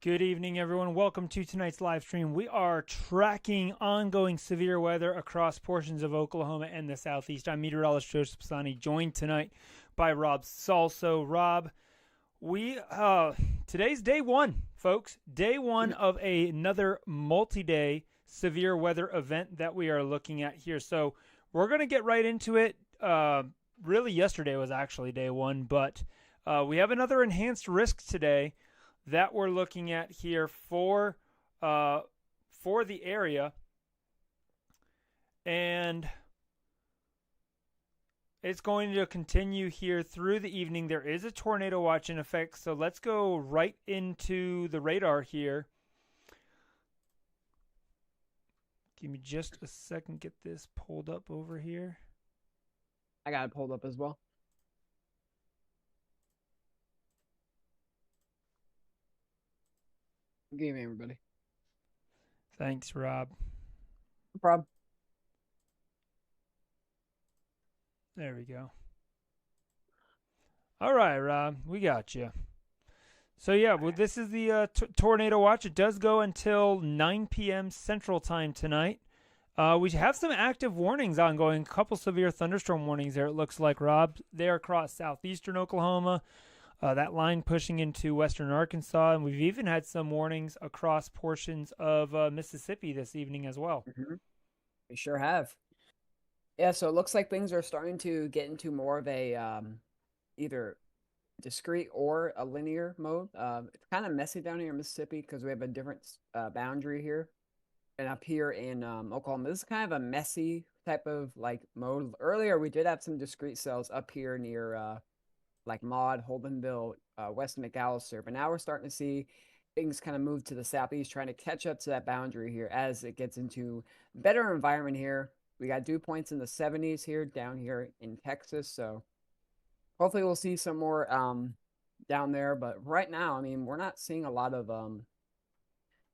Good evening, everyone. Welcome to tonight's live stream. We are tracking ongoing severe weather across portions of Oklahoma and the Southeast. I'm meteorologist Joseph Pisani, joined tonight by Rob Salso. Rob, we today's day one, folks. Day one of another multi-day severe weather event that we are looking at here. So we're gonna get right into it. Really, yesterday was actually day one, but we have another enhanced risk today that we're looking at here for the area, and it's going to continue here through the evening. There is a tornado watch in effect, so let's go right into the radar here. Give me just a second, get this pulled up over here. I got it pulled up as well. Good evening, everybody. Thanks, Rob. No problem. There we go. All right, Rob, we got you. So yeah, well, this is the tornado watch. It does go until 9 p.m. Central Time tonight. We have some active warnings ongoing. A couple severe thunderstorm warnings there. It looks like, Rob. They're across southeastern Oklahoma. That line pushing into western Arkansas, and we've even had some warnings across portions of Mississippi this evening as well. We sure have. Yeah, so it looks like things are starting to get into more of a either discrete or a linear mode. It's kind of messy down here in Mississippi because we have a different boundary here. And up here in Oklahoma, this is kind of a messy type of like mode. Earlier, we did have some discrete cells up here near like Maud, Holdenville, West McAllister. But now we're starting to see things kind of move to the southeast, trying to catch up to that boundary here as it gets into better environment here. We got dew points in the 70s here down here in Texas. So hopefully we'll see some more down there. But right now, I mean, we're not seeing a lot of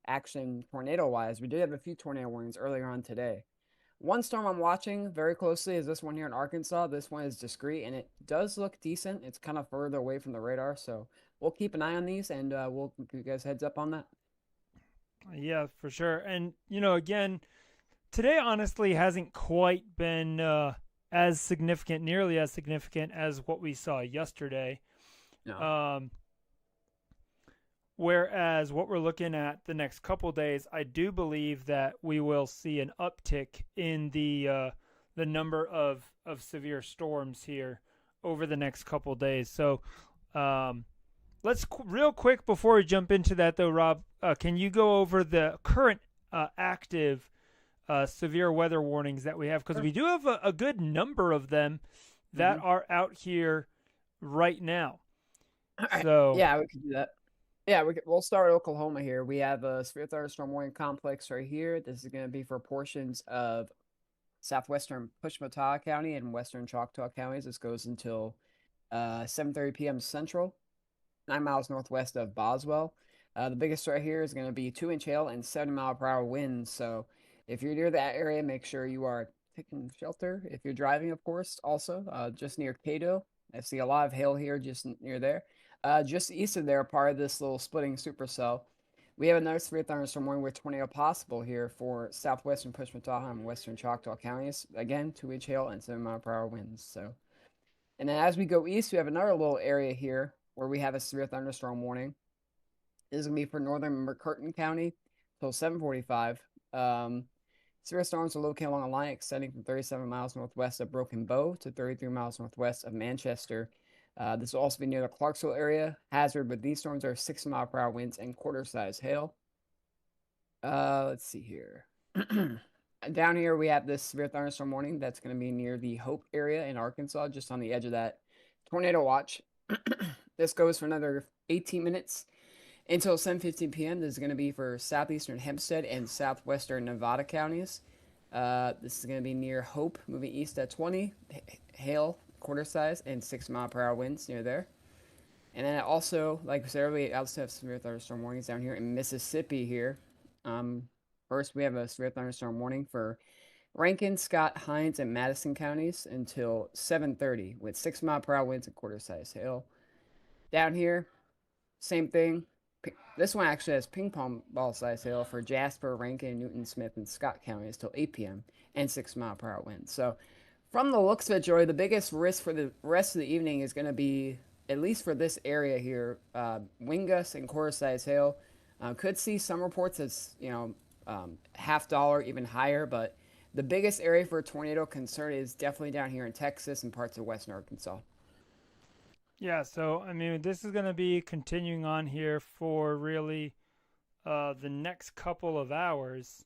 action tornado wise. We did have a few tornado warnings earlier on today. One storm I'm watching very closely is this one here in Arkansas. This one is discrete and it does look decent. It's kind of further away from the radar, so we'll keep an eye on these and we'll give you guys heads up on that. Yeah, for sure. And again, today honestly hasn't quite been as significant, nearly as significant as what we saw yesterday. No. Whereas what we're looking at the next couple days, I do believe that we will see an uptick in the number of severe storms here over the next couple days. So let's real quick before we jump into that though, Rob, can you go over the current active severe weather warnings that we have? Because we do have a good number of them that are out here right now. All right. So Yeah, we could do that. Yeah, we'll start Oklahoma here. We have a severe thunderstorm warning complex right here. This is going to be for portions of southwestern Pushmataha County and western Choctaw counties. This goes until 7:30 p.m. Central, 9 miles northwest of Boswell. The biggest threat here is going to be 2-inch hail and 70-mile-per-hour winds. So if you're near that area, make sure you are taking shelter. If you're driving, of course, also just near Cato. I see a lot of hail here just near there. Just east of there, part of this little splitting supercell, we have another severe thunderstorm warning with tornado possible here for southwestern Pushmataha and western Choctaw counties. Again, 2-inch hail and 7-mile-per-hour winds. So, and then as we go east, we have another little area here where we have a severe thunderstorm warning. This is gonna be for northern McCurtain County till 7:45. Severe storms are located along a line extending from 37 miles northwest of Broken Bow to 33 miles northwest of Manchester. This will also be near the Clarksville area. Hazard, but these storms are 60-mile-per-hour winds and quarter-size hail. Let's see here. Down here, we have this severe thunderstorm warning that's going to be near the Hope area in Arkansas, just on the edge of that tornado watch. This goes for another 18 minutes until 7:15 p.m. This is going to be for southeastern Hempstead and southwestern Nevada counties. This is going to be near Hope, moving east at 20. Hail, quarter size, and 6-mile-per-hour winds near there. And then also, like I said, we also have severe thunderstorm warnings down here in Mississippi here. First, we have a severe thunderstorm warning for Rankin, Scott, Hinds, and Madison counties until 7:30 with 6-mile-per-hour winds and quarter-size hail. Down here, same thing. This one actually has ping pong ball size hail for Jasper, Rankin, Newton, Smith, and Scott counties till 8 p.m. and 6 mile per hour winds. So, from the looks of it, Joey, the biggest risk for the rest of the evening is going to be, at least for this area here, wind gusts and core size hail. Could see some reports as, $50, even higher, but the biggest area for tornado concern is definitely down here in Texas and parts of western Arkansas. Yeah, so I mean, this is going to be continuing on here for really the next couple of hours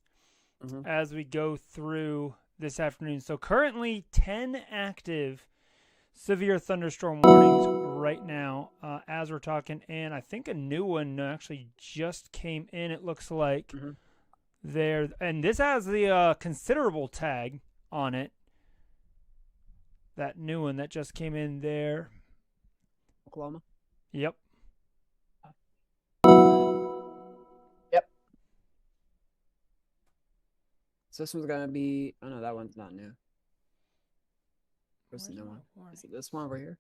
Hmm. as we go through this afternoon. So currently 10 active severe thunderstorm warnings right now as we're talking, and I think a new one actually just came in. It looks like Hmm. there, and this has the considerable tag on it. That new one that just came in there. Oklahoma. Yep. Yep. So this one's gonna be. Oh no, that one's not new. Where's the new one? Is it this one over here?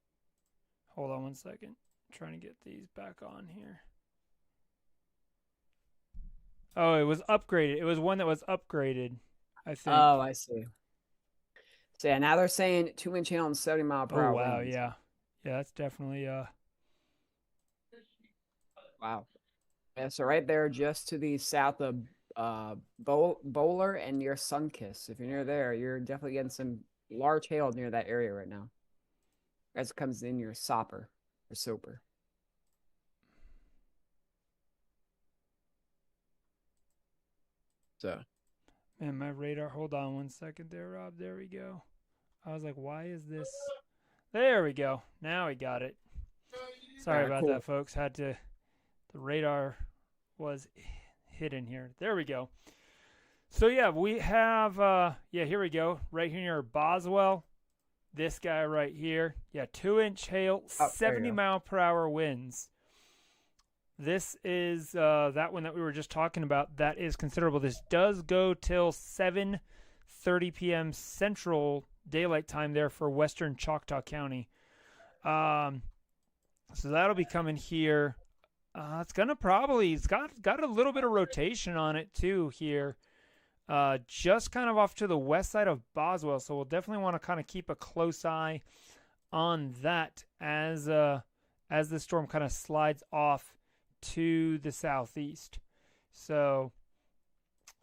Hold on one second. I'm trying to get these back on here. Oh, it was upgraded. It was one that was upgraded, I think. Oh, I see. So yeah, now they're saying 2 inch hail and 70 mile per Oh hour wow, winds. yeah. Yeah, that's definitely Wow. Yeah, so right there, just to the south of Bowler and near Sunkiss. If you're near there, you're definitely getting some large hail near that area right now. As it comes in your Sopper or Soper. So man, my radar. Hold on one second there, Rob. There we go. I was like, why is this? There we go. Now we got it. Sorry about cool. that, folks. The radar was hidden here. There we go. So yeah, we have here we go. Right here near Boswell. This guy right here. Yeah, 2-inch hail, Oh, 70 mile per hour winds. This is that one that we were just talking about. That is considerable. This does go till 7:30 p.m. Central Daylight Time there for Western Choctaw County. So that'll be coming here. It's got a little bit of rotation on it too here. Just kind of off to the west side of Boswell. So we'll definitely want to kind of keep a close eye on that as the storm kind of slides off to the southeast. So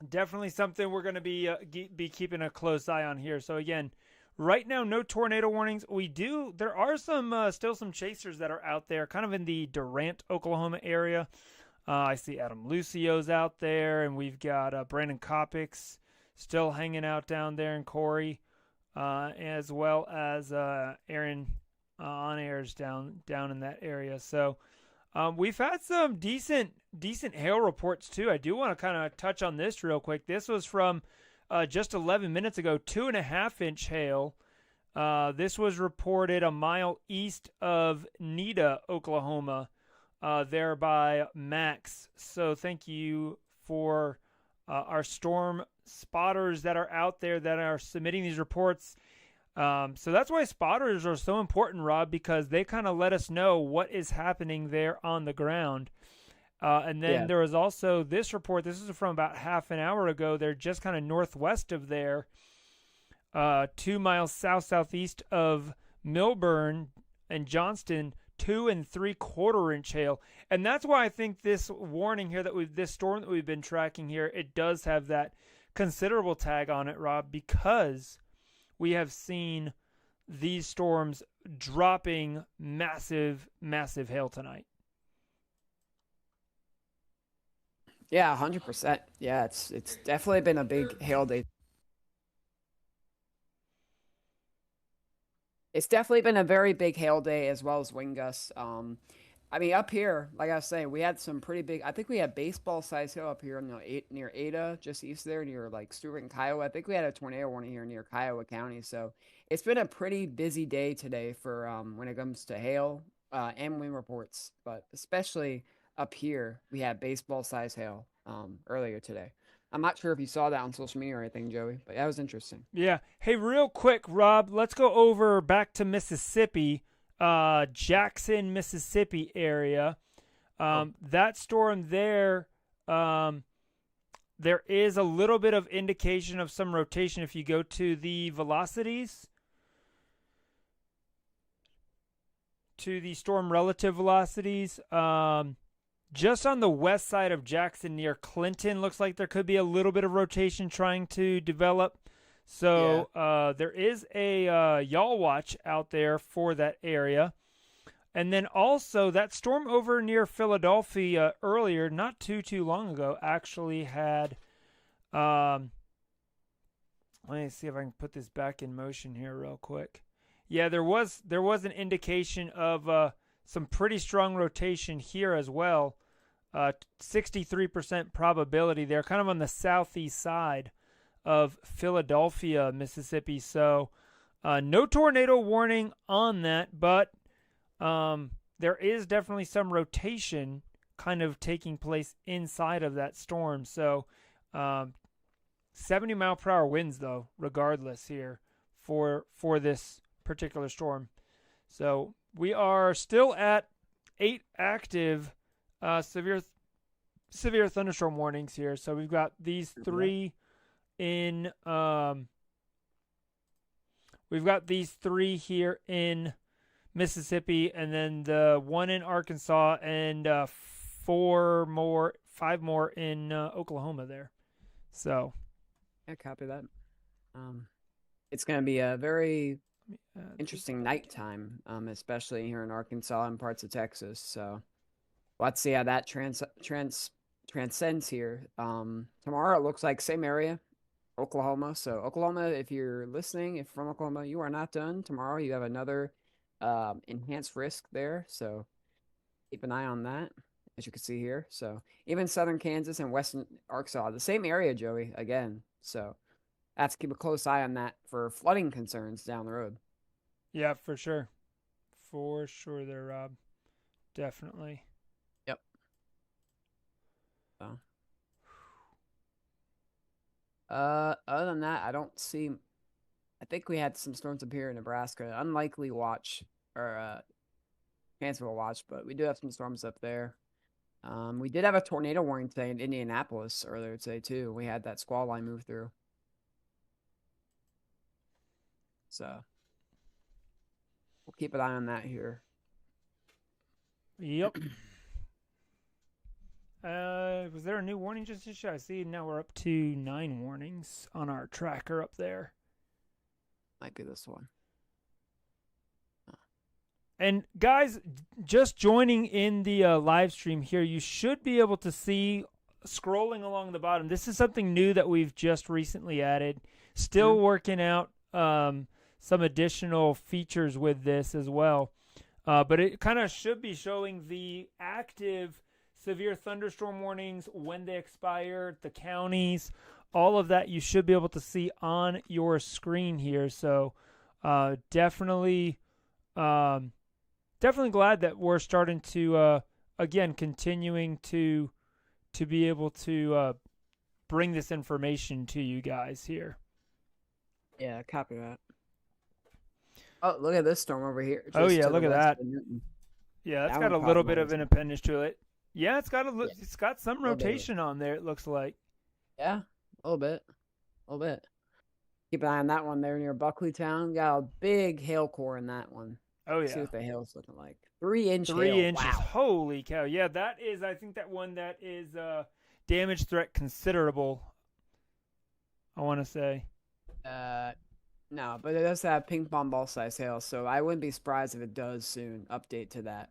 definitely something we're going to be keeping a close eye on here. So again, right now no tornado warnings. There are some still some chasers that are out there kind of in the Durant, Oklahoma area. I see Adam Lucio's out there, and we've got Brandon Kopix still hanging out down there in Corey, as well as Aaron on airs down in that area. So we've had some decent hail reports too. I do want to kind of touch on this real quick. This was from just 11 minutes ago. 2.5-inch hail. This was reported a mile east of Nida, Oklahoma. There by Max. So thank you for our storm spotters that are out there that are submitting these reports. So that's why spotters are so important, Rob, because they kind of let us know what is happening there on the ground. And then there was also this report. This is from about half an hour ago. They're just kind of northwest of there, 2 miles southeast of Milburn and Johnston. 2 3/4-inch hail, and that's why I think this warning here this storm that we've been tracking here, it does have that considerable tag on it, Rob, because we have seen these storms dropping massive hail tonight. Yeah, 100%. Yeah, it's definitely been a big hail day. It's definitely been a very big hail day as well as wind gusts. I mean, up here, like I was saying, we had some pretty big. I think we had baseball size hail up here near Ada, just east there, near like Stewart and Kiowa. I think we had a tornado warning here near Kiowa County. So it's been a pretty busy day today for when it comes to hail and wind reports. But especially up here, we had baseball size hail earlier today. I'm not sure if you saw that on social media or anything, Joey, but that was interesting. Yeah. Hey, real quick, Rob, let's go over back to Mississippi, Jackson, Mississippi area. That storm there, there is a little bit of indication of some rotation if you go to the velocities, to the storm relative velocities. Just on the west side of Jackson near Clinton, looks like there could be a little bit of rotation trying to develop. So there is a yaw watch out there for that area. And then also that storm over near Philadelphia earlier, not too long ago, actually had let me see if I can put this back in motion here real quick. Yeah, there was an indication of some pretty strong rotation here as well. 63% probability there, kind of on the southeast side of Philadelphia, Mississippi. So no tornado warning on that, but there is definitely some rotation kind of taking place inside of that storm. So 70-mile-per-hour winds, though, regardless here for this particular storm. So we are still at 8 active severe thunderstorm warnings here. So we've got these 3 in we've got these 3 here in Mississippi, and then the 1 in Arkansas, and 5 more in Oklahoma there. So yeah, copy that. It's going to be a very interesting nighttime, especially here in Arkansas and parts of Texas. So let's see how that transcends here. Tomorrow it looks like same area, Oklahoma. So Oklahoma, if you're listening, if from Oklahoma, you are not done. Tomorrow you have another enhanced risk there. So keep an eye on that, as you can see here. So even southern Kansas and western Arkansas, the same area, Joey, again. So I have to keep a close eye on that for flooding concerns down the road. Yeah, for sure. For sure there, Rob. Definitely. Yep. So. Other than that, I don't see. I think we had some storms up here in Nebraska. Unlikely watch or chance of a watch, but we do have some storms up there. We did have a tornado warning today in Indianapolis earlier today too. We had that squall line move through. So we'll keep an eye on that here. Yep. Was there a new warning just issued? I see now we're up to 9 warnings on our tracker up there. Might be this one. And guys, just joining in the live stream here, you should be able to see scrolling along the bottom. This is something new that we've just recently added. Still working out some additional features with this as well. But it kind of should be showing the active severe thunderstorm warnings, when they expire, the counties, all of that you should be able to see on your screen here. So definitely glad that we're starting to, again, continuing to be able to bring this information to you guys here. Yeah, copy that. Oh, look at this storm over here. Oh, yeah, look at that. Yeah, that's got a little bit of an appendage to it. Yeah, it's got some rotation on there, it looks like. Yeah, a little bit. Keep an eye on that one there near Buckleytown. Got a big hail core in that one. Oh, yeah. See what the hail's looking like. 3-inch hail. 3 inches. Wow. Holy cow. Yeah, that is, I think that one that is damage threat considerable, I want to say. No, but it does have ping pong ball size hail, so I wouldn't be surprised if it does soon update to that.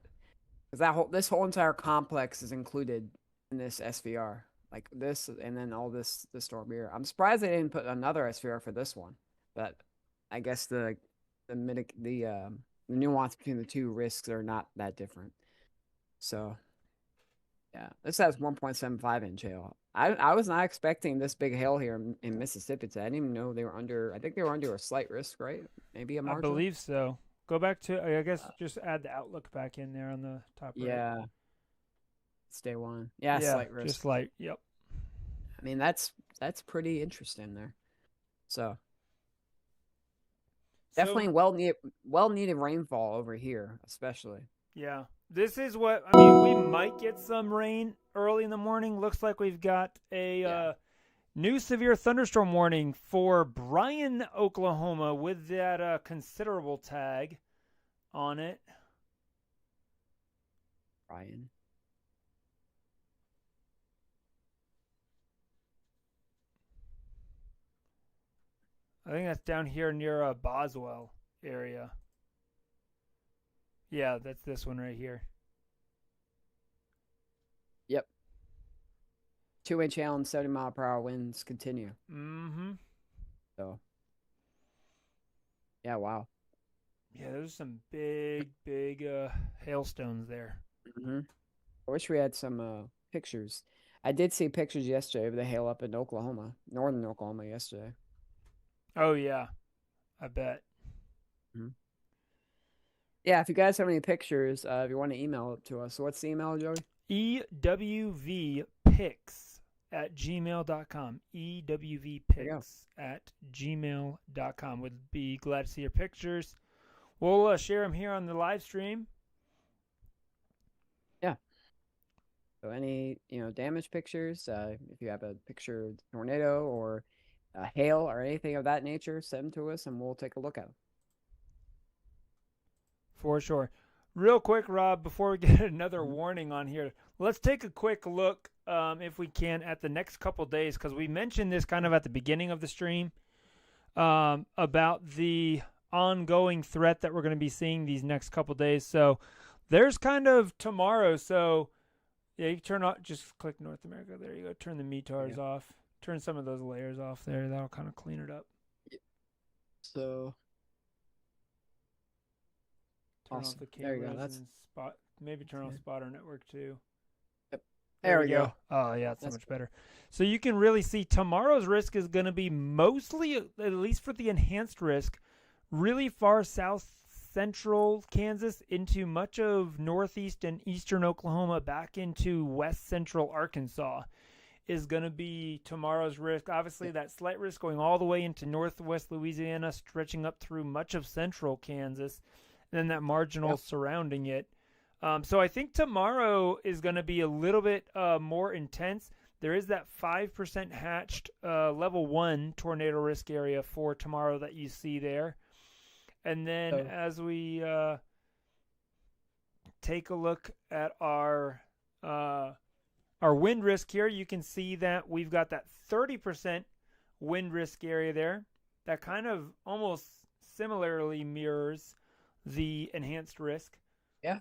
Because this whole entire complex is included in this SVR. Like this, and then all this storm here. I'm surprised they didn't put another SVR for this one. But I guess the nuance between the two risks are not that different. So, yeah, this has 1.75 inch hail. I was not expecting this big hail here in Mississippi today. I didn't even know they were under. I think they were under a slight risk, right? Maybe a marginal. I believe so. Go back to, I guess, just add the outlook back in there on the top right. Yeah. It's day one. Yeah, slight risk. Just slight, yep. I mean, that's pretty interesting there. So definitely well needed rainfall over here, especially. Yeah. this is what I mean. We might get some rain early in the morning. Looks like we've got a new severe thunderstorm warning for Bryan, Oklahoma, with that considerable tag on it. Bryan. I think that's down here near Boswell area. Yeah, that's this one right here. Yep. 2-inch hail and 70-mile-per-hour winds continue. Mm-hmm. So, yeah, wow. Yeah, there's some big hailstones there. Mm-hmm. I wish we had some pictures. I did see pictures yesterday of the hail up in Oklahoma, northern Oklahoma yesterday. Oh, yeah. I bet. Mm-hmm. Yeah, if you guys have any pictures, if you want to email it to us. So what's the email, Joey? ewvpics@gmail.com. ewvpics@gmail.com. Would be glad to see your pictures. We'll share them here on the live stream. Yeah. So any, damage pictures, if you have a picture of tornado or hail or anything of that nature, send them to us and we'll take a look at them. For sure. Real quick, Rob, before we get another warning on here, let's take a quick look, if we can, at the next couple days, because we mentioned this kind of at the beginning of the stream about the ongoing threat that we're going to be seeing these next couple days. So there's kind of tomorrow. So, yeah, you turn off, just click North America. There you go. Turn the METARs off. Turn some of those layers off there. That'll kind of clean it up. So... Turn awesome. off the cameras there you go. That's... and maybe turn off Spotter Network too. Yep. There we go. Oh, yeah, that's so much better. So you can really see tomorrow's risk is going to be mostly, at least for the enhanced risk, really far south central Kansas into much of northeast and eastern Oklahoma back into west central Arkansas is going to be tomorrow's risk. Obviously, that slight risk going all the way into northwest Louisiana, stretching up through much of central Kansas, and then that marginal surrounding it. So I think tomorrow is going to be a little bit more intense. There is that 5% hatched level 1 tornado risk area for tomorrow that you see there. And then as we take a look at our wind risk here, you can see that we've got that 30% wind risk area there. That kind of almost similarly mirrors the enhanced risk. Yeah.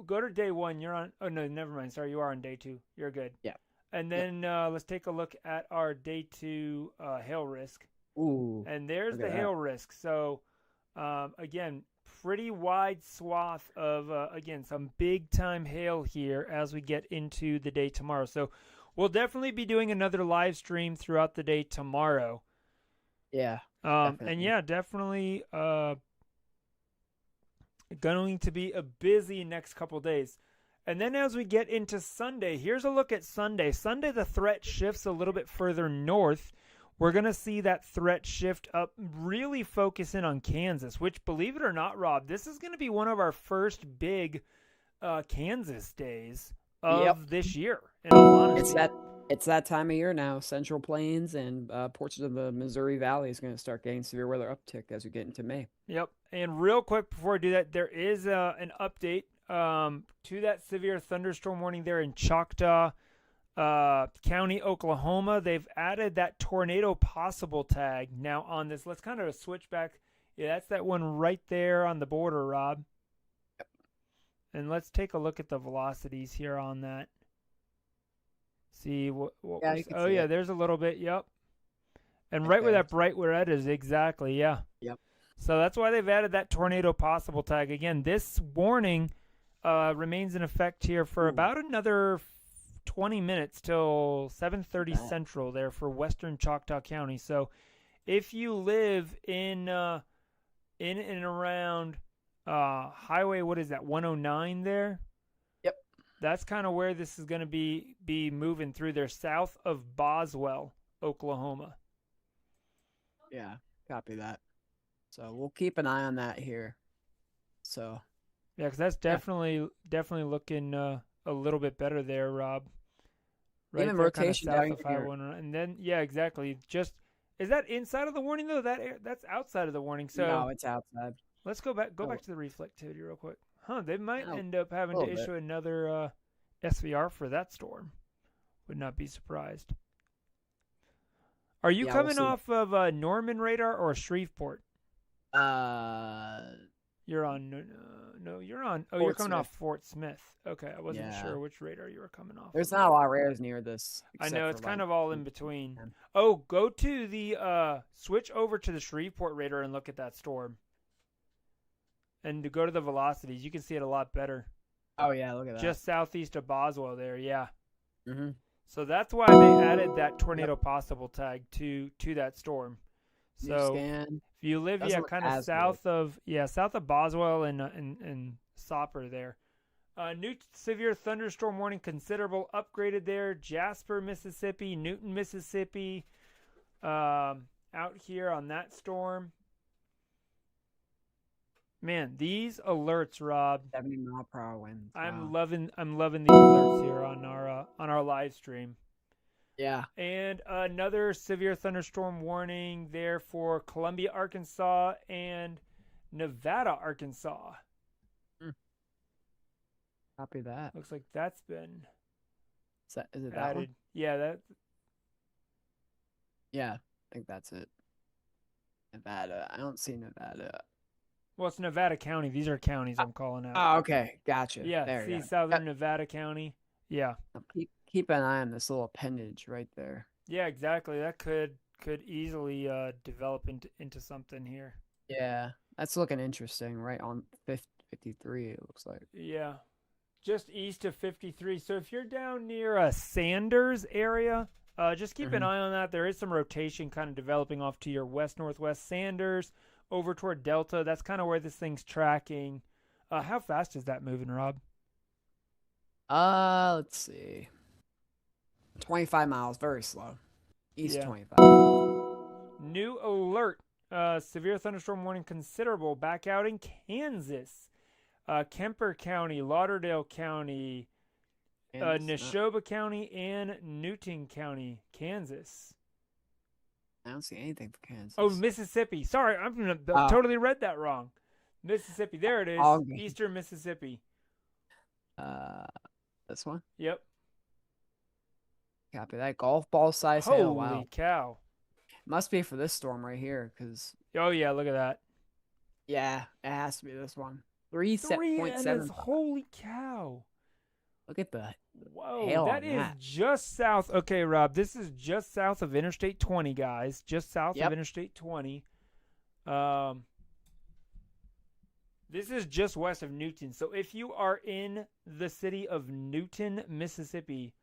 Go to day 1. You're on. Oh, no, never mind. Sorry, you are on day 2. You're good. Yeah. And then let's take a look at our day 2 hail risk. Ooh. And there's the hail risk. So, again, pretty wide swath of, again, some big-time hail here as we get into the day tomorrow. So we'll definitely be doing another live stream throughout the day tomorrow. Yeah. And, yeah, definitely going to be a busy next couple days. And then as we get into Sunday, here's a look at Sunday. Sunday, the threat shifts a little bit further north. We're going to see that threat shift up, really focus in on Kansas, which, believe it or not, Rob, this is going to be one of our first big Kansas days of this year, in all honesty. It's that time of year now. Central Plains and portions of the Missouri Valley is going to start getting severe weather uptick as we get into May. Yep. And real quick before I do that, there is an update to that severe thunderstorm warning there in Choctaw County, Oklahoma. They've added that tornado possible tag now on this. Let's kind of switch back. Yeah, that's that one right there on the border, Rob. Yep. let's take a look at the velocities here on that. See what yeah, there's a little bit. Yep. And right where that bright red is, exactly. Yeah. Yep. So that's why they've added that tornado possible tag. Again, this warning remains in effect here for about another 20 minutes till 7:30 Central there for western Choctaw County. So if you live in and around highway, what is that, 109 there? Yep. That's kind of where this is going to be moving through there, south of Boswell, Oklahoma. Yeah, copy that. So we'll keep an eye on that here. So, Yeah, because that's Yeah. definitely looking a little bit better there, Rob. Right Even there, kind of rotation south down of here. 501, and then yeah, exactly. Just is that inside of the warning though? That's outside of the warning. So No, it's outside. let's go back Oh, to the reflectivity real quick. Huh? They might oh, end up a having little to bit. issue another SVR for that storm. Would not be surprised. Are you Yeah, we'll coming see. off of Norman radar or Shreveport? Uh, You're on no, you're on. Oh, you're Fort coming Smith. off Fort Smith. Okay, I wasn't Yeah. sure which radar you were coming off There's of. not a lot of rares near this, I except know for it's kind like. of all in between. Oh, go to the switch over to the Shreveport radar and look at that storm. And to go to the velocities, you can see it a lot better. Oh yeah, look at that. Just southeast of Boswell there, yeah. Mm-hmm. So that's why they added that tornado possible tag to that storm. New So scan. if you live Doesn't look kind of as south of Boswell and Sopper there. New severe thunderstorm warning considerable upgraded there. Jasper, Mississippi, Newton, Mississippi. Out here on that storm. Man, these alerts, Rob. 70-mile-per-hour winds. I'm Wow. loving these alerts here on our live stream. Yeah. And another severe thunderstorm warning there for Columbia, Arkansas, and Nevada, Arkansas. Copy that. Looks like that's been Is it that added. one? Yeah, that. Yeah, I think that's it. Nevada. I don't see Nevada. Well, it's Nevada County. These are counties I'm calling out. Oh, okay. Gotcha. Yeah, There see you go. Southern Nevada County. Yeah. Keep an eye on this little appendage right there. Yeah, exactly. That could easily develop into something here. Yeah, that's looking interesting. Right on 53, it looks like. Yeah. Just east of 53. So if you're down near Sanders area, just keep an eye on that. There is some rotation kind of developing off to your west-northwest Sanders over toward Delta. That's kind of where this thing's tracking. How fast is that moving, Rob? Let's see. 25 miles, very slow. East Yeah. 25. New alert. Severe thunderstorm warning considerable back out in Kansas. Kemper County, Lauderdale County, Neshoba County, and Newton County, Kansas. I don't see anything for Kansas. Oh, Mississippi. Sorry, I totally read that wrong. Mississippi. There it is. Eastern Mississippi. This one? Yep. Copy that. Golf ball size hail. Wow. Holy cow. Must be for this storm right here, because. Oh, yeah, look at that. Yeah, it has to be this one. 3.7. Holy cow. Look at that. Whoa, that is just south. Okay, Rob, this is just south of Interstate 20, guys. Just south of Interstate 20. This is just west of Newton. So if you are in the city of Newton, Mississippi,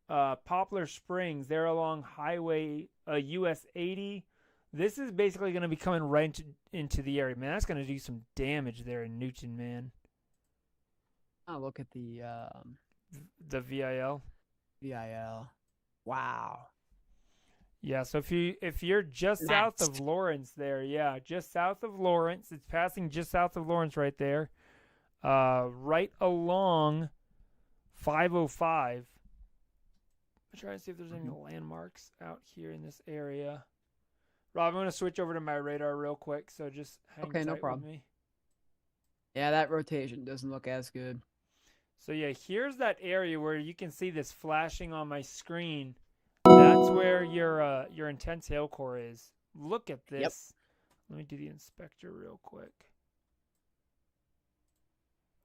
Poplar Springs, they're along Highway US 80. This is basically going to be coming right into the area. Man, that's going to do some damage there in Newton, man. Oh, look at the VIL. VIL. Wow. Yeah, so if you're just south of Lawrence there, yeah, just south of Lawrence, it's passing just south of Lawrence right there, right along 505. I'm trying to see if there's any landmarks out here in this area. Rob, I'm going to switch over to my radar real quick, so just hang tight no problem. with me. Yeah, that rotation doesn't look as good. So yeah, here's that area where you can see this flashing on my screen. That's where your intense hail core is. Look at this. Yep. Let me do the inspector real quick.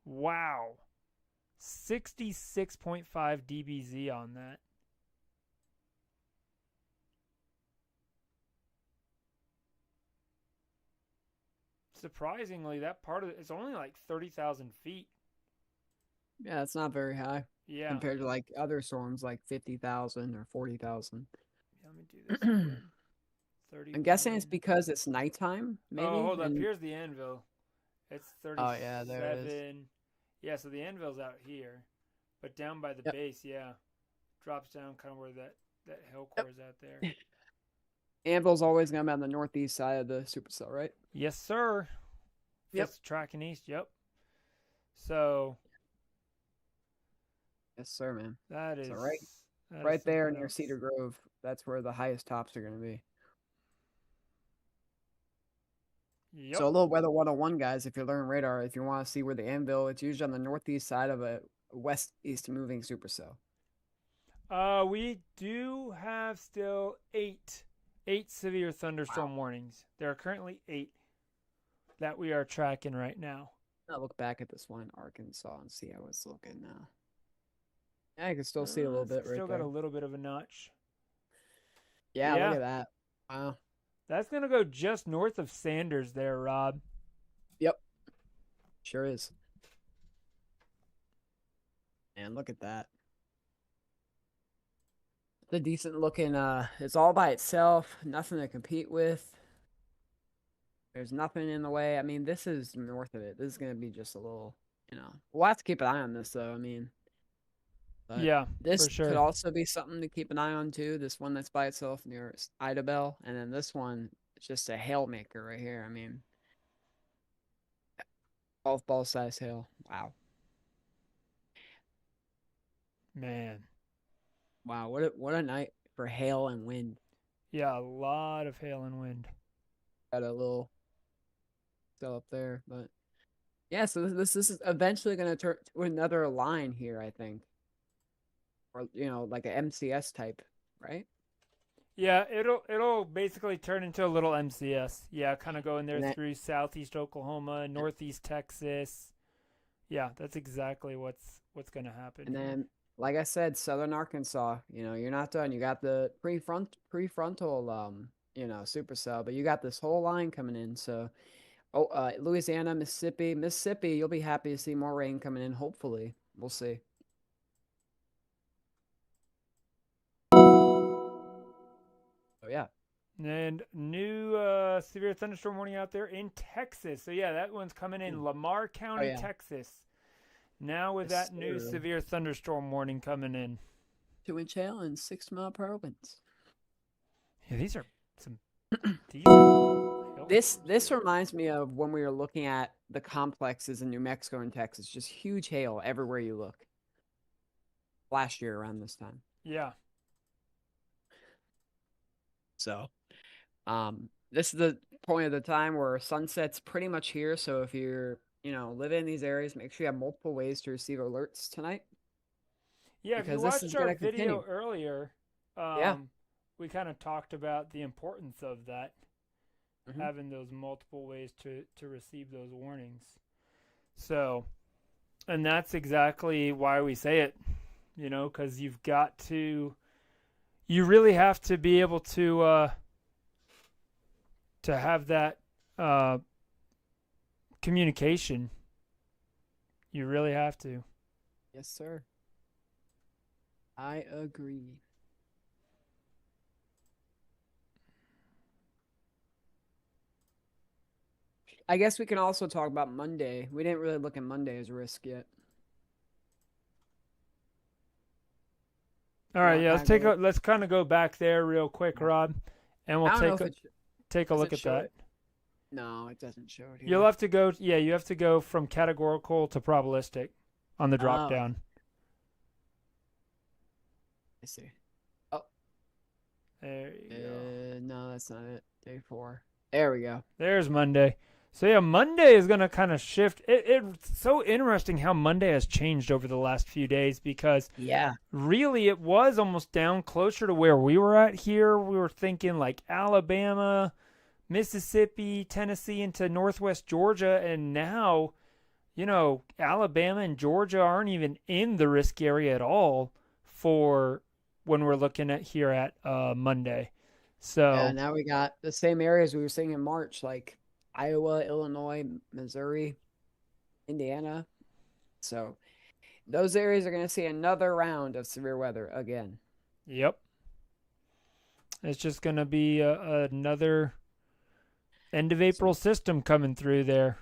Wow. 66.5 dBz on that. Surprisingly, that part of it's only like 30,000 feet. Yeah, it's not very high. Yeah. Compared to like other storms like 50,000 or 40,000. Yeah, let me do this again. 30. I'm guessing it's because it's nighttime, maybe. Oh, hold up. Here's the anvil. It's 37. Oh, yeah, there it is. Yeah, so the anvil's out here. But down by the base, yeah. Drops down kind of where that hill core is out there. Anvil's always going to be on the northeast side of the supercell, right? Yes, sir. Yep. Tracking east, yep. So Yes, sir, man. that So is right there something near else. Cedar Grove, that's where the highest tops are going to be. Yep. So a little weather 101, guys. If you're learning radar, if you want to see where the anvil, it's usually on the northeast side of a west-east moving supercell. We do have still eight severe Wow. thunderstorm warnings. There are currently 8 that we are tracking right now. I'll look back at this one in Arkansas and see how it's looking now. Yeah, I can still see a little It's bit right still got a there. little bit of a notch. Yeah, look Yeah, at that. Wow. that's gonna go just north of Sanders there, Rob. Yep, sure is. And look at that. It's a decent looking, it's all by itself, nothing to compete with. There's nothing in the way. I mean, this is north of it. This is going to be just a little, we'll have to keep an eye on this, though. I mean, but Yeah, for this could sure. also be something to keep an eye on, too. This one that's by itself near Idabel. And then this one, it's just a hail maker right here. I mean, golf ball size hail. Wow. Man. Wow. What a night for hail and wind. Yeah, a lot of hail and wind. Got a little cell up there. But yeah, so this is eventually going to turn to another line here, I think. Or, like a MCS type, right? Yeah, it'll basically turn into a little MCS. Yeah, kind of going there And then, through southeast Oklahoma, northeast Texas. Yeah, that's exactly what's gonna happen and here. then, like I said, Southern Arkansas. You're not done. You got the prefrontal, supercell, but you got this whole line coming in. So, Louisiana, Mississippi, you'll be happy to see more rain coming in. Hopefully, we'll see. Oh yeah, And new severe thunderstorm warning out there in Texas. So yeah, that one's coming in mm. Lamar Oh County, yeah, Texas. Now with yes, that new sir. severe thunderstorm warning coming in. 2-inch hail and 6-mile-per-hour winds. Yeah, these are some decent hailstorms This here. reminds me of when we were looking at the complexes in New Mexico and Texas. Just huge hail everywhere you look. Last year around this time. Yeah. So, this is the point of the time where sunset's pretty much here. So if you're, living in these areas, make sure you have multiple ways to receive alerts tonight Yeah, if you because this is watched our going to continue. video earlier, Yeah. we kind of talked about the importance of that, Hmm. having those multiple ways to receive those warnings. So, and that's exactly why we say it, because you really have to be able to have that uh, communication. You really have to. Yes, sir. I agree. I guess we can also talk about Monday. We didn't really look at Monday as a risk yet. All You right, want to yeah, kind of go? let's kind of go back there real quick, Yeah. Rob, and we'll I don't know take if a it take a does look it at show that. it. No, it doesn't show it You'll here. have to go. Yeah, you have to go from categorical to probabilistic on the drop Oh, down. I see. Oh, There you go. no, that's not it. Day 4. There we go. There's Monday. So yeah, Monday is gonna kind of shift. It's so interesting how Monday has changed over the last few days because Yeah. really it was almost down closer to where we were at here. We were thinking like Alabama, Mississippi, Tennessee into northwest Georgia, and now, Alabama and Georgia aren't even in the risk area at all for when we're looking at here at Monday. Yeah, So now we got the same areas we were seeing in March, like Iowa, Illinois, Missouri, Indiana. So those areas are going to see another round of severe weather again. yep, it's just gonna be another end of So April system coming through there.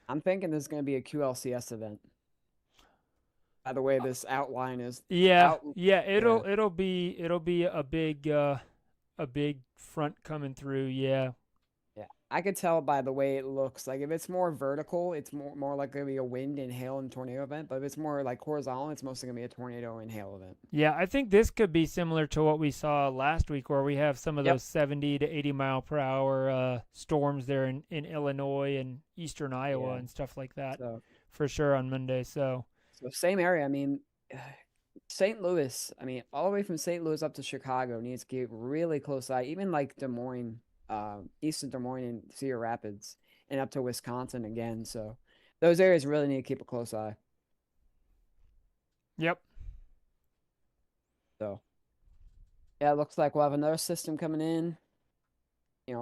I'm thinking this is going to be a QLCS event. By the way, this outline is Yeah, out. yeah, Yeah. it'll be a big front coming through. Yeah, Yeah. I could tell by the way it looks. Like if it's more vertical, it's more like gonna be a wind and hail and tornado event. But if it's more like horizontal, it's mostly gonna be a tornado and hail event. Yeah, I think this could be similar to what we saw last week, where we have some of Yep. those 70 to 80 mile per hour storms there in Illinois and eastern Iowa Yeah. and stuff like that So for sure on Monday. so same area. I mean, St. Louis. I mean, all the way from St. Louis up to Chicago needs to keep really close eye. Even like Des Moines, east of Des Moines and Cedar Rapids, and up to Wisconsin again. So those areas really need to keep a close eye. yep. So yeah, it looks like we'll have another system coming in.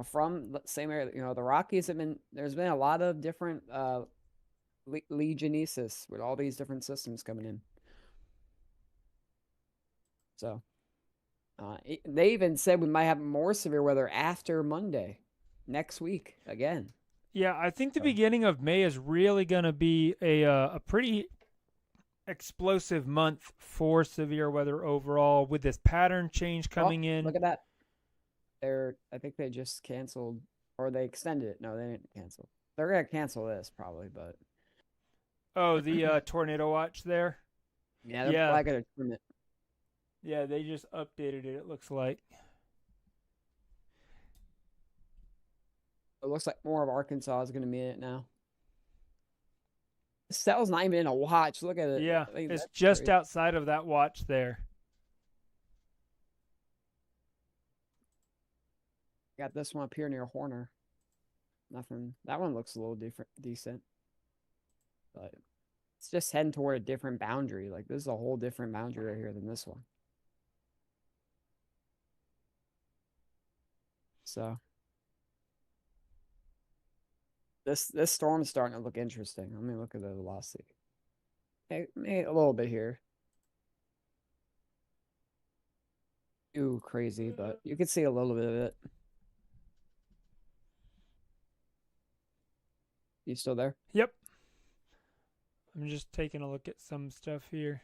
From the same area. The Rockies have been. There's been a lot of different Legionesis with all these different systems coming in. So they even said we might have more severe weather after Monday, next week again. Yeah, I think the So, beginning of May is really going to be a pretty explosive month for severe weather overall, with this pattern change oh, coming in. look at that. I think they just canceled or they extended it. No, they didn't cancel. They're gonna cancel this probably, but Oh, the tornado watch there. yeah, they're Yeah, probably gonna trim it. yeah, they just updated it. It looks like. It looks like more of Arkansas is gonna be in it now. Cell's not even in a watch. Look at it. Yeah, I think it's that's just crazy. outside of that watch there. Got this one up here near Horner. Nothing. That one looks a little different, decent, but it's just heading toward a different boundary. Like this is a whole different boundary right here than this one. So this storm's starting to look interesting. Let me look at the velocity. Maybe a little bit here. Too crazy, but you can see a little bit of it. You still there? Yep. I'm just taking a look at some stuff here.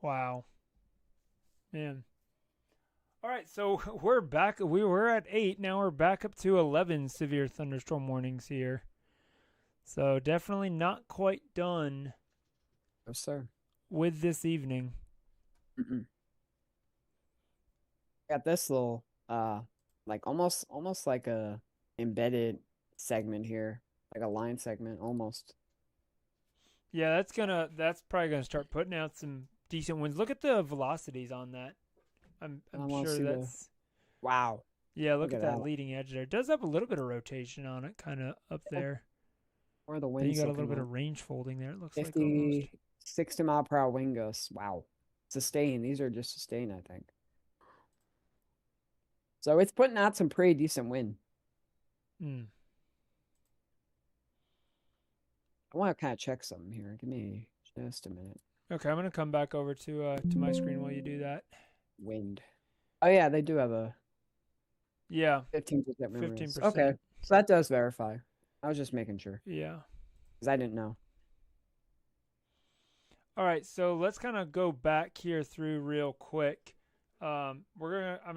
Wow. Man. All right, so we're back. We were at 8. Now we're back up to 11 severe thunderstorm warnings here. So definitely not quite done No, sir. with this evening. Mm-mm. Got this little like almost like a embedded segment here, like a line segment almost. Yeah, that's probably gonna start putting out some decent winds. Look at the velocities on that. I I'm want to sure see that's wow. yeah. Look Look at at that that. leading edge there. It does have a little bit of rotation on it, kind of up Yeah. there. Where are the Then you winds got a little looking bit like? of range folding there. It looks like almost. 50, 60 mile per hour wind gusts. Wow. Sustained. These are just sustained, I think. So it's putting out some pretty decent wind. Mm. I want to kind of check something here. Give me just a minute. Okay, I'm gonna come back over to my screen while you do that. Wind. Oh yeah, they do have a Yeah, 15% wind raise. 15%. Okay. So that does verify. I was just making sure Yeah. because I didn't know. All right, so let's kind of go back here through real quick. I'm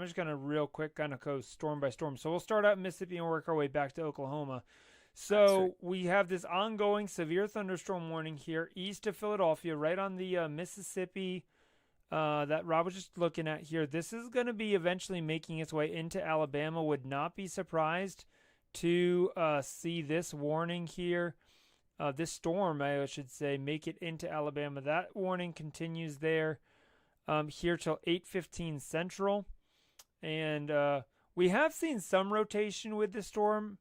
just gonna real quick kind of go storm by storm. So we'll start out in Mississippi and work our way back to Oklahoma. So we have this ongoing severe thunderstorm warning here east of Philadelphia, right on the Mississippi that Rob was just looking at here. This is going to be eventually making its way into Alabama. Would not be surprised to see this warning here, this storm, I should say, make it into Alabama. That warning continues there here till 8:15 Central, and we have seen some rotation with the storm.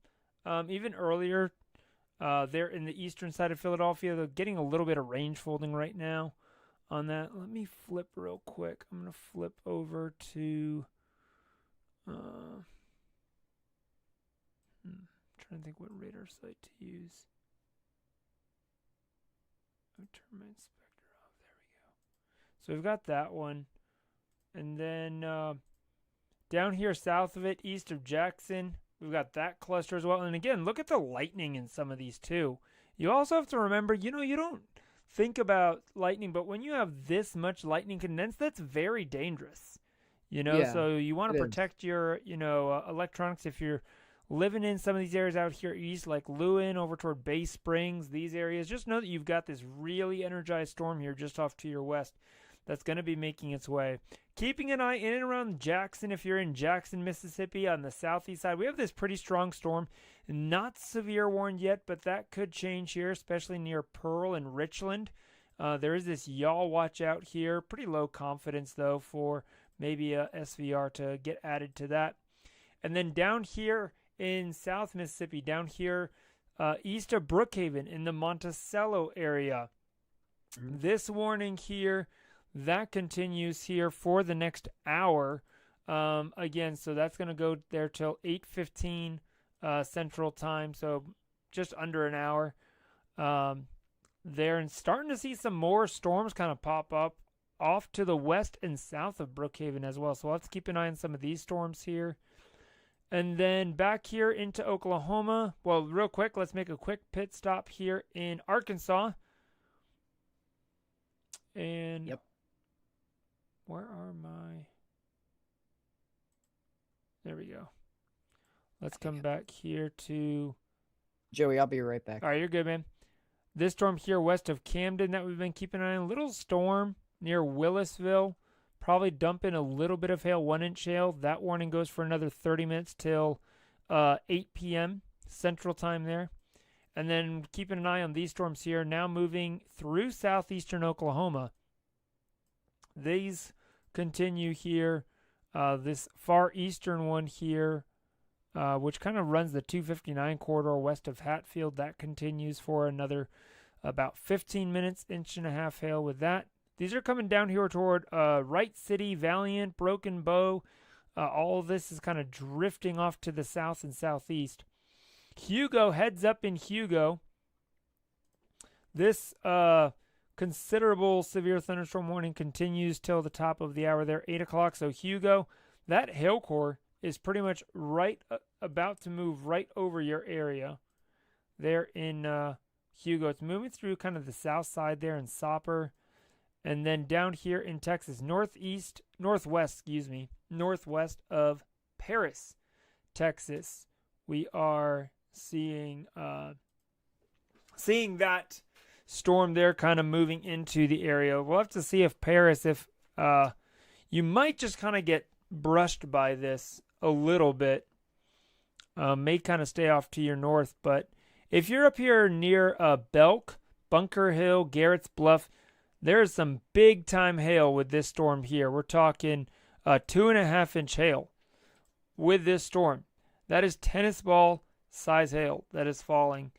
Even earlier, there in the eastern side of Philadelphia, they're getting a little bit of range folding right now on that. Let me flip real quick. I'm going to flip over to trying to think what radar site to use. I'll turn my inspector off. There we go. So we've got that one. And then down here south of it, east of Jackson, we've got that cluster as well. And again, look at the lightning in some of these too. You also have to remember, you don't think about lightning, but when you have this much lightning condensed, that's very dangerous. Yeah, So you want it to is. protect your, electronics if you're living in some of these areas out here east, like Lewin, over toward Bay Springs, these areas. Just know that you've got this really energized storm here just off to your west that's going to be making its way. Keeping an eye in and around Jackson, if you're in Jackson, Mississippi, on the southeast side, we have this pretty strong storm. Not severe warned yet, but that could change here, especially near Pearl and Richland. There is this yaw watch out here. Pretty low confidence, though, for maybe a SVR to get added to that. And then down here in South Mississippi, down here east of Brookhaven in the Monticello area, this warning here, that continues here for the next hour. Again, so that's going to go there till 8:15 Central Time, so just under an hour there. And starting to see some more storms kind of pop up off to the west and south of Brookhaven as well. So let's keep an eye on some of these storms here. And then back here into Oklahoma. Well, real quick, let's make a quick pit stop here in Arkansas. And Yep. Where are my... There we go. Let's come back here to... Joey, I'll be right back. All right, you're good, man. This storm here west of Camden that we've been keeping an eye on. Little storm near Willisville. Probably dumping a little bit of hail, 1-inch hail. That warning goes for another 30 minutes till 8 p.m. Central Time there. And then keeping an eye on these storms here, now moving through southeastern Oklahoma. These continue here. This far eastern one here, which kind of runs the 259 corridor west of Hatfield, that continues for another about 15 minutes, 1.5-inch hail with that. These are coming down here toward Wright City, Valiant, Broken Bow. All of this is kind of drifting off to the south and southeast. Hugo, heads up in Hugo. This considerable severe thunderstorm warning continues till the top of the hour there, 8 o'clock. So Hugo, that hail core is pretty much right about to move right over your area there in Hugo. It's moving through kind of the south side there in Sopper. And then down here in Texas, northwest of Paris, Texas, we are seeing that storm there kind of moving into the area. We'll have to see if Paris, if you might just kind of get brushed by this a little bit, may kind of stay off to your north. But if you're up here near Belk, Bunker Hill, Garrett's Bluff, there's some big time hail with this storm here. We're talking 2.5-inch hail with this storm. That is tennis ball size hail that is falling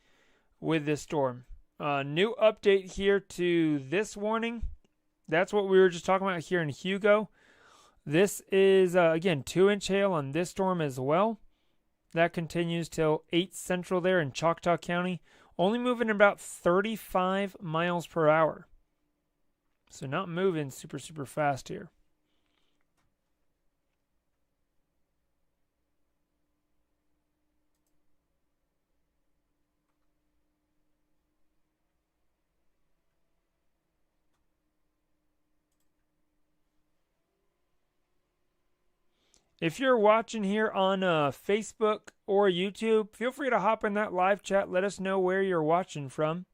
with this storm. New update here to this warning. That's what we were just talking about here in Hugo. This is, again, 2-inch hail on this storm as well. That continues till 8 Central there in Choctaw County. Only moving about 35 miles per hour. So not moving super, super fast here. If you're watching here on Facebook or YouTube, feel free to hop in that live chat. Let us know where you're watching from.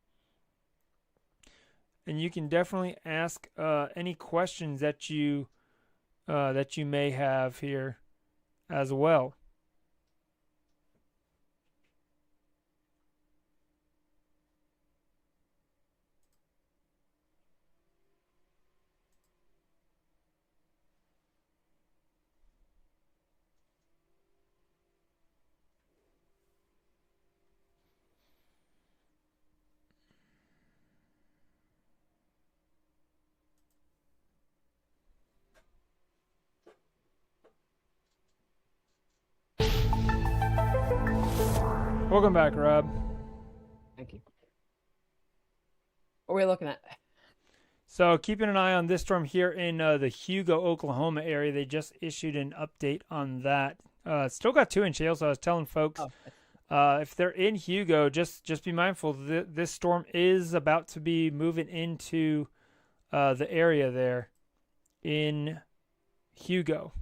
And you can definitely ask any questions that you may have here as well. Welcome back, Rob. Thank you. What are we looking at? So keeping an eye on this storm here in the Hugo, Oklahoma area. They just issued an update on that. Still got 2-inch hail, so I was telling folks If they're in Hugo, just be mindful. This storm is about to be moving into the area there in Hugo.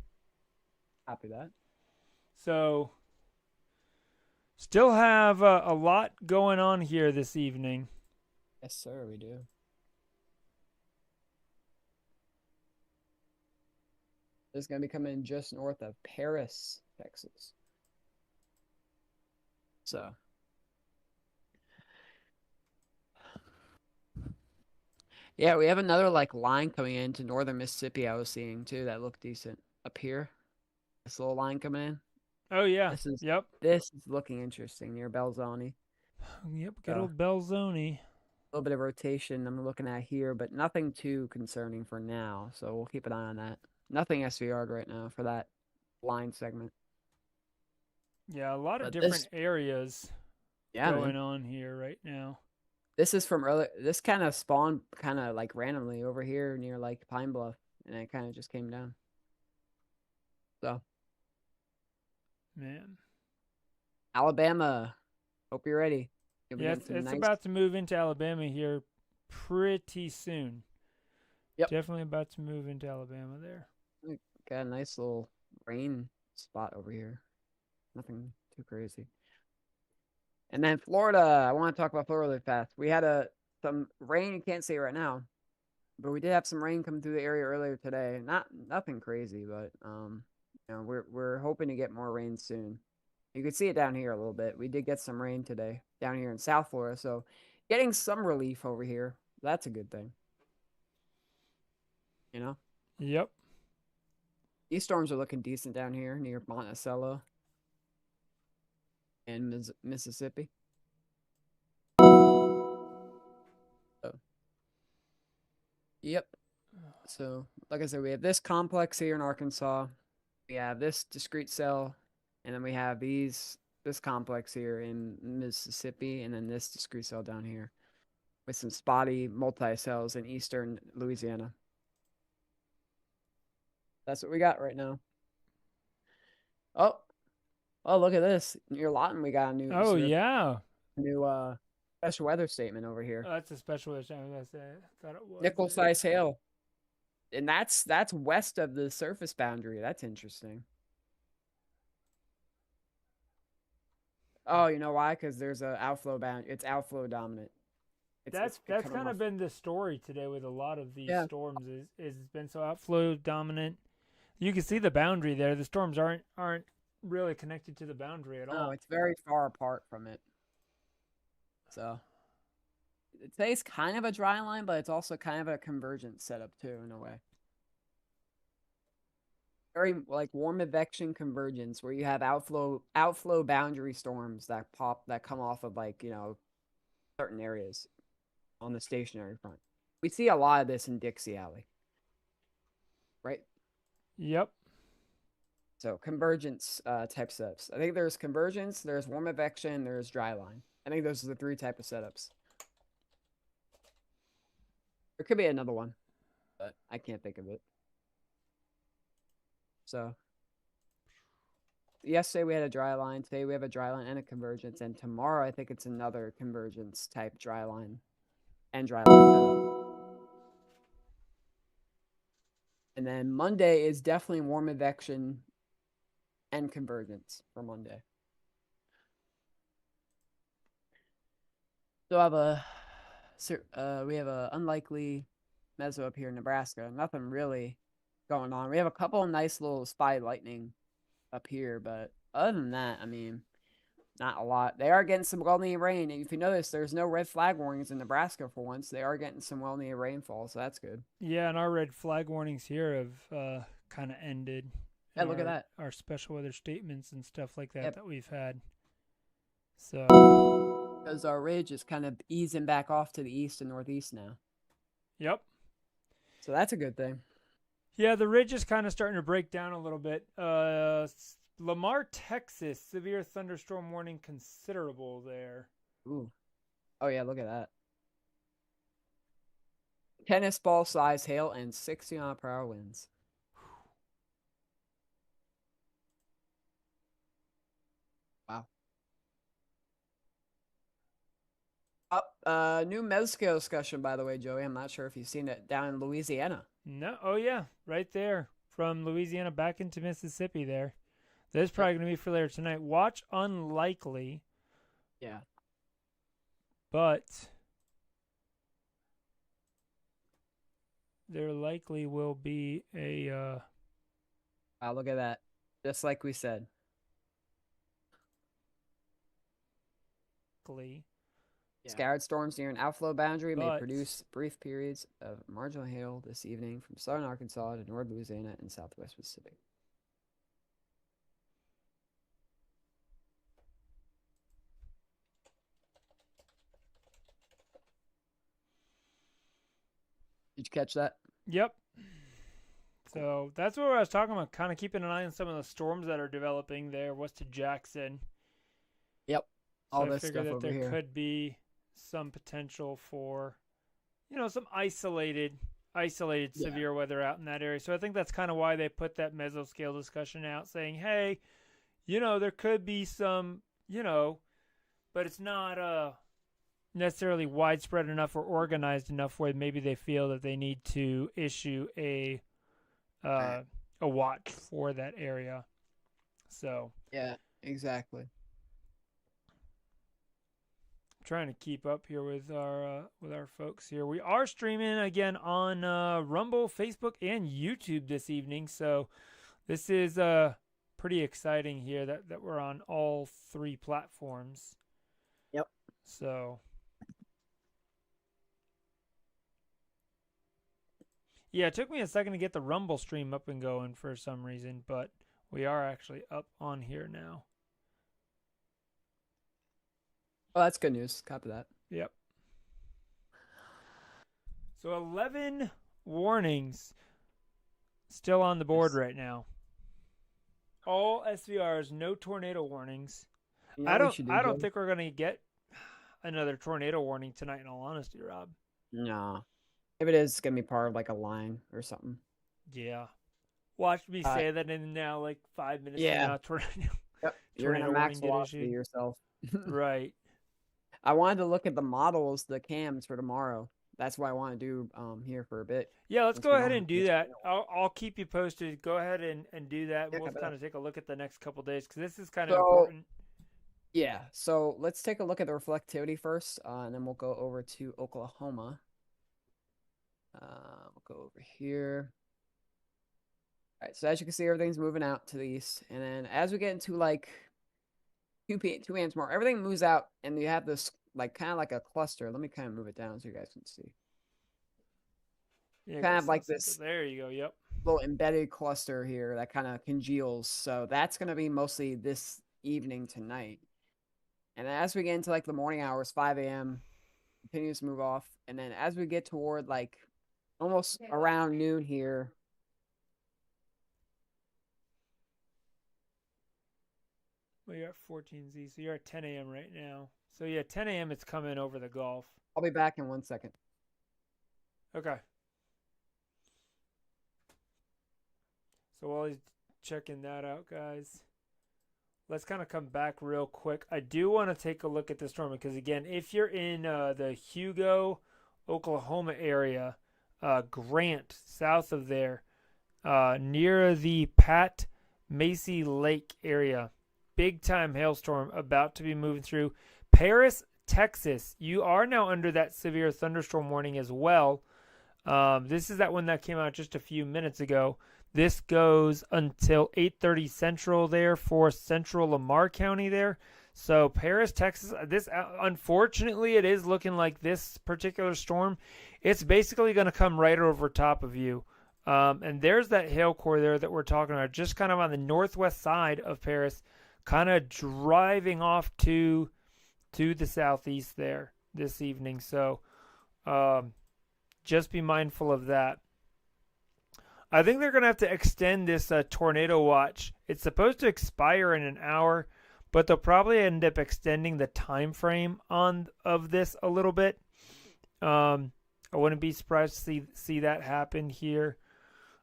Copy that. So still have a lot going on here this evening. Yes, sir, we do. This is going to be coming just north of Paris, Texas. So, yeah, we have another like line coming into northern Mississippi I was seeing too that looked decent up here. This little line coming in. Oh yeah. This is Yep. this is looking interesting near Belzoni. Yep. Good So, old Belzoni. a little bit of rotation I'm looking at here, but nothing too concerning for now. So we'll keep an eye on that. Nothing SVR'd right now for that line segment. Yeah, a lot of But different areas yeah, going man. on here right now. This is from earlier. This kind of spawned kind of like randomly over here near like Pine Bluff, and it kind of just came down. So, Man. Alabama, hope you're ready. You'll be Yeah, getting it's, some it's nice. about to move into Alabama here pretty soon. Yep. Definitely about to move into Alabama there. Got a nice little rain spot over here. Nothing too crazy. And then Florida, I want to talk about Florida really fast. We had some rain. You can't see it right now, but we did have some rain come through the area earlier today. Nothing crazy, but we're hoping to get more rain soon. You can see it down here a little bit. We did get some rain today down here in South Florida, so getting some relief over here. That's a good thing. You know? Yep. These storms are looking decent down here near Monticello and Mississippi. So, yep. So, like I said, we have this complex here in Arkansas. We have this discrete cell, and then we have this complex here in Mississippi, and then this discrete cell down here with some spotty multi-cells in eastern Louisiana. That's what we got right now. Oh, look at this. Near Lawton, we got a new Oh yeah. new special weather statement over here. That's a special issue. I was gonna say. I thought it was Nickel size hail. And that's west of the surface boundary. That's interesting. Oh, you know why? Because there's a outflow bound. It's outflow dominant. That's coming kind off. of been the story today with a lot of these Yeah. storms. Is it's been so outflow dominant. You can see the boundary there. The storms aren't really connected to the boundary at all. No, it's very far apart from it. So today's kind of a dry line, but it's also kind of a convergence setup too, in a way. Very like warm advection convergence where you have outflow boundary storms that come off of like, certain areas on the stationary front. We see a lot of this in Dixie Alley. Right? Yep. So convergence type setups. I think there's convergence, there's warm advection, there's dry line. I think those are the three type of setups. There could be another one, but I can't think of it. So yesterday we had a dry line. Today we have a dry line and a convergence. And tomorrow I think it's another convergence type dry line and dry line setup. And then Monday is definitely warm advection and convergence for Monday. So we have a unlikely meso up here in Nebraska. Nothing really going on. We have a couple of nice little spy lightning up here, but other than that, I mean, not a lot. They are getting some well-needed rain. And if you notice, there's no red flag warnings in Nebraska for once. They are getting some well-needed rainfall, so that's good. Yeah, and our red flag warnings here have kind of ended. Yeah, look at that. Our special weather statements and stuff like that Yep. that we've had. So because our ridge is kind of easing back off to the east and northeast now. Yep. So that's a good thing. Yeah, the ridge is kind of starting to break down a little bit. Lamar, Texas, severe thunderstorm warning considerable there. Ooh. Oh, yeah, look at that. Tennis ball size hail and 60-mile-per-hour winds. Wow. New mesoscale discussion, by the way, Joey. I'm not sure if you've seen it down in Louisiana. No, oh yeah, right there from Louisiana back into Mississippi. There's probably going to be for later tonight. Watch unlikely, Yeah. but there likely will be a. Wow, look at that. Just like we said. Yeah. Scattered storms near an outflow boundary may But- produce brief periods of marginal hail this evening from southern Arkansas to northern Louisiana and southwest Mississippi. Did you catch that? Yep. So that's what I was talking about. Kind of keeping an eye on some of the storms that are developing there west of Jackson. Yep. So All I this figure stuff that over there here. could be some potential for, some isolated Yeah. severe weather out in that area. So I think that's kind of why they put that mesoscale discussion out, saying, hey, there could be some, but it's not necessarily widespread enough or organized enough where maybe they feel that they need to issue a watch for that area. So Yeah, exactly. trying to keep up here with our folks here. We are streaming again on Rumble, Facebook, and YouTube this evening. So this is pretty exciting here that we're on all three platforms. Yep. So yeah, it took me a second to get the Rumble stream up and going for some reason, but we are actually up on here now. Oh, that's good news. Copy that. Yep. So 11 warnings still on the board right now. All SVRs, no tornado warnings. You know I what we don't should do, I don't Joey? think we're going to get another tornado warning tonight, in all honesty, Rob. Nah. If it is, it's gonna be part of like a line or something. Yeah. Watch me say that in now like 5 minutes Yeah. from now, tornado. Yep. You're gonna Tornado max warning get velocity issued. yourself. Right. I wanted to look at the models, the cams for tomorrow. That's what I want to do here for a bit. Yeah, let's Once go we ahead know and do which that. channel. I'll keep you posted. Go ahead and do that. Yeah, We'll copy kind that. of take a look at the next couple days because this is kind of So- important. Yeah, so let's take a look at the reflectivity first, and then we'll go over to Oklahoma. We'll go over here. All right, so as you can see, everything's moving out to the east, and then as we get into like 2 a.m. tomorrow, everything moves out, and you have this like kind of like a cluster. Let me kind of move it down so you guys can see. Yeah, kind go of like south, this. There you go. Yep. Little embedded cluster here that kind of congeals. So that's going to be mostly this evening tonight. And then as we get into like the morning hours, 5 a.m., continues to move off. And then as we get toward like almost around noon here, Well, you're at 14Z, so you're at 10 a.m. right now. So yeah, 10 a.m. it's coming over the Gulf. I'll be back in 1 second. Okay. So while he's checking that out, guys, let's kind of come back real quick. I do want to take a look at the storm because, again, if you're in the Hugo, Oklahoma area, Grant, south of there, near the Pat Macy Lake area, big time hailstorm about to be moving through. Paris, Texas, you are now under that severe thunderstorm warning as well. This is that one that came out just a few minutes ago. This goes until 8:30 Central there for Central Lamar County there. So Paris, Texas, this unfortunately it is looking like this particular storm, it's basically going to come right over top of you. And there's that hail core there that we're talking about, just kind of on the northwest side of Paris, kind of driving off to the southeast there this evening. So just be mindful of that. I think they're going to have to extend this tornado watch. It's supposed to expire in an hour, but they'll probably end up extending the time frame of this a little bit. I wouldn't be surprised to see that happen here.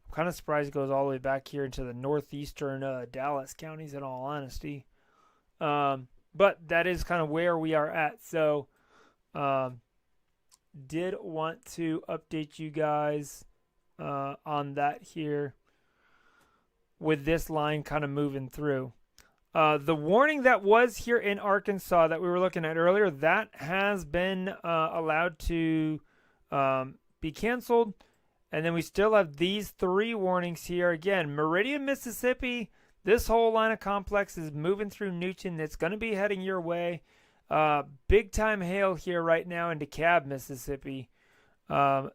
I'm kind of surprised it goes all the way back here into the northeastern Dallas counties, in all honesty. But that is kind of where we are at. So Um, did want to update you guys on that here with this line kind of moving through. The warning that was here in Arkansas that we were looking at earlier, that has been allowed to be canceled. And then we still have these 3 warnings here. Again, Meridian, Mississippi, this whole line of complex is moving through Newton. It's going to be heading your way. Big time hail here right now in DeKalb, Mississippi.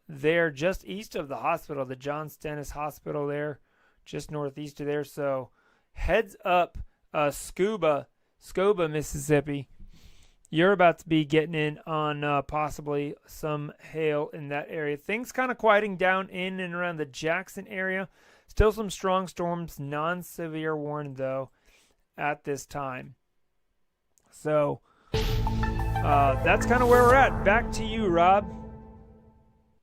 They're just east of the hospital, the John Stennis Hospital there, just northeast of there. So heads up, Scuba, Mississippi. You're about to be getting in on possibly some hail in that area. Things kind of quieting down in and around the Jackson area. Still some strong storms, non-severe warning though at this time. So that's kind of where we're at. Back to you, Rob.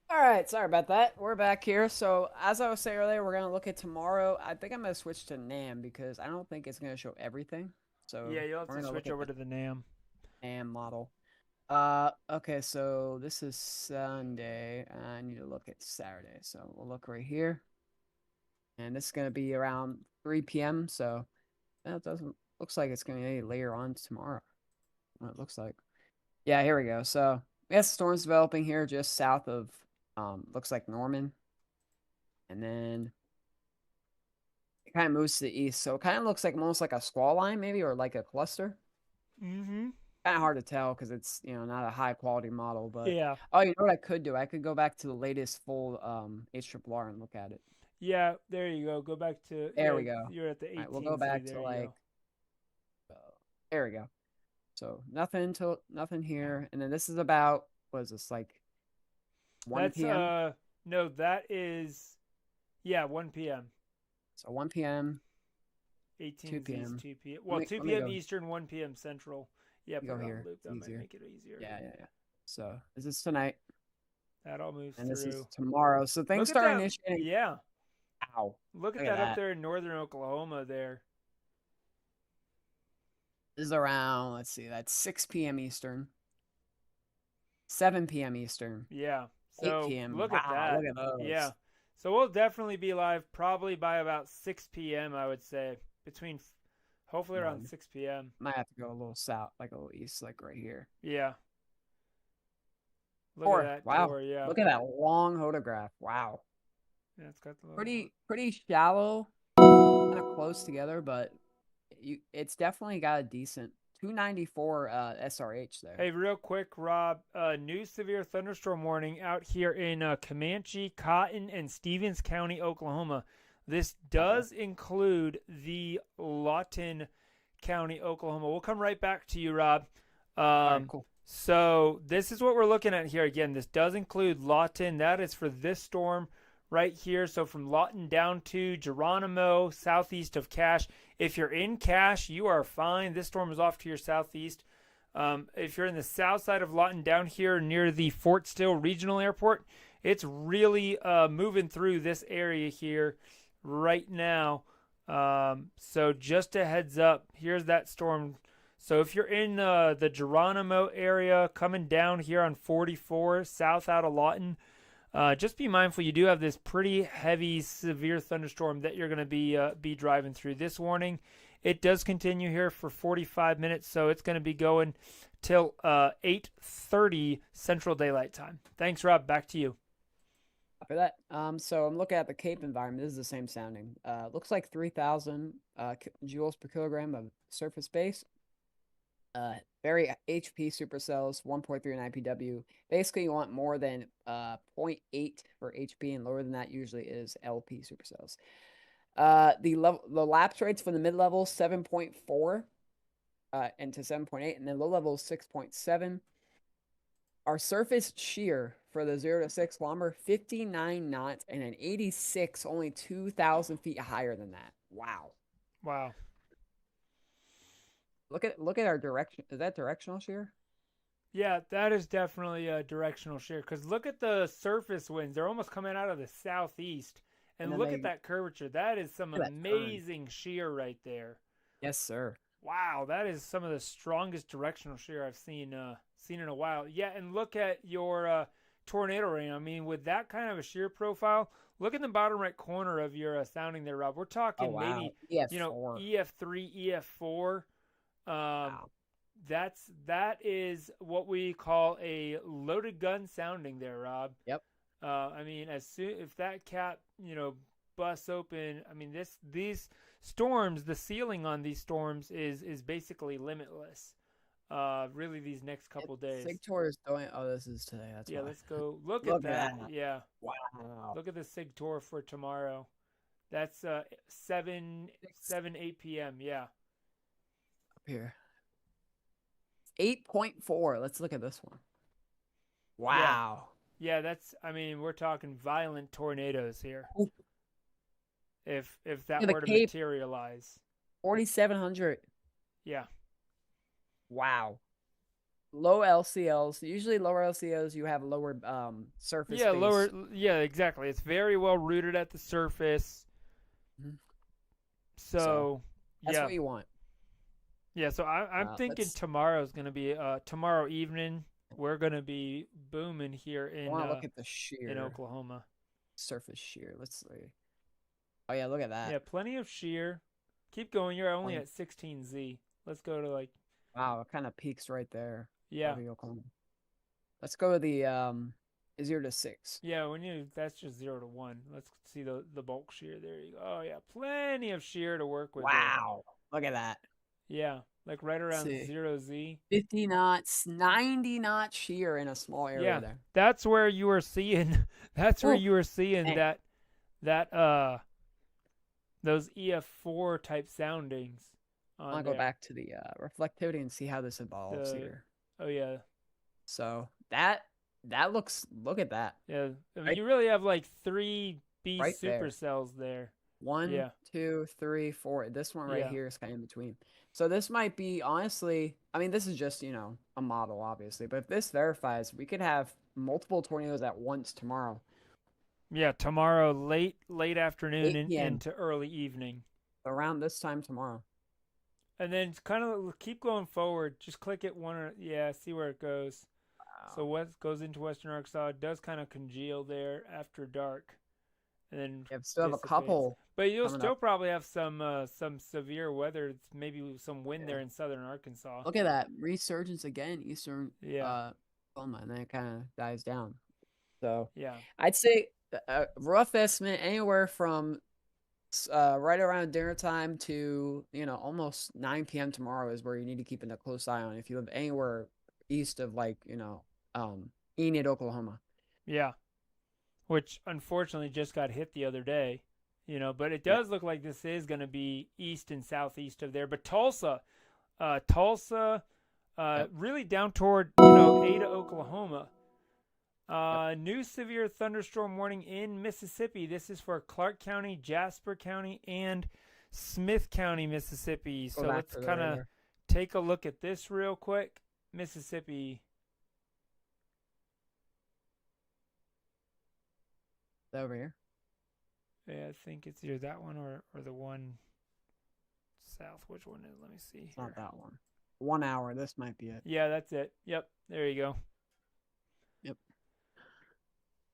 All right, sorry about that. We're back here. So as I was saying earlier, we're gonna look at tomorrow. I think I'm gonna switch to NAM because I don't think it's gonna show everything. So Yeah, you'll have we're to gonna switch look over at to the NAM. the NAM model. Okay, so this is Sunday. I need to look at Saturday. So we'll look right here. And this is gonna be around 3 p.m. So that doesn't looks like it's gonna be later on tomorrow. What it looks like. Yeah, here we go. So we have storms developing here just south of looks like Norman. And then it kind of moves to the east. So it kind of looks like almost like a squall line, maybe, or like a cluster. Mm-hmm. Kind of hard to tell because it's, not a high quality model. But Yeah. oh, you know what I could do? I could go back to the latest full HRRR and look at it. Yeah, there you go. Go back to There we go. You're at the 18. All right, we'll go back to like there we go. So nothing here. And then this is about what is this, like 1 p.m.? No, that is 1 p.m. So 1 p.m. 18 2 p.m. 2 p.m. Well, 2 p.m. Eastern, 1 p.m. Central. Yeah, go here. Loop. That Easier. might make it easier. Yeah. So this is tonight. That all moves and through. This is tomorrow. So things start initiating. Yeah. Ow. Look at that up there in northern Oklahoma there. This is around, let's see, that's 6 p.m. Eastern. 7 p.m. Eastern. Yeah. So 8 p.m. Look at that. Look at those. Yeah. So we'll definitely be live probably by about 6 p.m., I would say. Hopefully around 6 p.m. Might have to go a little south, like a little east, like right here. Yeah. Look at that. Wow. Door, yeah. Look at that long photograph. Wow. Yeah, it's got the pretty shallow, kind of close together, but it's definitely got a decent 294 SRH there. Hey, real quick, Rob, new severe thunderstorm warning out here in Comanche, Cotton, and Stevens County, Oklahoma. This does include the Lawton County, Oklahoma. We'll come right back to you, Rob. All right, cool. So this is what we're looking at here. Again, this does include Lawton. That is for this storm right here. So from Lawton down to Geronimo, southeast of Cache. If you're in Cache, you are fine. This storm is off to your southeast. If you're in the south side of Lawton down here near the Fort Still Regional Airport, it's really moving through this area here right now. So just a heads up, here's that storm. So if you're in the Geronimo area coming down here on 44 south out of Lawton, just be mindful you do have this pretty heavy, severe thunderstorm that you're going to be driving through. This warning, it does continue here for 45 minutes, so it's going to be going till 8:30 Central Daylight Time. Thanks, Rob. Back to you. For that, so I'm looking at the Cape environment. This is the same sounding. Looks like 3,000 joules per kilogram of surface base. Very HP supercells, 1.3 in IPW. Basically, you want more than 0.8 for HP, and lower than that usually is LP supercells. The lapse rates for the mid level 7.4 and to 7.8, and then low level 6.7. Our surface shear for the 0 to 6 kilometer 59 knots, and an 86 only 2,000 feet higher than that. Wow. Look at our direction. Is that directional shear? Yeah, that is definitely a directional shear. Because look at the surface winds; they're almost coming out of the southeast. And look at that curvature. That is some amazing shear right there. Yes, sir. Wow, that is some of the strongest directional shear I've seen in a while. Yeah, and look at your tornado rain. I mean, with that kind of a shear profile, look in the bottom right corner of your sounding there, Rob. We're Oh talking wow. maybe EF4. EF3, EF4. Um, Wow. that is what we call a loaded gun sounding there, Rob. Yep. I mean, as soon if that cap busts open, I mean these storms, the ceiling on these storms is basically limitless. Really, these next couple days. Sigtor is going. Oh, this is today. That's Yeah, why. let's go look Look at at that. that. Yeah, Wow. look at the Sig Tour for tomorrow. That's 8 p.m. Yeah. Up here. 8.4. Let's look at this one. Wow. Yeah, that's. I mean, we're talking violent tornadoes here. Ooh. If that the were to Cape. materialize. 4,700. Yeah. Wow. Low LCLs. Usually lower LCLs you have lower surface. Yeah, base. lower. Yeah, exactly. It's very well rooted at the surface. Mhm. So That's yeah, what you want. yeah. So I'm thinking tomorrow's gonna be tomorrow evening. We're gonna be booming here I in want to look at the shear. in Oklahoma. Surface shear. Let's see. Oh yeah, look at that. Yeah, plenty of shear. Keep going. You're only Plenty. at 16Z. Let's go to like. Wow, it kind of peaks right there. Yeah. over Oklahoma. Let's go to the 0 to 6. Yeah, that's just 0 to 1. Let's see the bulk shear. There you go. Oh yeah, plenty of shear to work with. Wow, look at that. There. Yeah, like right around See. 0Z. 50 knots, 90 knot shear in a small area there. That's where you were seeing. That's where you were seeing Dang. that those EF4 type soundings. I want to go back to the reflectivity and see how this evolves here. Oh yeah. So that looks. Look at that. Yeah, I mean, Right- you really have like 3 B Right there. supercells there. 1, Yeah. 2, 3, 4. This one right Yeah. here is kind of in between. So this might be honestly. I mean, this is just a model, obviously. But if this verifies, we could have multiple tornadoes at once tomorrow. Yeah, tomorrow late afternoon 8 p.m. into early evening. Around this time tomorrow. And then kind of keep going forward. Just click it see where it goes. Wow. So what goes into Western Arkansas, it does kind of congeal there after dark. And then You still have a dissipates. couple. But you'll coming still up. probably have some severe weather. It's maybe some wind there in southern Arkansas. Look at that resurgence again, eastern Yeah. Oklahoma, and then it kind of dies down. So Yeah. I'd say rough estimate anywhere from right around dinner time to almost 9 p.m. tomorrow is where you need to keep a close eye on if you live anywhere east of Enid, Oklahoma. Yeah. Which unfortunately just got hit the other day. But it does look like this is going to be east and southeast of there. But Tulsa, really down toward Ada, Oklahoma. New severe thunderstorm warning in Mississippi. This is for Clark County, Jasper County, and Smith County, Mississippi. So let's kind of take a look at this real quick. Mississippi. Is that over here? Yeah, I think it's either that one or the one south. Which one is? Let me see. It's not that one. 1 hour. This might be it. Yeah, that's it. Yep, there you go. Yep.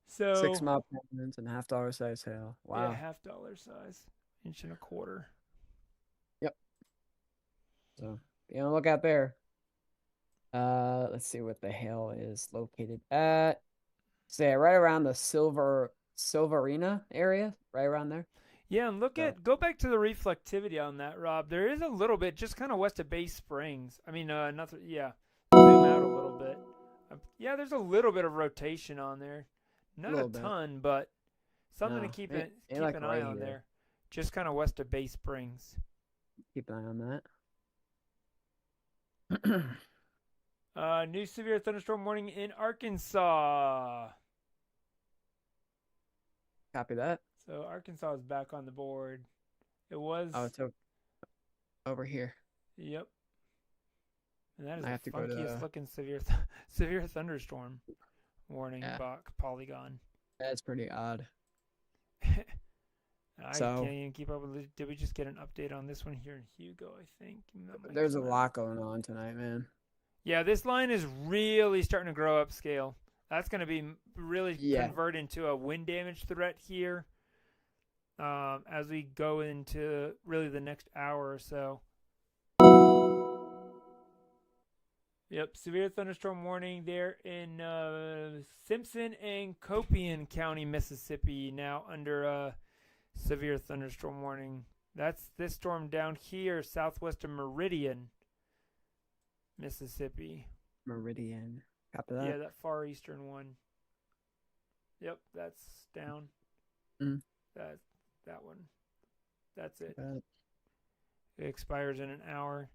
So 6 mile per minute and $half size hail. Wow. Yeah, $half size, 1.25 inches. Yep. So be on the lookout there. Let's see what the hail is located at. Say right around the Silverina area, right around there. Yeah, and go back to the reflectivity on that, Rob. There is a little bit just kind of west of Bay Springs. I mean, zoom out a little bit. Yeah, there's a little bit of rotation on there. Not a ton, but something to keep an eye on there. Just kind of west of Bay Springs. Keep an eye on that. New severe thunderstorm warning in Arkansas. Copy that. So Arkansas is back on the board. It was. Oh, it's over here. Yep. And that is I have the to go to funkiest looking severe thunderstorm warning Yeah. polygon. That's pretty odd. I can't So even keep up with it. Did we just get an update on this one here in Hugo? I think that might there's a come out. lot going on tonight, man. Yeah, this line is really starting to grow up scale. That's going to be really Yeah. convert into a wind damage threat here as we go into really the next hour or so. Yep, severe thunderstorm warning there in Simpson and Copian County, Mississippi, now under severe thunderstorm warning. That's this storm down here, southwest of Meridian, Mississippi. Meridian. Copy that. Yeah, that far eastern one. Yep, that's down. Mm. That one. That's it. That. It expires in an hour.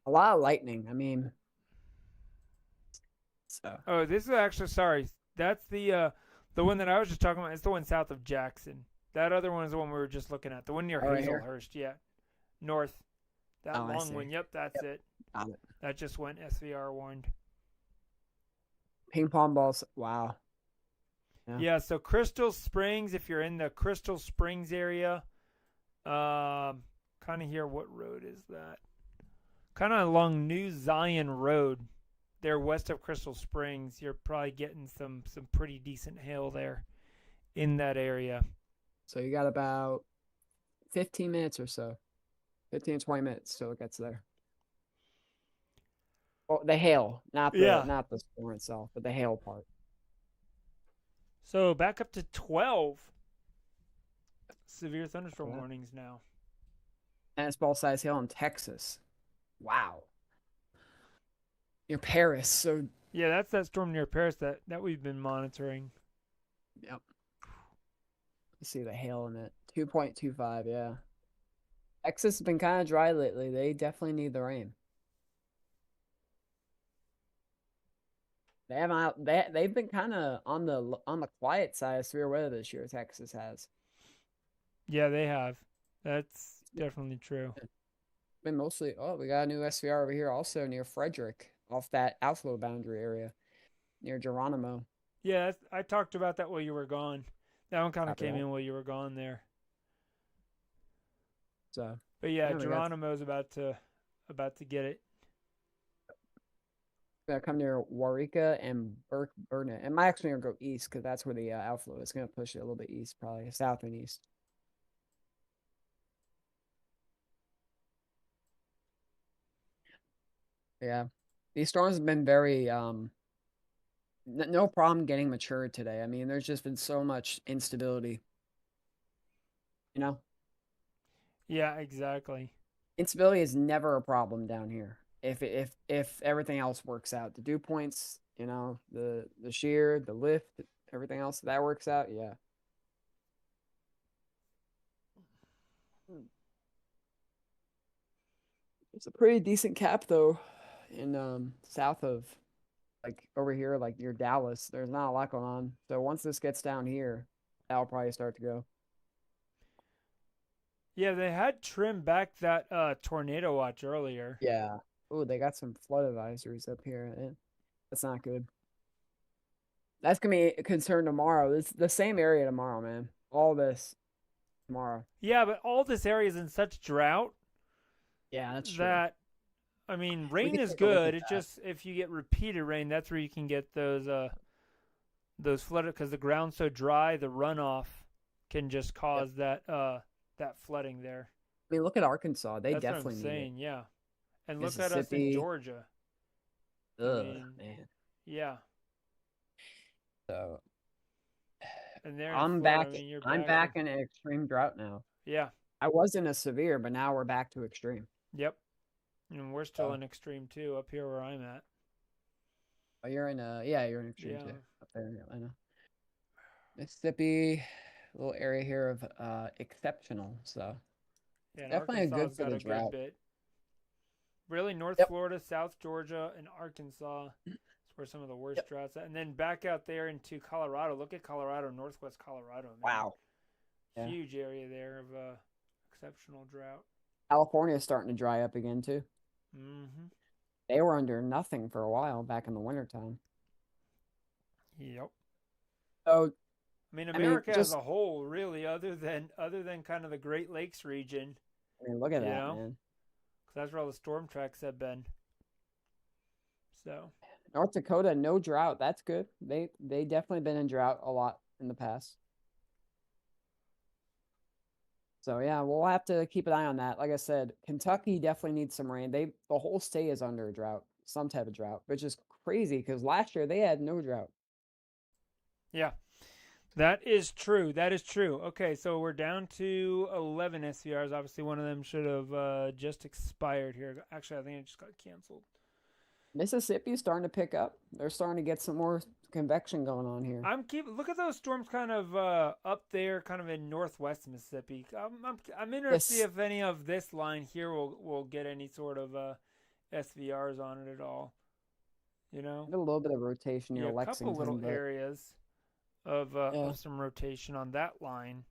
A lot of lightning. I mean, so. Oh, this is actually sorry. That's the one that I was just talking about. It's the one south of Jackson. That other one is the one we were just looking at. The one near right here? Hazelhurst. Yeah, north. That Oh, I long see. one. Yep, that's it. Got it. That just went SVR warned. Ping pong balls. Wow. Yeah. So Crystal Springs. If you're in the Crystal Springs area, kind of here. What road is that? Kind of along New Zion Road. There west of Crystal Springs, you're probably getting some pretty decent hail there in that area. So you got about 15 minutes or so. 15 20 minutes till it gets there. Well, the hail, not the storm itself, but the hail part. So back up to 12 severe thunderstorm warnings now. Tennis ball size hail in Texas. Wow. Near Paris. So yeah, that's that storm near Paris that we've been monitoring. Yep. You see the hail in it. 2.25, yeah. Texas has been kind of dry lately. They definitely need the rain. They've been kind of on the quiet side of severe weather this year. Texas has. Yeah, they have. That's definitely true. Been mostly. Oh, we got a new SVR over here, also near Frederick, off that outflow boundary area, near Geronimo. Yeah, I talked about that while you were gone. That one kind of Copy came that. in while you were gone there. So, but yeah, yeah, Geronimo's about to get it. Gonna come near Waurika and Burnett. It might actually go east because that's where the outflow is. Gonna push it a little bit east, probably south and east. Yeah, these storms have been very no problem getting matured today. I mean, there's just been so much instability. You know, Yeah, exactly. instability is never a problem down here. If everything else works out, the dew points, you know, the shear, the lift, everything else that works out, yeah. It's a pretty decent cap though, in south of, like over here, like near Dallas. There's not a lot going on. So once this gets down here, that'll probably start to go. Yeah, they had trimmed back that tornado watch earlier. Yeah. Oh, they got some flood advisories up here. That's not good. That's gonna be a concern tomorrow. It's the same area tomorrow, man. All this tomorrow. Yeah, but all this area is in such drought. Yeah, that's true. That, I mean, rain is take a look good. at It that. just if you get repeated rain, that's where you can get those flooded because the ground's so dry. The runoff can just cause that flooding there. I mean, look at Arkansas. They That's definitely what I'm need saying. Yeah, and look at us in Mississippi. Georgia. it. Ugh, man. Yeah, So and there I'm back. I'm back in an extreme drought now. Yeah, I was in a severe, but now we're back to extreme. yep, and we're still in extreme too up here where I'm at. Oh, you're in extreme Yeah. too up there in Atlanta. Mississippi, a little area here of exceptional. So Yeah, definitely a good Arkansas's for got the a good drought. bit. Really, North Yep. Florida, South Georgia, and Arkansas is where some of the worst droughts. And then back out there into Colorado. Look at Colorado, Northwest Colorado. Man. Wow. Yeah. Huge area there of exceptional drought. California is starting to dry up again too. Mm-hmm. They were under nothing for a while back in the wintertime. Yep. So I mean, I mean, America as just a whole, really, other than kind of the Great Lakes region, look at you that, know, man. 'cause that's where all the storm tracks have been. So North Dakota, no drought. That's good. They definitely been in drought a lot in the past. So yeah, we'll have to keep an eye on that. Like I said, Kentucky definitely needs some rain. The whole state is under a drought, some type of drought, which is crazy because last year they had no drought. yeah, that is true. That is true. Okay, so we're down to 11 SVRs. Obviously, one of them should have just expired here. Actually, I think it just got canceled. Mississippi's starting to pick up. They're starting to get some more convection going on here. Look at those storms kind of up there, kind of in northwest Mississippi. I'm interested to see Yes. if any of this line here will get any sort of SVRs on it at all. You know, A little bit of rotation near yeah, a couple little Lexington, but areas yeah, of some rotation on that line.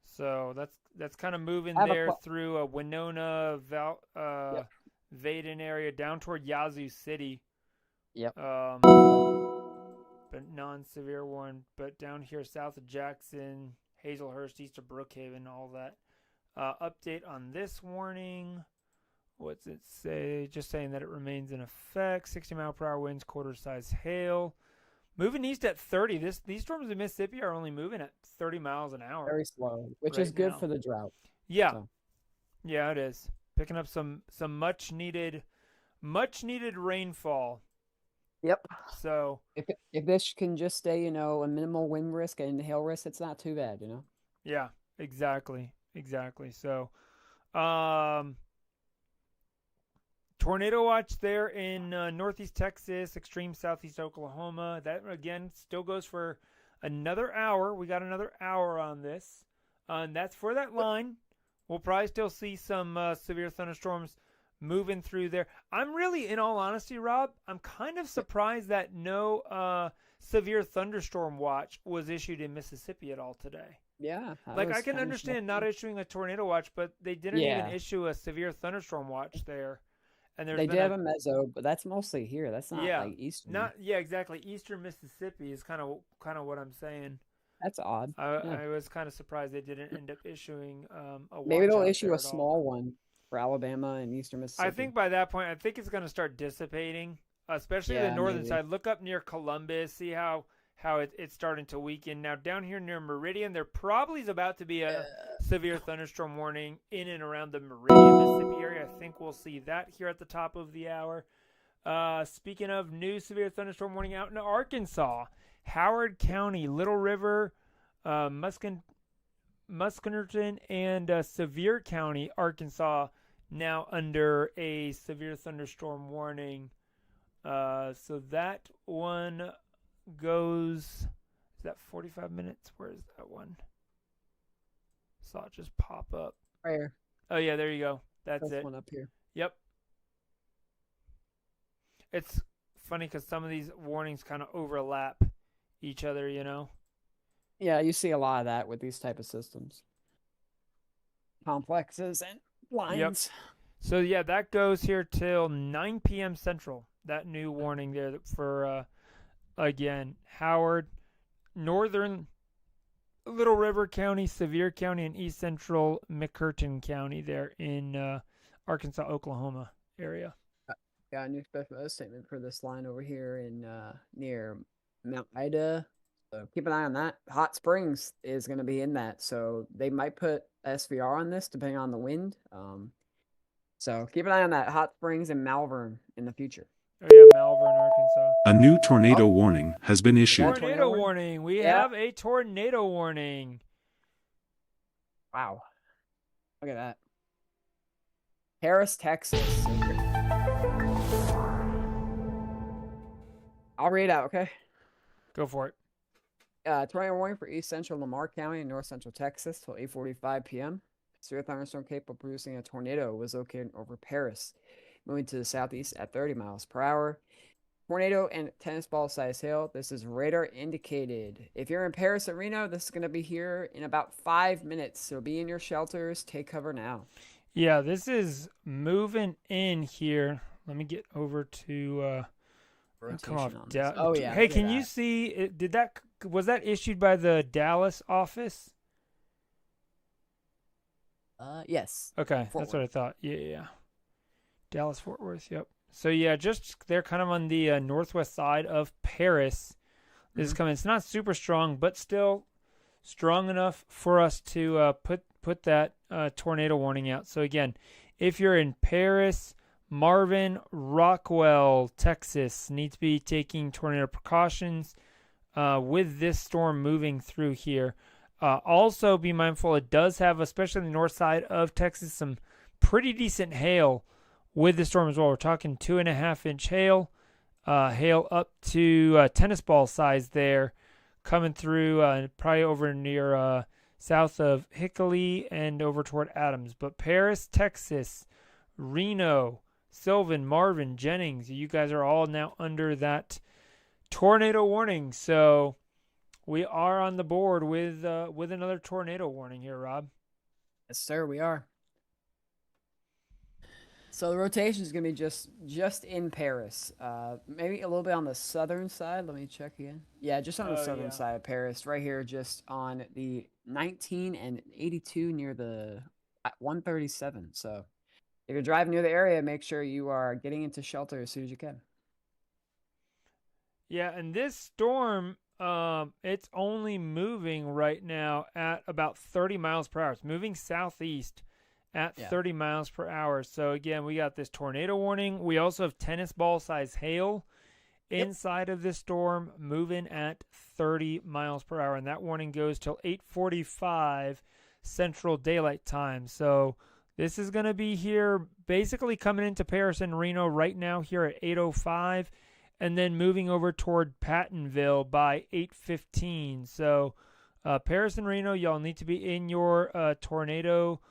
So that's kind of moving I have a there through Winona, yep, Vaden area down toward Yazoo City. yep. But non-severe one. But down here south of Jackson, Hazelhurst, east of Brookhaven, all that. Update on this warning. What's it say? Just saying that it remains in effect. 60-mile-per-hour winds, quarter-size hail. Moving east at 30. These storms in Mississippi are only moving at 30 miles an hour Very slow, which right is good now. for the drought. Yeah, So yeah, it is. Picking up some much needed rainfall. yep. So If this can just stay, a minimal wind risk and hail risk, it's not too bad. yeah, exactly. So, tornado watch there in northeast Texas, extreme southeast Oklahoma. That again still goes for another hour. We got another hour on this, and that's for that line. We'll probably still see some severe thunderstorms moving through there. I'm really, in all honesty, Rob, I'm kind of surprised that no severe thunderstorm watch was issued in Mississippi at all today. Yeah, Like, I can understand not issuing a tornado watch, but they didn't even issue a severe thunderstorm watch there. And They did have a mezzo, but that's mostly here. That's not like eastern. exactly. Eastern Mississippi is kind of what I'm saying. That's odd. I was kind of surprised they didn't end up issuing a watch. Maybe they'll out issue there a at all. small one for Alabama and eastern Mississippi. I think by that point, I think it's going to start dissipating, especially the northern side. Look up near Columbus, see how it's starting to weaken. Now down here near Meridian, there probably is about to be a severe thunderstorm warning in and around the Meridian, Mississippi area. I think we'll see that here at the top of the hour. Speaking of new severe thunderstorm warning out in Arkansas, Howard County, Little River, Musconetton, and Sevier County, Arkansas, now under a severe thunderstorm warning. So that one goes, is that 45 minutes? Where is that one? Saw it just pop up. Right here. Oh yeah, there you go. That's it. One up here. Yep. It's funny because some of these warnings kind of overlap each other, Yeah, you see a lot of that with these type of systems. Complexes and lines. Yep. So yeah, that goes here till 9 p.m. Central. That new warning there for again, Howard, northern Little River County, Sevier County, and east central McCurtain County there in Arkansas, Oklahoma area. Got a new special weather statement for this line over here in near Mount Ida. So keep an eye on that. Hot Springs is going to be in that, so they might put SVR on this depending on the wind. So keep an eye on that. Hot Springs and Malvern in the future. Oh yeah, Malvern, Arkansas. A new tornado warning has been issued. Tornado warning. We have a tornado warning. Wow. Look at that. Paris, Texas. I'll read it out, okay? Go for it. Tornado warning for East Central Lamar County and North Central Texas till 8:45 p.m. Severe thunderstorm capable of producing a tornado was located over Paris, moving to the southeast at 30 miles per hour. Tornado and tennis ball size hail. This is radar indicated. If you're in Paris or Reno, this is going to be here in about 5 minutes. So be in your shelters. Take cover now. Yeah, this is moving in here. Let me get over to come off. Oh yeah. Hey, can you see? Did that was that issued by the Dallas office? Yes. Okay, Fort that's what I thought. Yeah. Dallas Fort Worth. Yep. So yeah, just they're kind of on the northwest side of Paris. This is coming. It's not super strong, but still strong enough for us to put that tornado warning out. So again, if you're in Paris, Marvin, Rockwell, Texas, need to be taking tornado precautions with this storm moving through here. Also, be mindful it does have, especially on the north side of Texas, some pretty decent hail with the storm as well. We're talking 2.5-inch hail, hail up to tennis ball size there, coming through probably over near south of Hickory and over toward Adams. But Paris, Texas, Reno, Sylvan, Marvin, Jennings, you guys are all now under that tornado warning. So we are on the board with another tornado warning here, Rob. Yes, sir, we are. So the rotation is going to be just in Paris. Maybe a little bit on the southern side. Let me check again. Yeah, just on the southern side of Paris, right here, just on the 19 and 82 near the 137. So if you're driving near the area, make sure you are getting into shelter as soon as you can. Yeah, and this storm, it's only moving right now at about 30 miles per hour. It's moving southeast at 30 miles per hour. So again, we got this tornado warning. We also have tennis ball size hail inside of this storm, moving at 30 miles per hour. And that warning goes till 8:45 Central Daylight Time. So this is going to be here basically coming into Paris and Reno right now here at 8:05. And then moving over toward Pattonville by 8:15. So Paris and Reno, y'all need to be in your tornado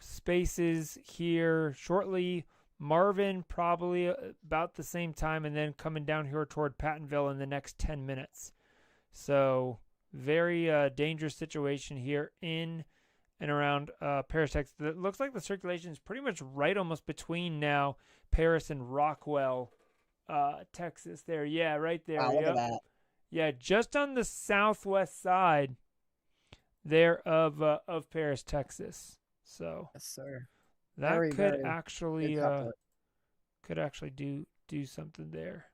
spaces here shortly. Marvin probably about the same time, and then coming down here toward Pattonville in the next 10 minutes. So very dangerous situation here in and around Paris, Texas. It looks like the circulation is pretty much right almost between now Paris and Rockwell, Texas there. Yeah, right there. Wow, look at that. Yeah, just on the southwest side there of Paris, Texas. So yes, sir. that Very, could very actually do something there.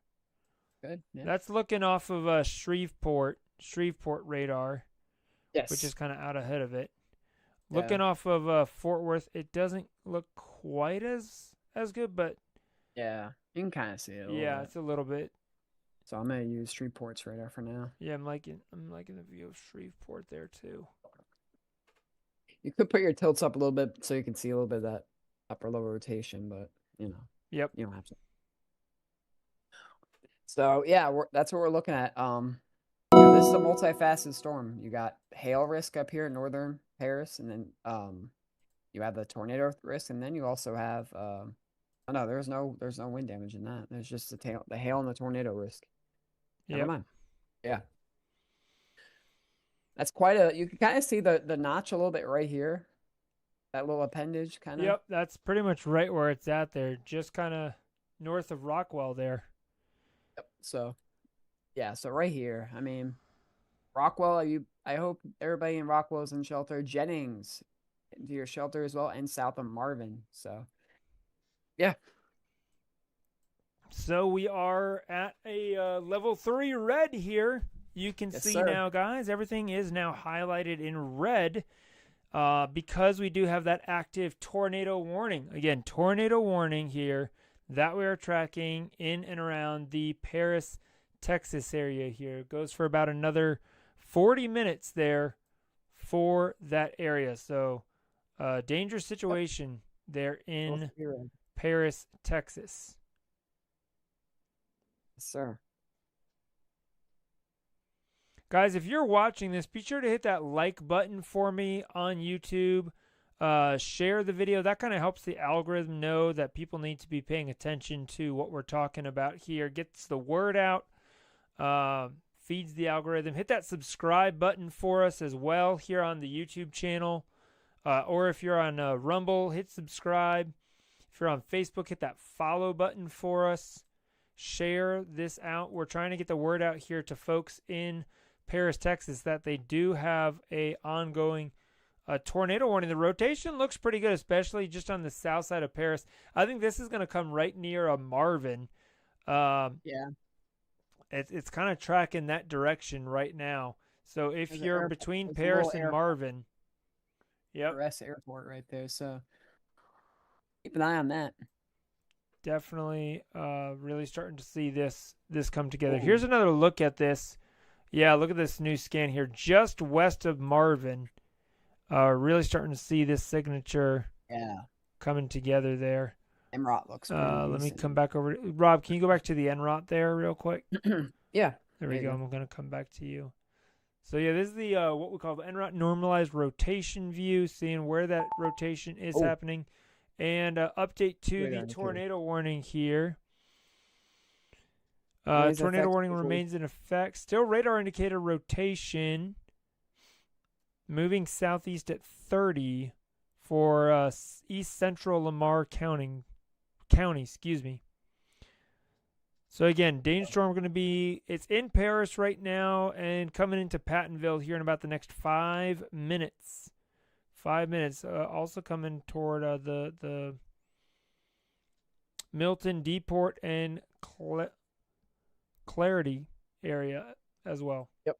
Good. Yeah. That's looking off of Shreveport radar, Yes. which is kind of out ahead of it. Yeah. Looking off of Fort Worth, it doesn't look quite as good, but yeah, you can kind of see it. yeah, it's a little bit. So I'm gonna use Shreveport's radar for now. Yeah, I'm liking the view of Shreveport there too. You could put your tilts up a little bit so you can see a little bit of that upper lower rotation, but Yep. you don't have to. So yeah, that's what we're looking at. This is a multifaceted storm. You got hail risk up here in northern Paris, and then you have the tornado risk, and then you also have oh no, there's no wind damage in that. There's just the hail and the tornado risk. Never mind. Yeah. That's quite a. You can kind of see the notch a little bit right here. That little appendage, kind of. Yep, that's pretty much right where it's at there, just kind of north of Rockwell there. Yep. So, yeah. So right here, I mean, Rockwell. I hope everybody in Rockwell is in shelter. Jennings, into your shelter as well, and south of Marvin. So, yeah. So we are at a level 3 red here. You can see now, guys, everything is now highlighted in red because we do have that active tornado warning. Again, tornado warning here that we are tracking in and around the Paris, Texas area here. It goes for about another 40 minutes there for that area. So dangerous situation there in Paris, Texas. Yes, sir. Guys, if you're watching this, be sure to hit that like button for me on YouTube. Share the video. That kind of helps the algorithm know that people need to be paying attention to what we're talking about here. Gets the word out. Feeds the algorithm. Hit that subscribe button for us as well here on the YouTube channel. Or if you're on Rumble, hit subscribe. If you're on Facebook, hit that follow button for us. Share this out. We're trying to get the word out here to folks in Paris, Texas, that they do have a ongoing tornado warning. The rotation looks pretty good, especially just on the south side of Paris. I think this is going to come right near a Marvin. Yeah. It's kind of tracking that direction right now. So if There's an you're airport. between There's a Paris little and airport. Marvin, yep, Paris Airport right there. So keep an eye on that. definitely really starting to see this come together. Ooh. Here's another look at this. Yeah, look at this new scan here, just west of Marvin. Really starting to see this signature Yeah. coming together there. Emrot looks pretty Let me decent. come back over. Rob, can you go back to the NROT there real quick? Yeah. There we There you go. go. I'm going to come back to you. So yeah, this is the what we call the NROT normalized rotation view, seeing where that rotation is happening, and update to Radar the indicator. tornado warning here. Today's Tornado effects warning before- remains in effect. Still radar indicator rotation. Moving southeast at 30 for east central Lamar County. Excuse me. So again, danger storm going to be, it's in Paris right now and coming into Pattonville here in about the next 5 minutes. 5 minutes. Also coming toward the Milton, Deport, and Clarity area as well. Yep.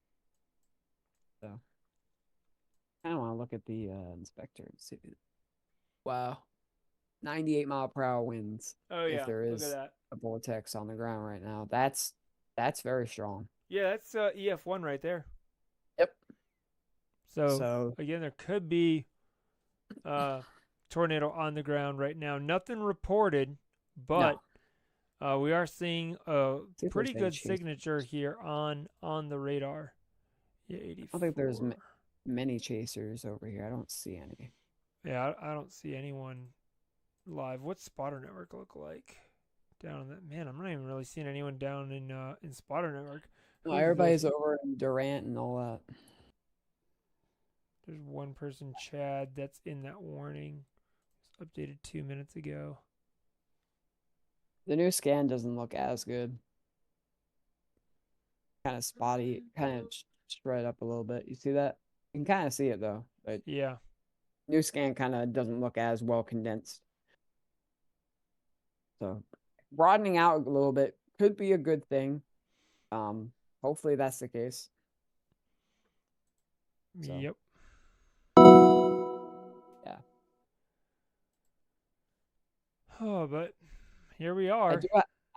So I don't want to look at the inspector and see. Wow. 98 mile per hour winds. Oh If yeah, there look is- at that. A vortex on the ground right now. That's very strong. Yeah, that's EF1 right there. Yep. So again, there could be tornado on the ground right now. Nothing reported, but we are seeing a See if pretty there's any good chases. signature here on the radar. Yeah, 84. I don't think there's many chasers over here. I don't see any. Yeah, I don't see anyone live. What's Spotter Network look like down in that? Man, I'm not even really seeing anyone down in Spotter Network. No, Who's everybody's this? over in Durant and all that. There's one person, Chad, that's in that warning. It's updated 2 minutes ago. The new scan doesn't look as good. Kind of spotty, kind of spread up a little bit. You see that? You can kind of see it though. But Yeah. new scan kind of doesn't look as well condensed. So broadening out a little bit could be a good thing. Hopefully that's the case. So. Yep. Yeah. Oh, but here we are.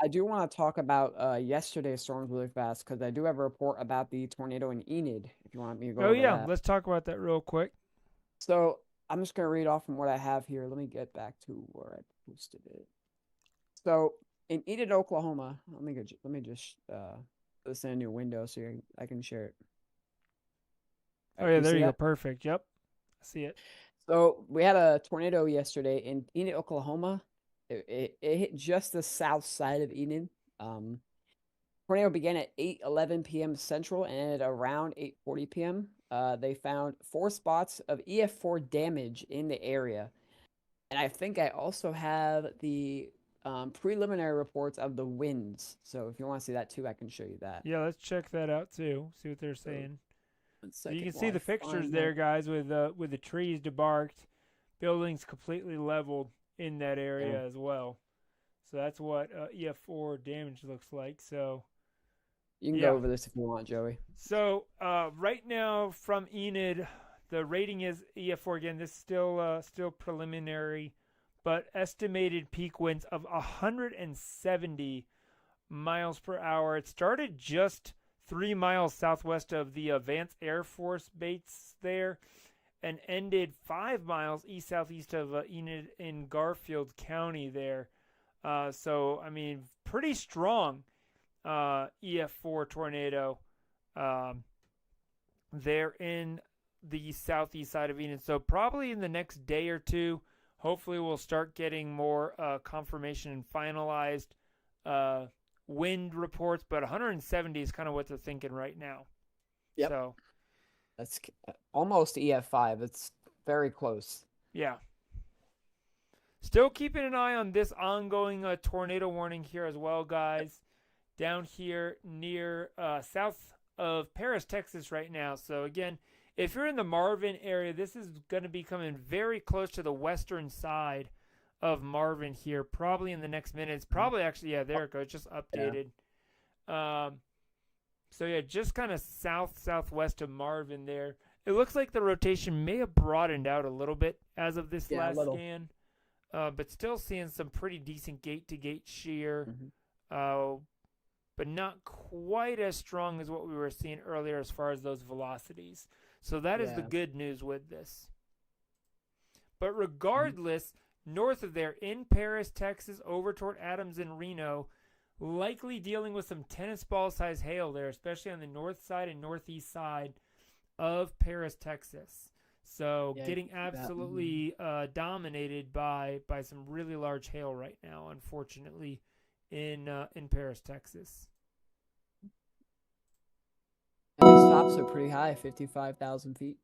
I do want to talk about yesterday's storms really fast because I do have a report about the tornado in Enid. If you want me to go Oh over yeah, that. let's talk about that real quick. So I'm just gonna read off from what I have here. Let me get back to where I posted it. So in Enid, Oklahoma, let me just put this in a new window so I can share it. Oh yeah, there see you go. that? Perfect. Yep. I see it. So we had a tornado yesterday in Enid, Oklahoma. It hit just the south side of Enid. Tornado began at 8:11 p.m. Central and ended around 8:40 p.m. They found 4 spots of EF4 damage in the area. And I think I also have the preliminary reports of the winds. So if you want to see that too, I can show you that. Yeah, let's check that out too. See what they're saying. One So second you can while see I the pictures find there, that. guys, with the trees debarked, buildings completely leveled in that area as well. So that's what EF4 damage looks like. So You can yeah. go over this if you want, Joey. So right now from Enid, the rating is EF4 again. This is still preliminary, but estimated peak winds of 170 miles per hour. It started just 3 miles southwest of the Vance Air Force Base there, and ended 5 miles east-southeast of Enid in Garfield County there. So I mean, pretty strong EF4 tornado there in the southeast side of Enid. So probably in the next day or two, hopefully we'll start getting more confirmation and finalized wind reports. But 170 is kind of what they're thinking right now. Yep. So That's almost EF5. It's very close. yeah. Still keeping an eye on this ongoing tornado warning here as well, guys. Down here near south of Paris, Texas right now. So again, if you're in the Marvin area, this is going to be coming very close to the western side of Marvin here, probably in the next minutes. Probably actually, yeah, there it goes, just updated. Yeah. So yeah, just kind of southwest of Marvin there. It looks like the rotation may have broadened out a little bit as of this last scan, but still seeing some pretty decent gate-to-gate shear, but not quite as strong as what we were seeing earlier as far as those velocities. So that is the good news with this. But regardless, north of there, in Paris, Texas, over toward Adams and Reno, likely dealing with some tennis ball size hail there, especially on the north side and northeast side of Paris, Texas. So getting absolutely dominated by some really large hail right now, unfortunately, in Paris, Texas. And these tops are pretty high, 55,000 feet.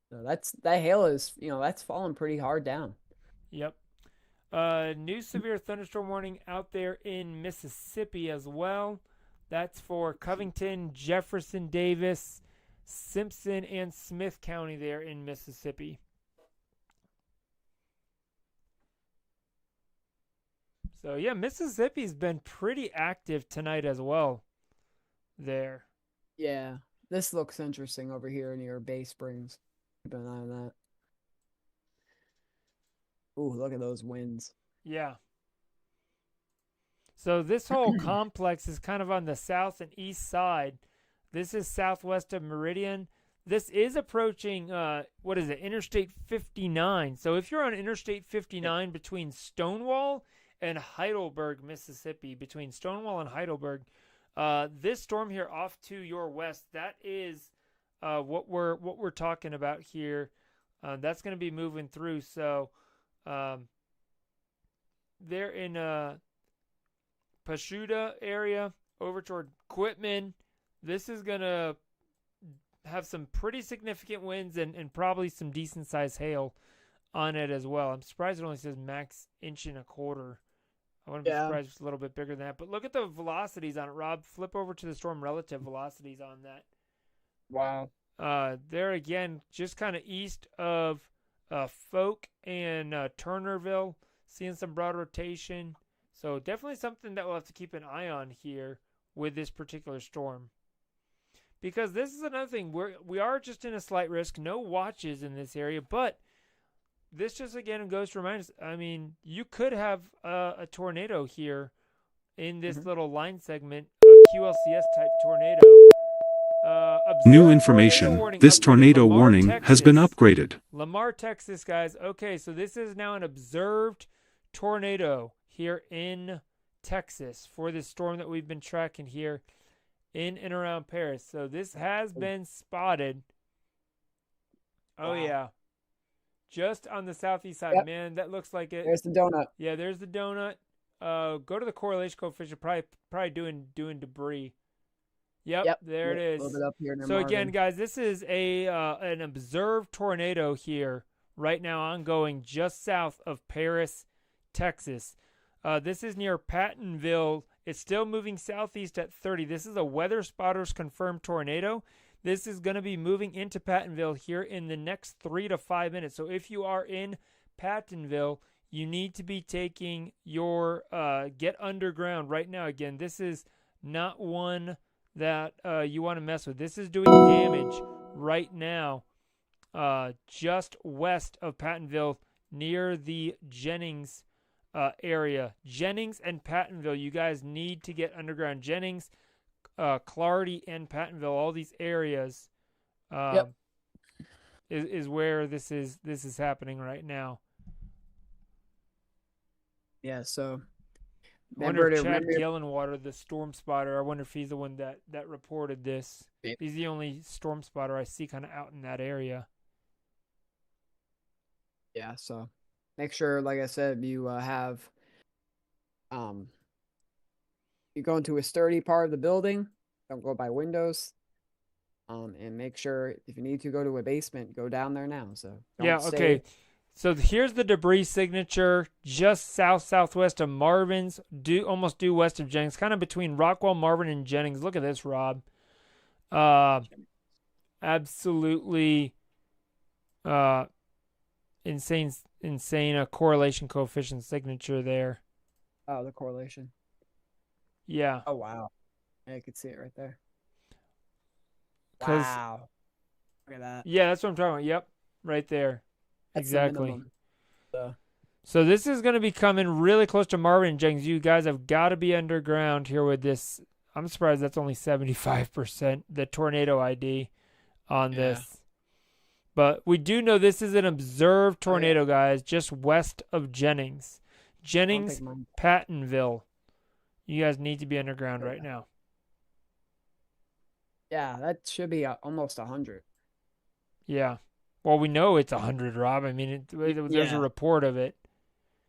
So that hail is, that's falling pretty hard down. Yep. New severe thunderstorm warning out there in Mississippi as well. That's for Covington, Jefferson, Davis, Simpson, and Smith County there in Mississippi. So, yeah, Mississippi's been pretty active tonight as well there. Yeah, this looks interesting over here near Bay Springs. Keep an eye on that. Ooh, look at those winds. Yeah. So this whole complex is kind of on the south and east side. This is southwest of Meridian. This is approaching, Interstate 59. So if you're on Interstate 59 between Stonewall and Heidelberg, Mississippi, between Stonewall and Heidelberg, this storm here off to your west, that is what we're talking about here. That's going to be moving through. So they're in Pashuda area over toward Quitman. This is going to have some pretty significant winds and probably some decent sized hail on it as well. I'm surprised it only says max 1.25 inches. I wouldn't be surprised if it's a little bit bigger than that. But look at the velocities on it, Rob. Flip over to the storm relative velocities on that. Wow. There again, just kind of east of Folk and Turnerville, seeing some broad rotation. So definitely something that we'll have to keep an eye on here with this particular storm. Because this is another thing. We are just in a slight risk. No watches in this area. But this just, again, goes to remind us, I mean, you could have a tornado here in this little line segment, a QLCS-type tornado. New information. This tornado warning has been upgraded. Lamar, Texas, guys. Okay, so this is now an observed tornado here in Texas for this storm that we've been tracking here in and around Paris. So this has been spotted. Oh, yeah. Just on the southeast side. Yep. Man, that looks like it. There's the donut. Yeah, there's the donut. Go to the correlation coefficient. Probably doing debris. Yep, there it is. A little bit up here near Marvin. Again, guys, this is an observed tornado here right now ongoing just south of Paris, Texas. This is near Pattonville. It's still moving southeast at 30. This is a Weather Spotters confirmed tornado. This is going to be moving into Pattonville here in the next 3 to 5 minutes. So if you are in Pattonville, you need to be taking your get underground right now. Again, this is not one that you want to mess with. This is doing damage right now just west of Pattonville near the Jennings area. Jennings and Pattonville, you guys need to get underground. Jennings, Clardy, and Pattonville, all these areas is where this is happening right now. Yeah, so I wonder if Chad Gellenwater, the storm spotter, I wonder if he's the one that reported this. Yeah. He's the only storm spotter I see kind of out in that area. Yeah, so make sure, like I said, you have you go into a sturdy part of the building. Don't go by windows. And make sure if you need to go to a basement, go down there now. So okay. So here's the debris signature just southwest of Marvin's, almost due west of Jennings, kind of between Rockwell, Marvin, and Jennings. Look at this, Rob. Uh, absolutely insane correlation coefficient signature there. Oh, the correlation. Yeah. Oh, wow. Yeah, I could see it right there. 'Cause Wow. Look at that. yeah, that's what I'm talking about. Yep, right there. That's the Exactly. minimum. So this is going to be coming really close to Marvin and Jennings. You guys have got to be underground here with this. I'm surprised that's only 75%, the tornado ID on this. But we do know this is an observed tornado, guys, just west of Jennings. Jennings, Pattonville. You guys need to be underground right now. Yeah, that should be almost 100. Yeah. Well, we know it's 100, Rob. I mean, there's a report of it.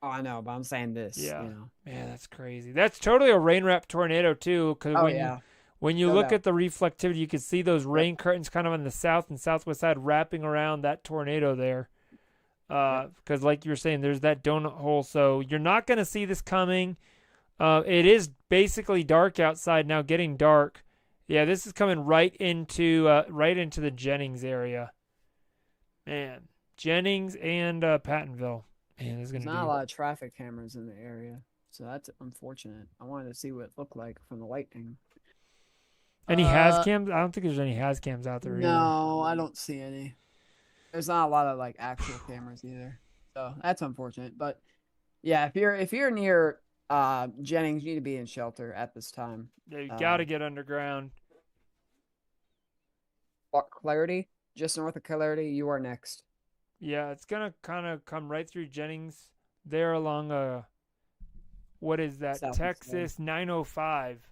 Oh, I know, but I'm saying this. Yeah. You know. Man, that's crazy. That's totally a rain wrap tornado, too. Because when you look at the reflectivity, you can see those rain curtains kind of on the south and southwest side wrapping around that tornado there. Because like you were saying, there's that donut hole. So you're not going to see this coming. It is basically dark outside now, getting dark. Yeah, this is coming right into the Jennings area. Man, Jennings and Pattonville. Man, there's not a lot of traffic cameras in the area, so that's unfortunate. I wanted to see what it looked like from the lightning. Any has cams? I don't think there's any has cams out there. No, I don't see any. There's not a lot of like actual cameras either, so that's unfortunate. But yeah, if you're near Jennings, you need to be in shelter at this time. You got to get underground. Clarity, just north of Clarity, you are next. Yeah, it's gonna kind of come right through Jennings there along what is that? Texas 905,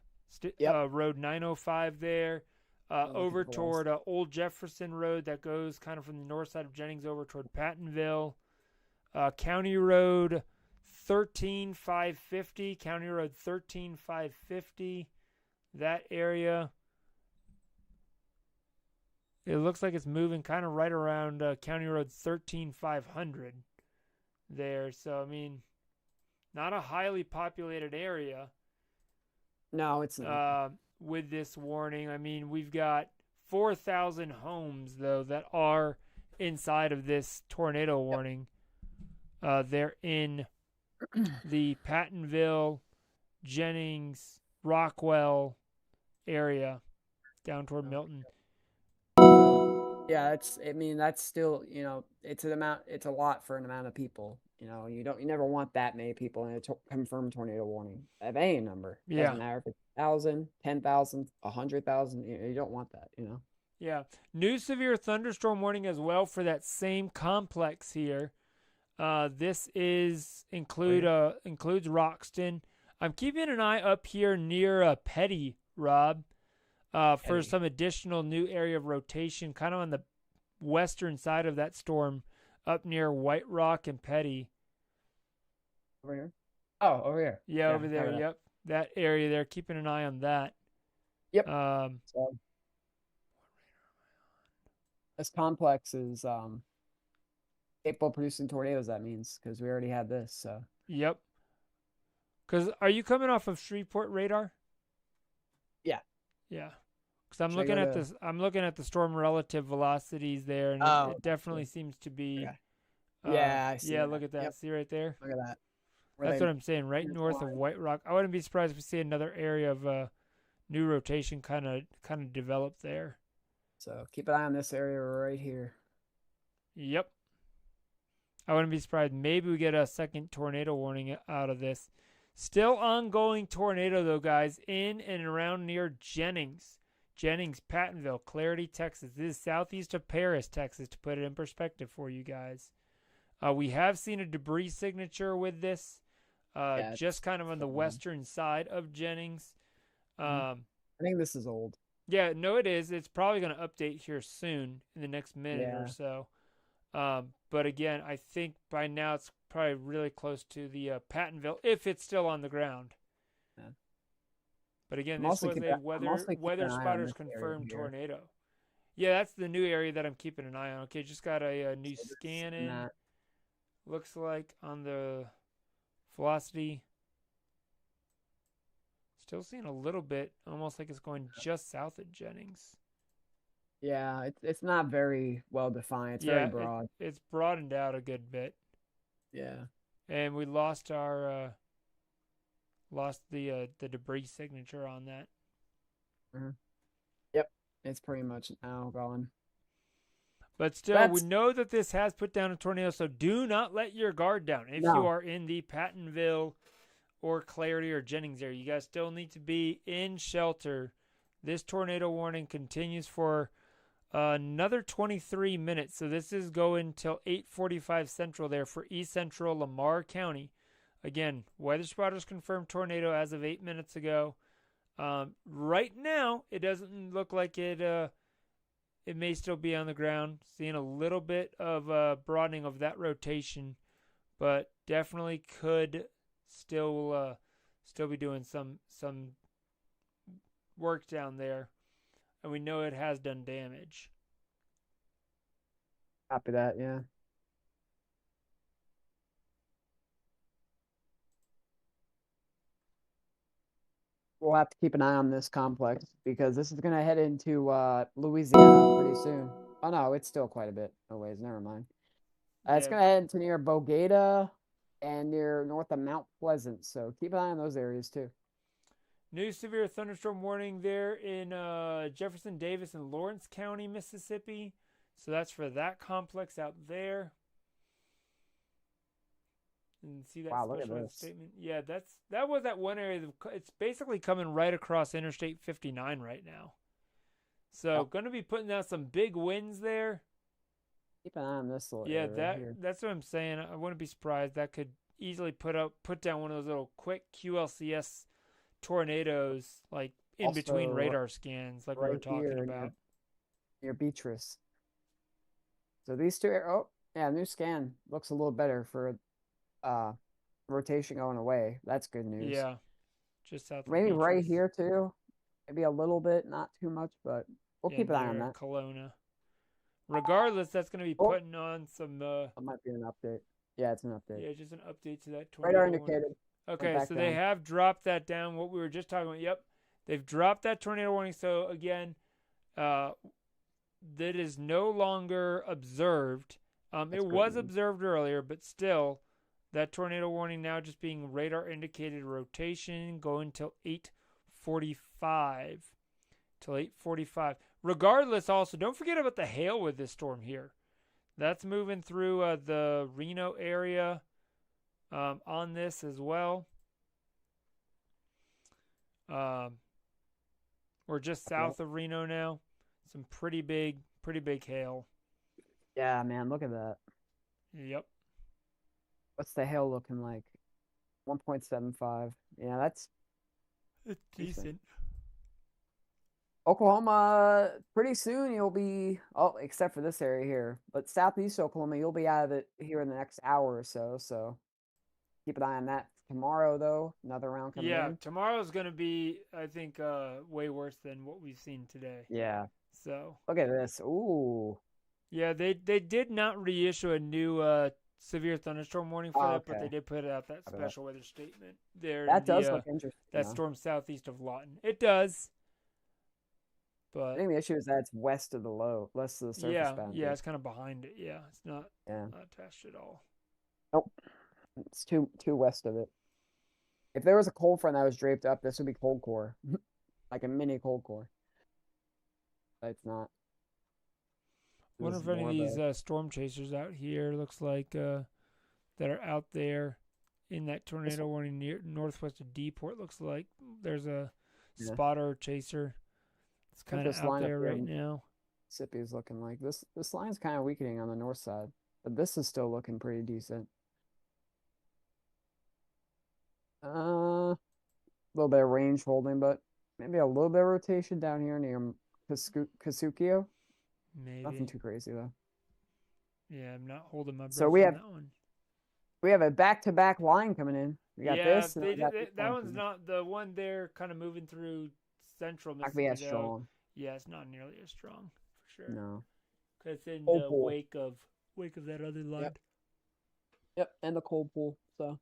Road 905 there, over toward Old Jefferson Road that goes kind of from the north side of Jennings over toward Pattonville, County Road 13550, County Road 13550, that area. It looks like it's moving kind of right around County Road 13500 there. So, I mean, not a highly populated area. No, it's not. With this warning, I mean, we've got 4,000 homes, though, that are inside of this tornado warning. They're in the Pattonville, Jennings, Rockwell area down toward Milton. Yeah, that's still, it's a lot for an amount of people. You never want that many people in a confirmed tornado warning of any number. It doesn't matter if it's 1,000, 10,000, 100,000. You don't want that. Yeah. New severe thunderstorm warning as well for that same complex here. This includes Roxton. I'm keeping an eye up here near Petty, Rob. For some additional new area of rotation, kind of on the western side of that storm, up near White Rock and Petty. Over here? Oh, over here. Yeah, over there. Yep, that area there. Keeping an eye on that. Yep. This complex is capable of producing tornadoes. That means because we already had this. So. Yep. Because are you coming off of Shreveport radar? Yeah. Yeah, because I'm looking at the storm relative velocities there, and it definitely seems to be. I see. Yeah, look at that. Yep. See right there. Look at that. That's what I'm saying. Right north of White Rock. I wouldn't be surprised if we see another area of new rotation kind of develop there. So keep an eye on this area right here. Yep. I wouldn't be surprised. Maybe we get a second tornado warning out of this. Still ongoing tornado, though, guys, in and around near Jennings, Pattonville, Clarity, Texas. This is southeast of Paris, Texas, to put it in perspective for you guys. We have seen a debris signature with this, just kind of on the western side of Jennings. I think this is old. Yeah, no, it is. It's probably going to update here soon in the next minute or so. But again, I think by now it's probably really close to the Pattonville, if it's still on the ground. Yeah. But again, this was a weather spotters confirmed tornado. Yeah, that's the new area that I'm keeping an eye on. Okay, just got a new scan in. Looks like on the velocity. Still seeing a little bit, almost like it's going just south of Jennings. Yeah, it's not very well defined. It's very Yeah, broad. it's broadened out a good bit, Yeah. and we lost our lost the debris signature on that. Mhm. Yep. It's pretty much now gone. But still, we That's know that this has put down a tornado, so do not let your guard down. If you no. are in the Pattonville or Clarity or Jennings area, you guys still need to be in shelter. This tornado warning continues for another 23 minutes. So this is going till 8:45 Central there for East Central Lamar County. Again, weather spotters confirmed tornado as of 8 minutes ago. Right now, it doesn't look like it may still be on the ground. Seeing a little bit of broadening of that rotation, but definitely could still be doing some work down there, and we know it has done damage. Copy that, yeah. We'll have to keep an eye on this complex because this is gonna head into Louisiana pretty soon. Oh no, it's still quite a bit a ways. Never mind. It's Yeah, gonna head into near Bogota and near north of Mount Pleasant. So keep an eye on those areas too. new severe thunderstorm warning there in Jefferson Davis and Lawrence County, Mississippi. So that's for that complex out there. And see that Wow, look at special weather this. statement? Yeah, that was that one area. It's basically coming right across Interstate 59 right now. So Yep. going to be putting out some big winds there. Keep an eye on this little Yeah, area right here. that's what I'm saying. I wouldn't be surprised. That could easily put down one of those little quick QLCS tornadoes, like in between Also, radar scans, like we were right talking here about. near Beatrice. So these two. Oh, yeah, new scan looks a little better for uh rotation going away. That's good news. Yeah, just south of Maybe right Beatrice. here too. Maybe a little bit, not too much, but we'll Yeah, keep an eye on near that. Kelowna. Regardless, that's going to be Oh, putting on some. that might be an update. Yeah, it's an update. Yeah, just an update to that Radar tornado warning. indicated. Went Okay, back so they down. have dropped that down. What we were just talking about. Yep, they've dropped that tornado warning. So again, uh, that is no longer observed. That's It great was news. observed earlier, but still, that tornado warning now just being radar indicated rotation going till 8:45. Till 8:45. Regardless, also don't forget about the hail with this storm here. That's moving through the Reno area on this as well. Um, we're just south of Reno now. Some pretty big hail. Yeah, man, look at that. Yep. What's the hail looking like? 1.75. Yeah, that's It's decent. decent. Oklahoma, pretty soon you'll be, oh, except for this area here, but southeast Oklahoma, you'll be out of it here in the next hour or so. So keep an eye on that. Tomorrow, though, another round coming Yeah, in. tomorrow's gonna be, I think, way worse than what we've seen today. Yeah, So look at this. Ooh. yeah, they did not reissue a new severe thunderstorm warning for Oh, that, but they okay. did put out that Copy that. special weather statement there. That does The look interesting, that though. storm southeast of Lawton. It does, I but think the issue is that it's west of the low, west of the surface yeah, boundary. it's kind of behind it. Yeah, it's not Yeah. attached at all. Nope. It's too west of it. If there was a cold front that was draped up, this would be cold core. Like a mini cold core. But it's not. Wonder This if is any of more of these a storm chasers out here looks like that are out there in that tornado warning near northwest of Deport. Looks like there's a Yeah. spotter chaser. It's what kind of this out line up there here right in now. Mississippi is looking like. This line's kind of weakening on the north side, but this is still looking pretty decent. A little bit of range holding, but maybe a little bit of rotation down here near Kasukio. Maybe. Nothing too crazy though. Yeah, I'm not holding my breath So we on have that one. we have a back-to-back line coming in. We got Yeah, this, and then we got this that line one's coming in. not the one there. Kind of moving through central Not gonna be Mississippi. as strong. Yeah, it's not nearly as strong for sure. No. Cause it's in Cold the pool. wake of that other line. Yep, and the cold pool. So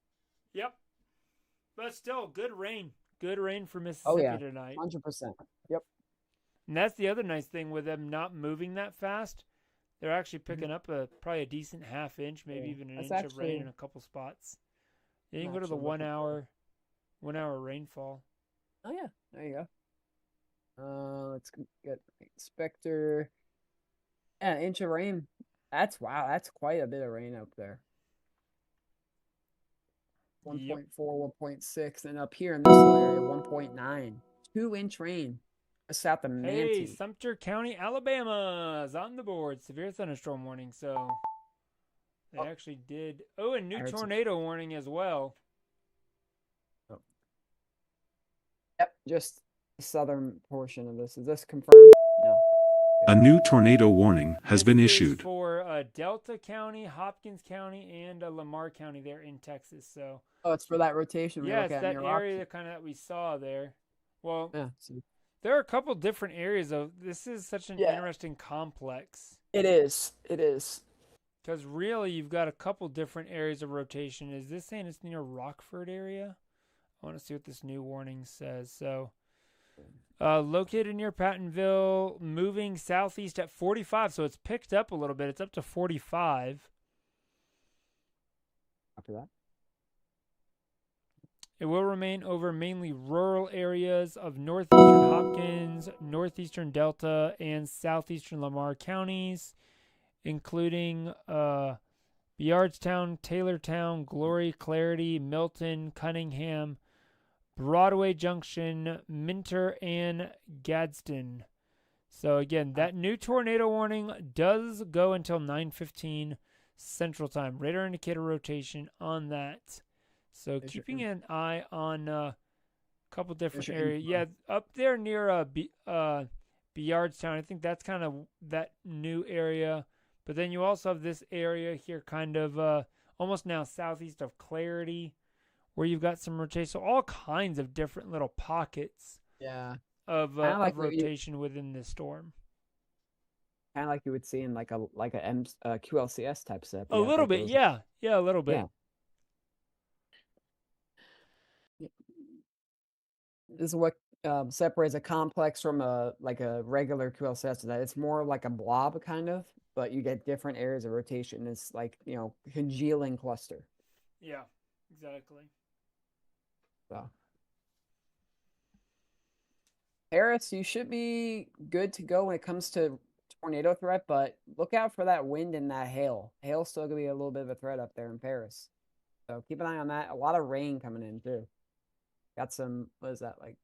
Yep. But still, good rain. Good rain for Mississippi oh yeah, tonight. 100%. Yep. And that's the other nice thing with them not moving that fast. They're actually picking up probably a decent half inch, maybe even an inch of rain in a couple spots. Yeah, you can go to the 1 hour rainfall. Oh yeah, there you go. Let's get Spectre. Yeah, inch of rain. That's quite a bit of rain up there. 1.4, 1.6, and up here in this little area, 1.9. 2-inch rain. South of Manatee. Hey, Sumter County, Alabama is on the board. Severe thunderstorm warning. So they actually did. Oh, and new tornado warning as well. Oh. Yep, just the southern portion of this. Is this confirmed? No. A new tornado warning has been issued for Delta County, Hopkins County, and Lamar County there in Texas. So. Oh, it's for that rotation. Yeah, it's that area that we saw there. Well, yeah. There are a couple different areas of this. Is such an interesting complex. It is. Because really, you've got a couple different areas of rotation. Is this saying it's near Rockford area? I want to see what this new warning says. So, located near Pattonville, moving southeast at 45. So it's picked up a little bit. It's up to 45. After that. It will remain over mainly rural areas of northeastern Hopkins, northeastern Delta, and southeastern Lamar counties, including Beardstown, Taylortown, Glory, Clarity, Milton, Cunningham, Broadway Junction, Minter, and Gadsden. So again, that new tornado warning does go until 9:15 Central Time. Radar indicator rotation on that. So keeping an eye on a couple different areas. Yeah, up there near Beardstown, I think that's kind of that new area. But then you also have this area here kind of almost now southeast of Clarity where you've got some rotation. So all kinds of different little pockets of rotation within the storm. Kind of like you would see in like a QLCS type set. A little bit, yeah. Yeah, a little bit. Yeah. This is what separates a complex from a regular QLCS. That it's more like a blob kind of, but you get different areas of rotation. It's like congealing cluster. Yeah, exactly. So, Harris, you should be good to go when it comes to tornado threat, but look out for that wind and that hail. Hail's still gonna be a little bit of a threat up there in Paris. So keep an eye on that. A lot of rain coming in too. Got some, what is that, like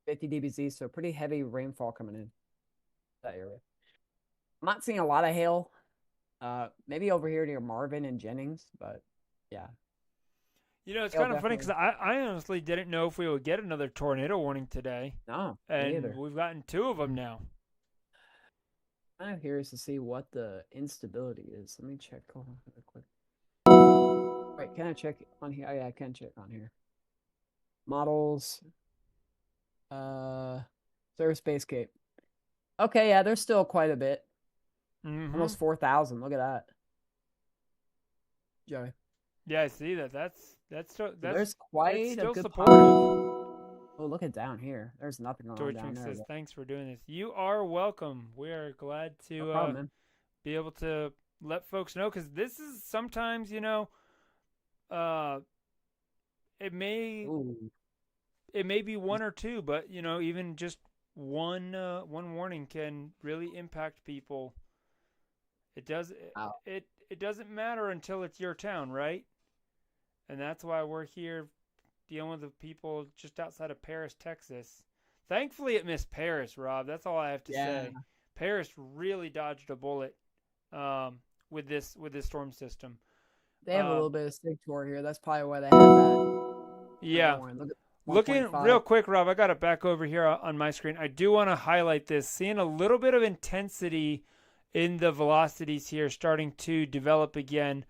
50 dBz, so pretty heavy rainfall coming in that area. I'm not seeing a lot of hail. Maybe over here near Marvin and Jennings, but yeah. It's kind of funny because I honestly didn't know if we would get another tornado warning today. No, and neither. We've gotten 2 of them now. I'm curious to see what the instability is. Let me check. Hold on real quick. Wait, can I check on here? Oh, yeah, I can check on here. Models, Service Base Cape. Okay, yeah, there's still quite a bit. Almost 4,000. Look at that, Joey. Yeah, I see that. There's quite a good supportive. Oh, look at down here. There's nothing going on down there. Says, thanks for doing this. You are welcome. We are glad to be able to let folks know because this is sometimes it may be 1 or 2, but even just one warning can really impact people. It doesn't matter until it's your town, right? And that's why we're here dealing with the people just outside of Paris, Texas. Thankfully, it missed Paris, Rob. That's all I have to say. Paris really dodged a bullet with this storm system. They have a little bit of stick tour here. That's probably why they had that. Yeah. Looking real quick, Rob, I got it back over here on my screen. I do want to highlight this. Seeing a little bit of intensity in the velocities here starting to develop again.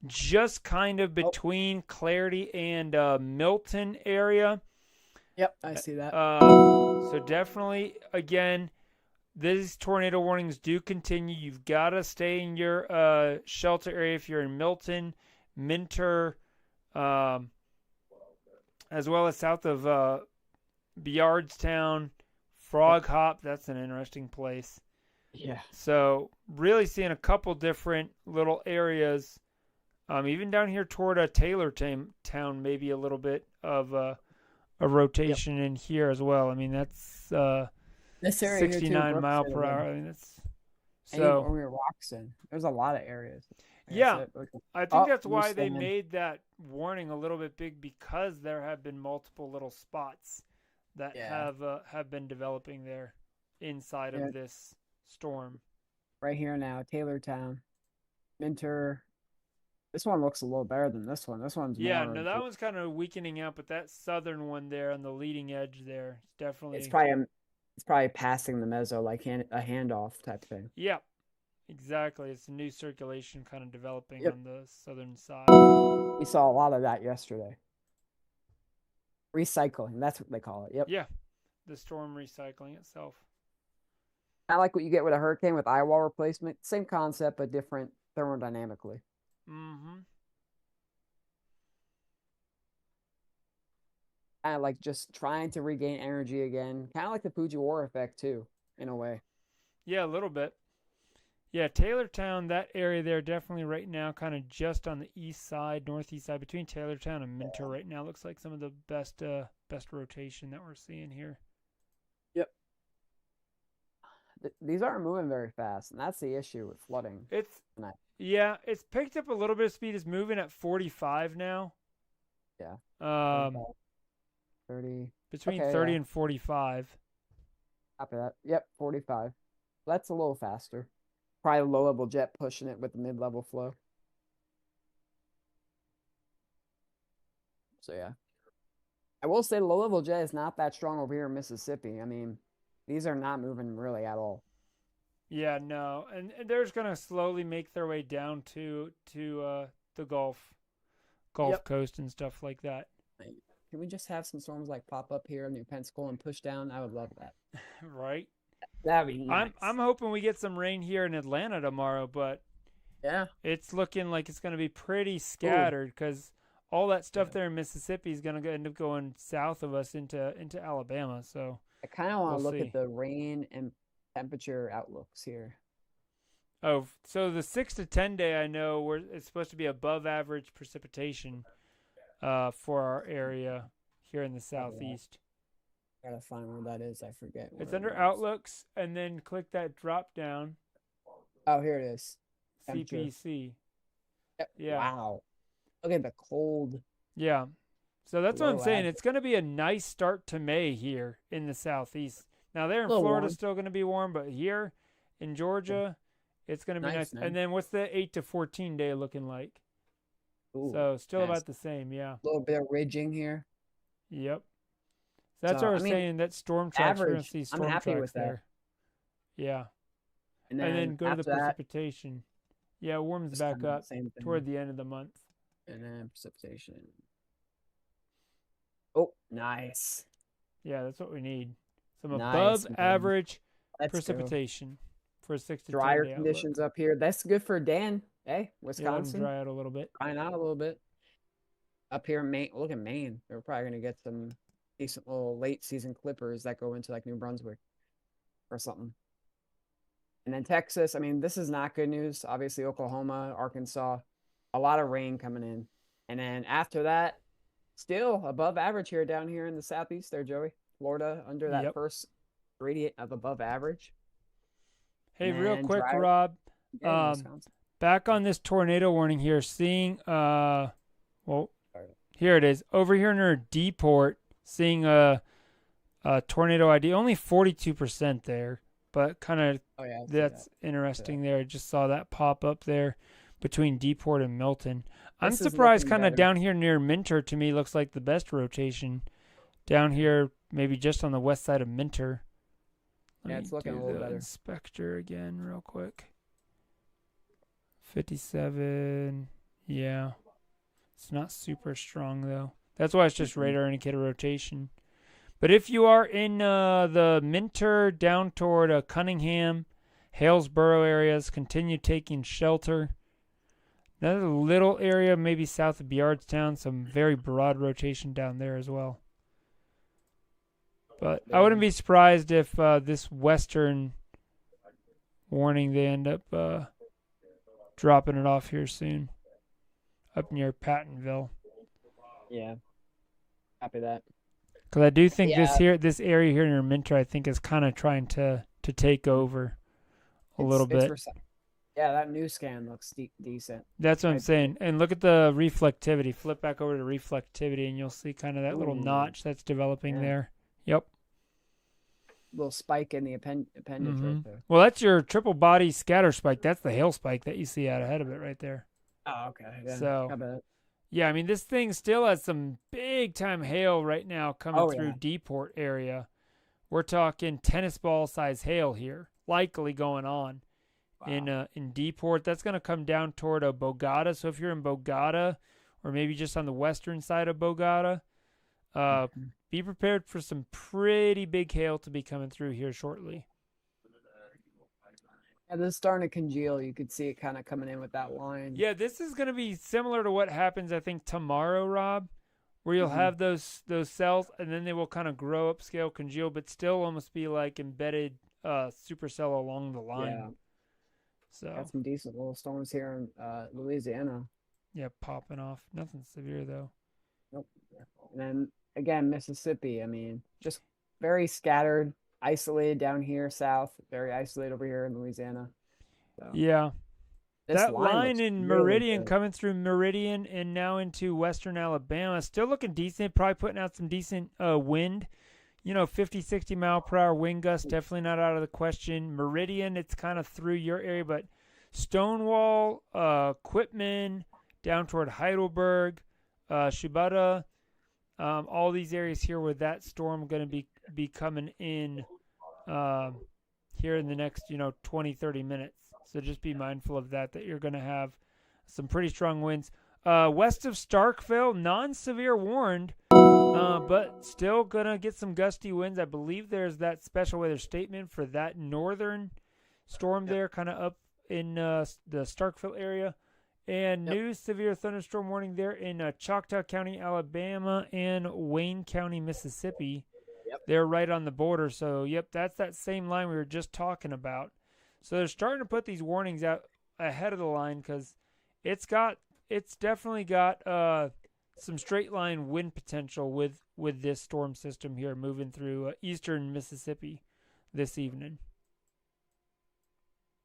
Just kind of between Clarity and Milton area. Yep, I see that. So definitely, again, these tornado warnings do continue. You've got to stay in your shelter area if you're in Milton, Minter, as well as south of Beardstown, Frog Hop, that's an interesting place. Yeah. So really seeing a couple different little areas, even down here toward Taylor Town, maybe a little bit of a rotation in here as well. I mean, that's This area 69 mile per hour. I mean, that's so. Roxon. There's a lot of areas. Yeah, I think that's why they made that warning a little bit big, because there have been multiple little spots that have been developing there inside of this storm. Right here now, Taylortown, Minter. This one looks a little better than this one. This one's that one's kind of weakening out, but that southern one there on the leading edge there, definitely. It's probably passing the mezzo, like a handoff type thing. Yeah. Exactly. It's a new circulation kind of developing on the southern side. We saw a lot of that yesterday. Recycling, that's what they call it. Yep. Yeah. The storm recycling itself. I like what you get with a hurricane with eye wall replacement. Same concept, but different thermodynamically. Mm-hmm. Kind of like just trying to regain energy again. Kind of like the Fujiwara effect, too, in a way. Yeah, a little bit. Yeah, Taylortown, that area there, definitely right now, kind of just on the east side, northeast side, between Taylortown and Minter right now, looks like some of the best rotation that we're seeing here. Yep. These aren't moving very fast, and that's the issue with flooding. It's picked up a little bit of speed. It's moving at 45 now. Yeah. 30. Between 30 and 45. Copy that. Yep, 45. That's a little faster. Probably low-level jet pushing it with the mid-level flow. So, yeah. I will say low-level jet is not that strong over here in Mississippi. I mean, these are not moving really at all. Yeah, no. And they're just going to slowly make their way down to the Gulf Coast and stuff like that. Can we just have some storms like pop up here near Pensacola and push down? I would love that. Right? That'd be nice. I'm hoping we get some rain here in Atlanta tomorrow, but it's looking like it's going to be pretty scattered, because all that stuff there in Mississippi is going to end up going south of us into Alabama. So I kind of want to look at the rain and temperature outlooks here. Oh, so the 6 to 10 day, I know it's supposed to be above average precipitation for our area here in the southeast. Gotta find where that is. I forget. It's under outlooks, and then click that drop down. Oh, here it is. CPC. Yep. Yeah. Wow. Look at the cold. Yeah. So that's what I'm saying. It's going to be a nice start to May here in the southeast. Now there in Florida, still going to be warm, but here in Georgia, it's going to be nice. And then what's the 8 to 14 day looking like? Ooh, so still about the same. Yeah. A little bit of ridging here. Yep. That's what I was saying. That storm tracks. We're going to see storm I'm happy tracks with there. That. Yeah. And then go to the precipitation. Yeah, it warms back up toward the end of the month. And then precipitation. Oh, nice. Yeah, that's what we need. Some above average precipitation for 6 to 10 drier day conditions up here. That's good for Dan. Hey, Wisconsin. Dry out a little bit. Drying out a little bit. Up here in Maine, look at Maine. They're probably going to get some decent little late season clippers that go into like New Brunswick or something. And then Texas, I mean, this is not good news. Obviously, Oklahoma, Arkansas, a lot of rain coming in. And then after that, still above average here down here in the southeast there, Joey. Florida under that first gradient of above average. Hey, real quick, Rob. Back on this tornado warning here, seeing here it is. Over here near D-Port, seeing a tornado ID, only 42% there. But kind of that's interesting there. I just saw that pop up there between D-Port and Milton. I'm surprised kind of down here near Minter, to me, looks like the best rotation. Down here, maybe just on the west side of Minter. Yeah, it's looking a little better. Inspector again real quick. 57. Yeah. It's not super strong, though. That's why it's just radar indicator rotation. But if you are in the Minter down toward Cunningham, Halesboro areas, continue taking shelter. Another little area maybe south of Beardstown, some very broad rotation down there as well. But I wouldn't be surprised if this western warning, they end up dropping it off here soon up near Pattonville. Yeah. Copy that. Because I do think this area here near Minter, I think, is kind of trying to take over a little bit. Yeah, that new scan looks decent. That's what I'm saying. And look at the reflectivity. Flip back over to reflectivity, and you'll see kind of that little notch that's developing there. Yep. Little spike in the appendage right there. Well, that's your triple body scatter spike. That's the hail spike that you see out ahead of it right there. Oh, okay. Yeah. So, yeah, I mean, this thing still has some big-time hail right now coming through Deport area. We're talking tennis ball size hail here, likely going on in Deport. That's going to come down toward Bogota. So if you're in Bogota or maybe just on the western side of Bogota, be prepared for some pretty big hail to be coming through here shortly. Yeah, this is starting to congeal. You could see it kind of coming in with that line. Yeah, this is going to be similar to what happens, I think, tomorrow, Rob, where you'll have those cells, and then they will kind of grow up, scale, congeal, but still almost be like embedded supercell along the line. Yeah. So got some decent little storms here in Louisiana. Yeah, popping off. Nothing severe, though. Nope. And then, again, Mississippi, I mean, just very scattered. Isolated down here south, very isolated over here in Louisiana. So, yeah. That line in Meridian good. coming through Meridian and now into western Alabama, still looking decent, probably putting out some decent wind. 50, 60 mile per hour wind gusts, definitely not out of the question. Meridian, it's kind of through your area, but Stonewall, Quitman, down toward Heidelberg, Shibata, all these areas here where that storm going to be coming in here in the next 20 30 minutes. So just be mindful of that you're going to have some pretty strong winds west of Starkville. Non-severe warned, but still going to get some gusty winds. I believe there's that special weather statement for that northern storm there, kind of up in the Starkville area. And new severe thunderstorm warning there in Choctaw County, Alabama, and Wayne County, Mississippi. They're right on the border. So, that's that same line we were just talking about. So they're starting to put these warnings out ahead of the line because it's definitely got some straight line wind potential with this storm system here moving through eastern Mississippi this evening.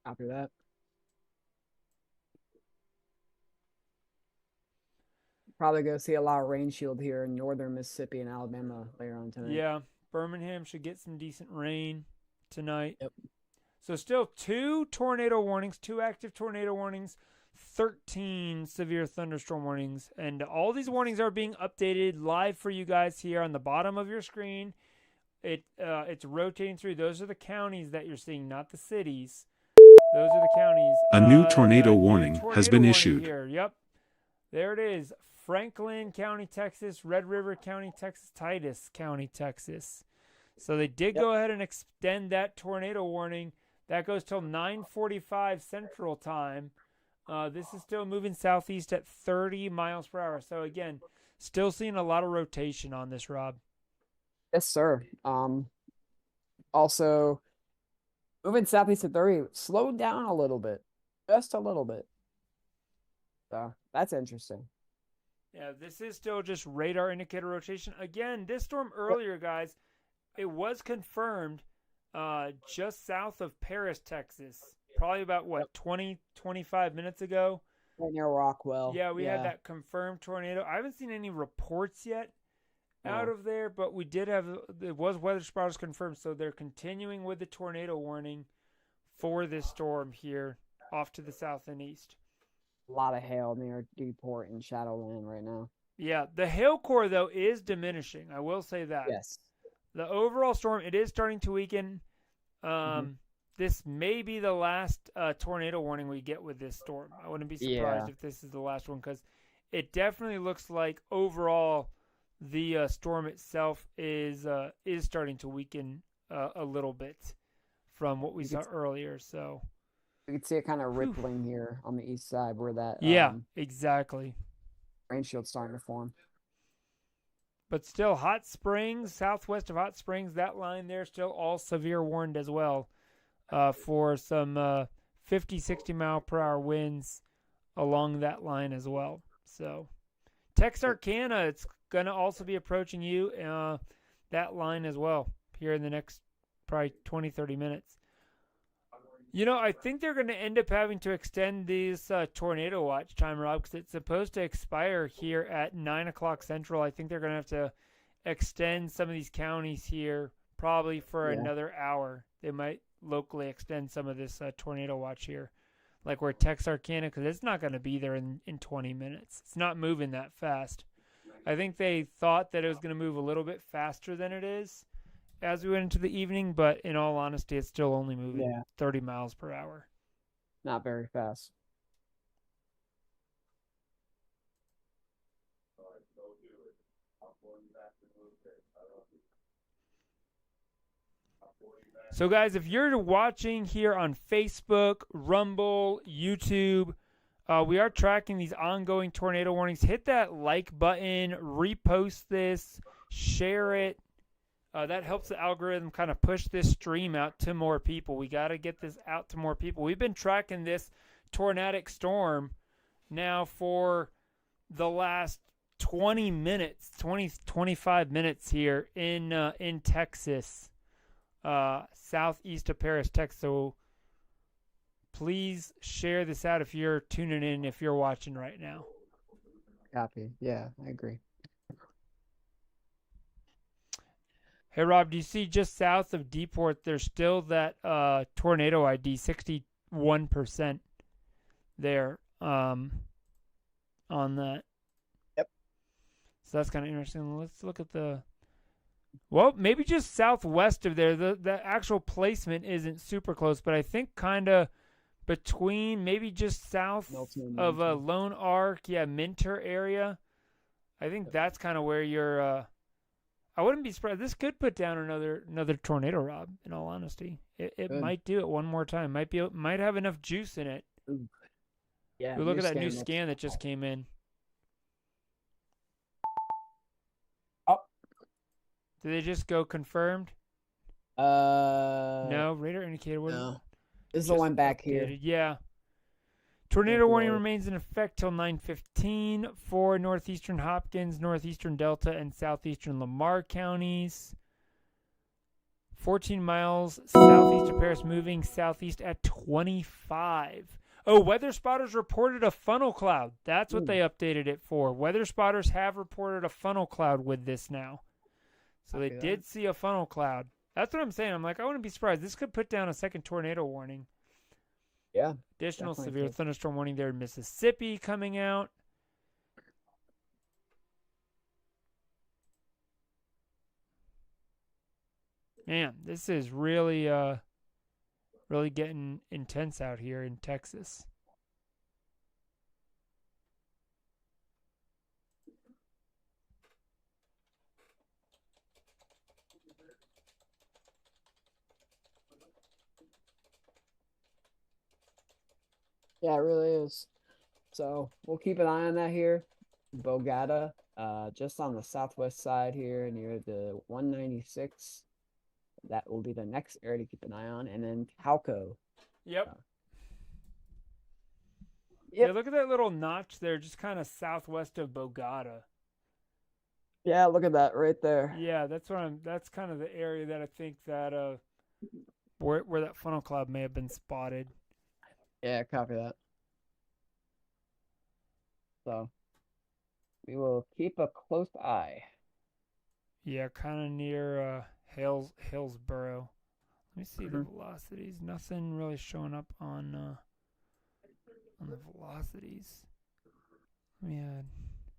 After that. Probably going to see a lot of rain shield here in northern Mississippi and Alabama later on tonight. Yeah, Birmingham should get some decent rain tonight. Yep. So still 2 tornado warnings, 2 active tornado warnings, 13 severe thunderstorm warnings. And all these warnings are being updated live for you guys here on the bottom of your screen. It's rotating through. Those are the counties that you're seeing, not the cities. Those are the counties. A new tornado warning has been issued. Here. Yep. There it is. Franklin County, Texas, Red River County, Texas, Titus County, Texas. So they did go ahead and extend that tornado warning. That goes till 9:45 Central Time. This is still moving southeast at 30 miles per hour. So, again, still seeing a lot of rotation on this, Rob. Yes, sir. Also, moving southeast at 30, slowed down a little bit. Just a little bit. So, that's interesting. Yeah, this is still just radar indicator rotation. Again, this storm earlier, guys, it was confirmed just south of Paris, Texas. Probably about, 20, 25 minutes ago? Right near Rockwell. Yeah, we had that confirmed tornado. I haven't seen any reports yet out of there, but we did have, it was weather spotters confirmed, so they're continuing with the tornado warning for this storm here off to the south and east. A lot of hail near Deport and Shadowland right now. Yeah, the hail core, though, is diminishing. I will say that. Yes. The overall storm, it is starting to weaken. This may be the last tornado warning we get with this storm. I wouldn't be surprised if this is the last one because it definitely looks like overall the storm itself is starting to weaken a little bit from what we saw earlier. So you can see it kind of rippling here on the east side where that exactly rain shield's starting to form. But still, Hot Springs, southwest of Hot Springs, that line there still all severe warned as well for some 50, 60 mile per hour winds along that line as well. So Texarkana, it's going to also be approaching you that line as well here in the next probably 20, 30 minutes. You know, I think they're going to end up having to extend these tornado watch time, Rob, because it's supposed to expire here at 9 o'clock Central. I think they're going to have to extend some of these counties here probably for another hour. They might locally extend some of this tornado watch here, like where Texarkana, because it's not going to be there in 20 minutes. It's not moving that fast. I think they thought that it was going to move a little bit faster than it is as we went into the evening, but in all honesty, it's still only moving 30 miles per hour. Not very fast. So, guys, if you're watching here on Facebook, Rumble, YouTube, we are tracking these ongoing tornado warnings. Hit that like button, repost this, share it. That helps the algorithm kind of push this stream out to more people. We got to get this out to more people. We've been tracking this tornadic storm now for the last 20 minutes, 25 minutes here in Texas, southeast of Paris, Texas. So please share this out if you're tuning in, if you're watching right now. Copy. Yeah, I agree. Hey, Rob, do you see just south of Deeport, there's still that tornado ID, 61% there on that. Yep. So that's kind of interesting. Let's look at the... Well, maybe just southwest of there. The actual placement isn't super close, but I think kind of between maybe just south of Lone Arc, Minter area. I think that's kind of where you're... I wouldn't be surprised. This could put down another tornado, Rob. In all honesty, it might do it one more time. Might have enough juice in it. Ooh. Yeah. We look at that new scan that just came in. Oh. Did they just go confirmed? No, radar indicator. No. This is the one back updated. here. Yeah. Tornado warning remains in effect till 9:15 for northeastern Hopkins, northeastern Delta, and southeastern Lamar counties. 14 miles southeast of Paris, moving southeast at 25. Oh, weather spotters reported a funnel cloud. That's what they updated it for. Weather spotters have reported a funnel cloud with this now. So they did see a funnel cloud. That's what I'm saying. I'm like, I wouldn't be surprised. This could put down a second tornado warning. Yeah. Additional severe thunderstorm warning there in Mississippi coming out. Man, this is really getting intense out here in Texas. Yeah, it really is. So we'll keep an eye on that here. Bogota, just on the southwest side here near the 196. That will be the next area to keep an eye on. And then Halco. Yep. Yeah, look at that little notch there, just kind of southwest of Bogota. Yeah, look at that right there. Yeah, that's kind of the area that I think that where that funnel cloud may have been spotted. Yeah, copy that. So we will keep a close eye. Yeah, kind of near Hillsboro. Let me see the velocities. Nothing really showing up on the velocities.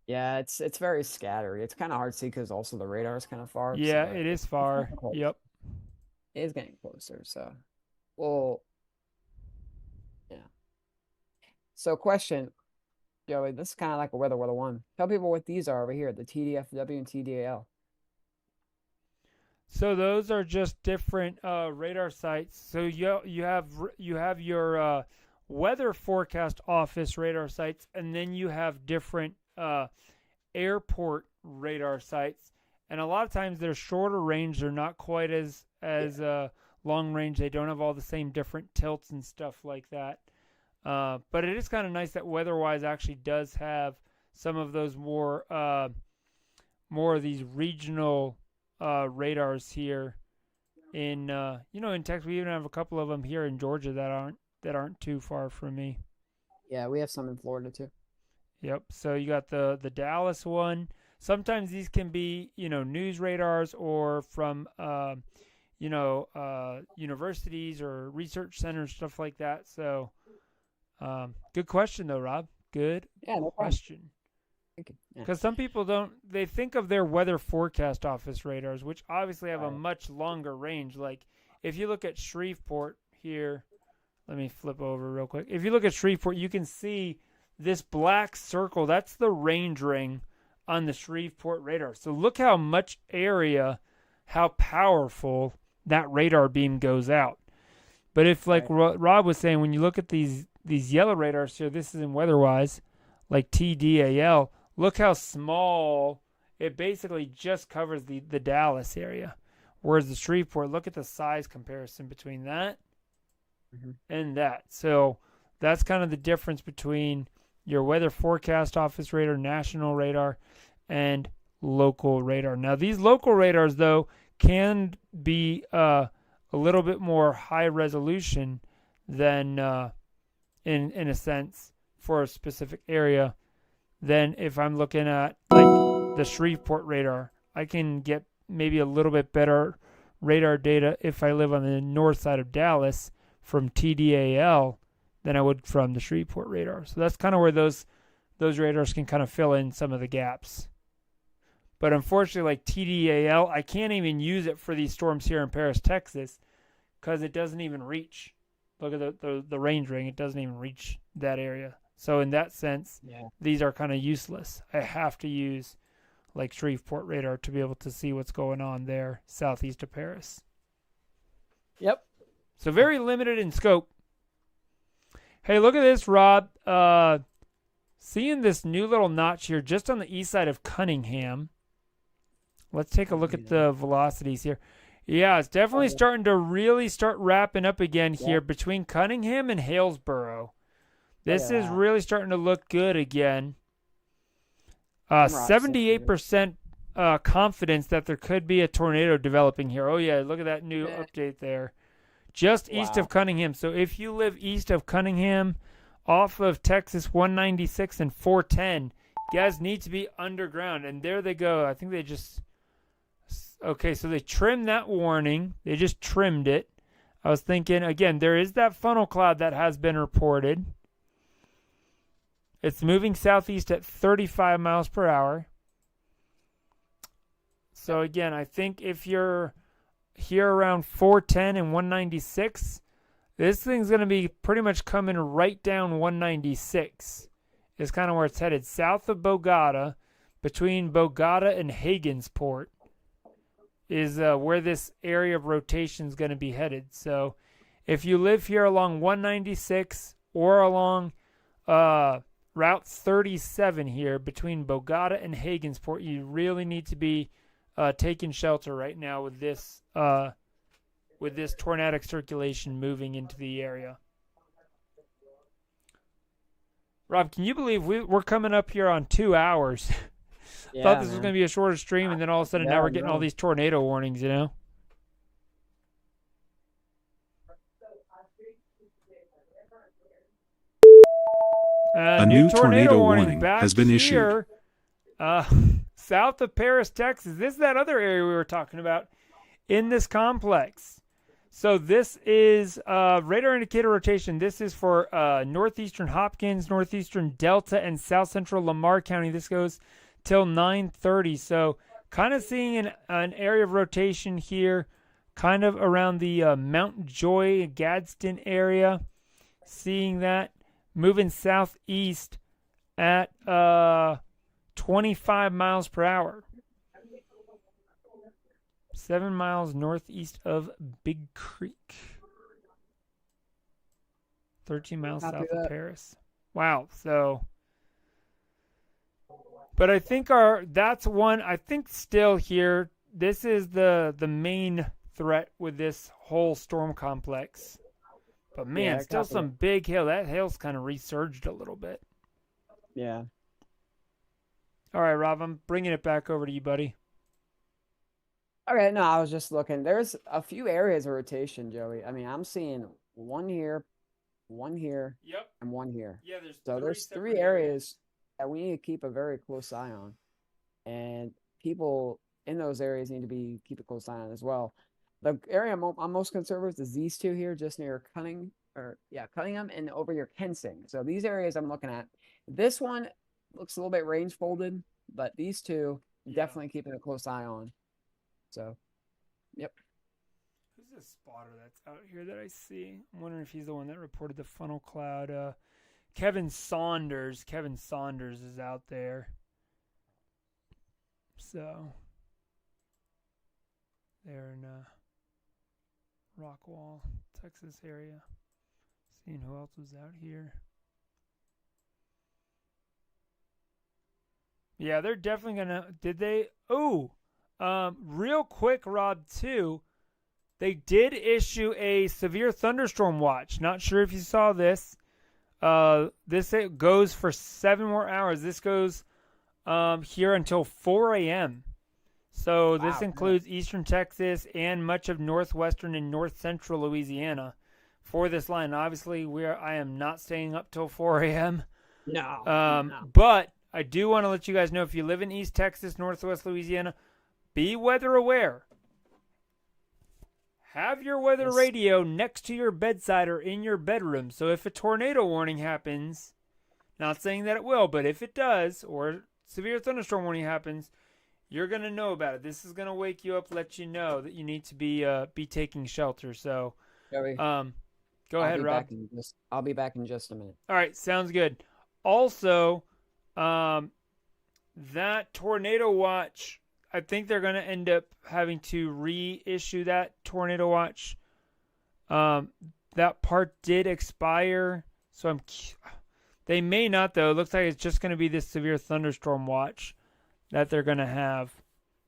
Yeah, it's very scattery. It's kind of hard to see because also the radar is kind of far. Yeah, so it is far. Yep. It is getting closer. So, well, yeah. So, question, Joey. This is kind of like a weather 101. Tell people what these are over here: the TDFW and TDAL. So those are just different radar sites. So you have your weather forecast office radar sites, and then you have different airport radar sites. And a lot of times they're shorter range. They're not quite as long range. They don't have all the same different tilts and stuff like that. But it is kind of nice that WeatherWise actually does have some of those more of these regional radars here in in Texas. We even have a couple of them here in Georgia that aren't too far from me. Yeah, we have some in Florida too. Yep. So you got the Dallas one. Sometimes these can be, news radars or from, universities or research centers, stuff like that. So, good question though, Rob. Good question. Thank you. Because some people they think of their weather forecast office radars, which obviously have a much longer range. Like if you look at Shreveport here, let me flip over real quick. If you look at Shreveport, you can see this black circle. That's the range ring on the Shreveport radar. So look how much area, how powerful that radar beam goes out. But if, like Rob was saying, when you look at these yellow radars here, this is in WeatherWise, like TDAL, look how small it basically just covers the Dallas area. Whereas the Shreveport, look at the size comparison between that and that. So that's kind of the difference between your weather forecast office radar, national radar, and local radar. Now, these local radars, though, can be a little bit more high resolution than, in a sense, for a specific area than if I'm looking at like the Shreveport radar. I can get maybe a little bit better radar data if I live on the north side of Dallas from TDAL than I would from the Shreveport radar. So that's kind of where those radars can kind of fill in some of the gaps. But unfortunately, like TDAL, I can't even use it for these storms here in Paris, Texas, because it doesn't even reach. Look at the range ring. It doesn't even reach that area. So in that sense, these are kind of useless. I have to use like Shreveport radar to be able to see what's going on there southeast of Paris. Yep. So very limited in scope. Hey, look at this, Rob. Seeing this new little notch here just on the east side of Cunningham. Let's take a look at the velocities here. Yeah, it's definitely starting to really start wrapping up again here between Cunningham and Hillsboro. This is really starting to look good again. 78% confidence that there could be a tornado developing here. Oh, yeah, look at that new update there. Just east of Cunningham. So if you live east of Cunningham, off of Texas 196 and 410, you guys need to be underground. And there they go. I think they just... Okay, so they trimmed that warning. They just trimmed it. I was thinking, again, there is that funnel cloud that has been reported. It's moving southeast at 35 miles per hour. So, again, I think if you're here around 410 and 196, this thing's going to be pretty much coming right down 196. Is kind of where it's headed. South of Bogota, between Bogota and Hagensport, is where this area of rotation is going to be headed. So if you live here along 196 or along Route 37 here between Bogota and Hagensport, you really need to be taking shelter right now with this tornadic circulation moving into the area. Rob, can you believe we're coming up here on 2 hours? Yeah, thought this was going to be a shorter stream, and then all of a sudden now we're getting all these tornado warnings, A new tornado warning has been issued. South of Paris, Texas. This is that other area we were talking about in this complex. So this is radar indicator rotation. This is for northeastern Hopkins, northeastern Delta, and south central Lamar County. This goes till 9:30. So kind of seeing an area of rotation here, kind of around the Mount Joy, Gadsden area. Seeing that moving southeast at 25 miles per hour. 7 miles northeast of Big Creek. 13 miles south of Paris. Wow. So But I think that's one. I think still here. This is the main threat with this whole storm complex. But man, still some big hail. That hail's kind of resurged a little bit. Yeah. All right, Rob, I'm bringing it back over to you, buddy. Okay, no, I was just looking. There's a few areas of rotation, Joey. I mean, I'm seeing one here, Yep. and one here. Yeah, there's three areas that we need to keep a very close eye on. And people in those areas need to keep a close eye on as well. The area I'm most concerned with is these two here, just near Cunningham and over near Kensing. So these areas I'm looking at. This one looks a little bit range folded, but these two definitely keeping a close eye on. So, yep. Who's this spotter that's out here that I see? I'm wondering if he's the one that reported the funnel cloud. Kevin Saunders. Kevin Saunders is out there. So, they're in Rockwall, Texas area. Seeing who else was out here. Yeah, they're definitely gonna. Did they? Oh, real quick, Rob. Too, they did issue a severe thunderstorm watch. Not sure if you saw this. This goes for 7 more hours. This goes here until 4 a.m. So this includes eastern Texas and much of northwestern and north central Louisiana for this line. Obviously, I am not staying up till 4 a.m. No. But I do want to let you guys know, if you live in East Texas, Northwest Louisiana, be weather aware. Have your weather radio next to your bedside or in your bedroom. So if a tornado warning happens, not saying that it will, but if it does, or severe thunderstorm warning happens, you're going to know about it. This is going to wake you up, let you know that you need to be taking shelter. So, Joey, go ahead, Rob. I'll be back in just a minute. All right, sounds good. Also, that tornado watch, I think they're going to end up having to reissue that tornado watch. That part did expire, so they may not, though. It looks like it's just going to be this severe thunderstorm watch that they're going to have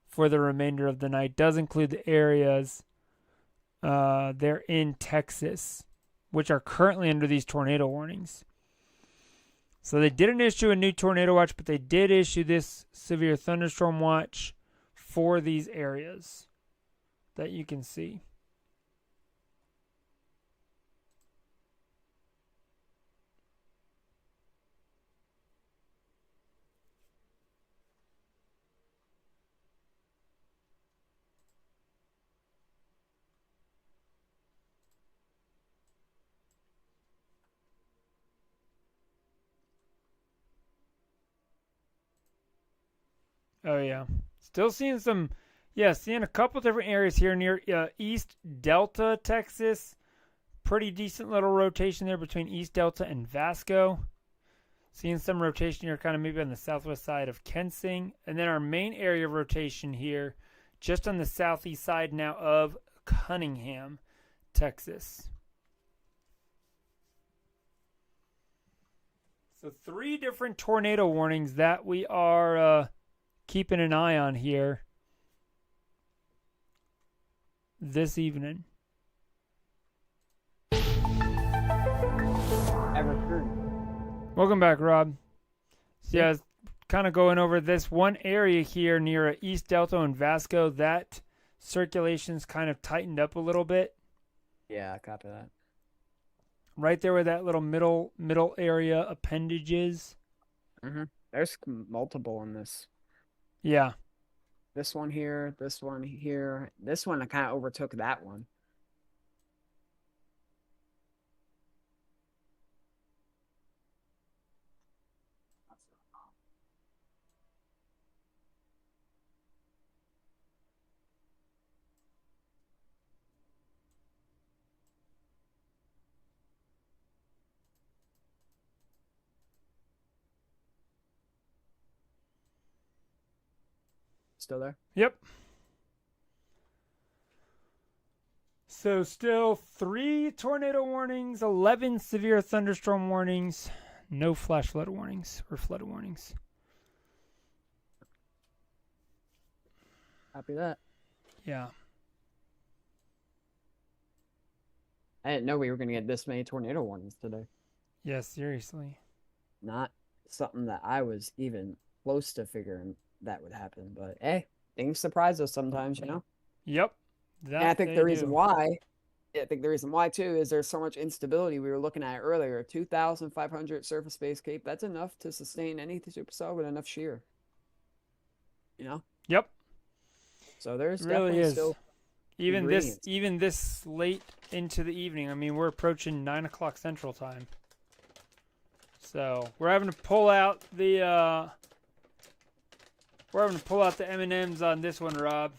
for the remainder of the night. Does include the areas they're in Texas, which are currently under these tornado warnings. So they didn't issue a new tornado watch, but they did issue this severe thunderstorm watch for these areas that you can see. Oh, yeah. Still seeing seeing a couple different areas here near East Delta, Texas. Pretty decent little rotation there between East Delta and Vasco. Seeing some rotation here kind of maybe on the southwest side of Kensing. And then our main area of rotation here just on the southeast side now of Cunningham, Texas. So 3 different tornado warnings that we are keeping an eye on here this evening. Welcome back, Rob. So yeah, kind of going over this one area here near East Delta and Vasco. That circulation's kind of tightened up a little bit. Yeah, copy that. Right there where that little middle area appendage is. Mm-hmm. There's multiple in this. Yeah. This one here, this one here. This one, I kind of overtook that one. Still there? Yep. So still 3 tornado warnings, 11 severe thunderstorm warnings, no flash flood warnings or flood warnings. Copy that. Yeah. I didn't know we were going to get this many tornado warnings today. Yeah, seriously. Not something that I was even close to figuring that would happen. But hey, things surprise us sometimes, you know? Yep. And I think the reason why, too, is there's so much instability. We were looking at it earlier. 2,500 surface base cape. That's enough to sustain any supercell with enough shear. You know? Yep. So there's It really definitely is. still Even this late into the evening. I mean, we're approaching 9 o'clock Central Time. So we're having to pull out the M&Ms on this one, Rob.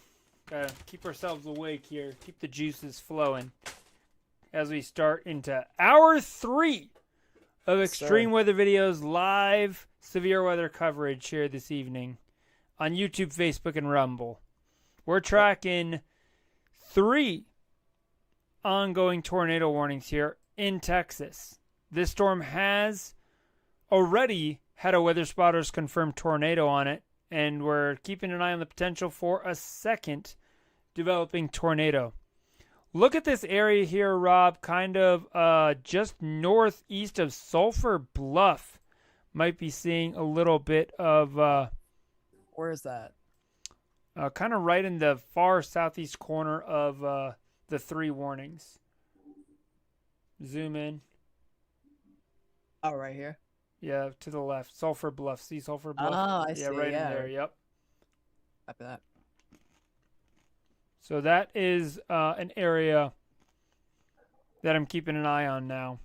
Gotta keep ourselves awake here. Keep the juices flowing as we start into hour 3 of Extreme Weather Videos live severe weather coverage here this evening on YouTube, Facebook, and Rumble. We're tracking 3 ongoing tornado warnings here in Texas. This storm has already had a weather spotters confirmed tornado on it, and we're keeping an eye on the potential for a second developing tornado. Look at this area here, Rob, kind of just northeast of Sulphur Bluff. Might be seeing a little bit of... where is that? Kind of right in the far southeast corner of the 3 warnings. Zoom in. Oh, right here? Yeah, to the left. Sulphur Bluff. See Sulphur Bluff? Oh, I see. Yeah, right in there. Yep. Copy that. So that is an area that I'm keeping an eye on now.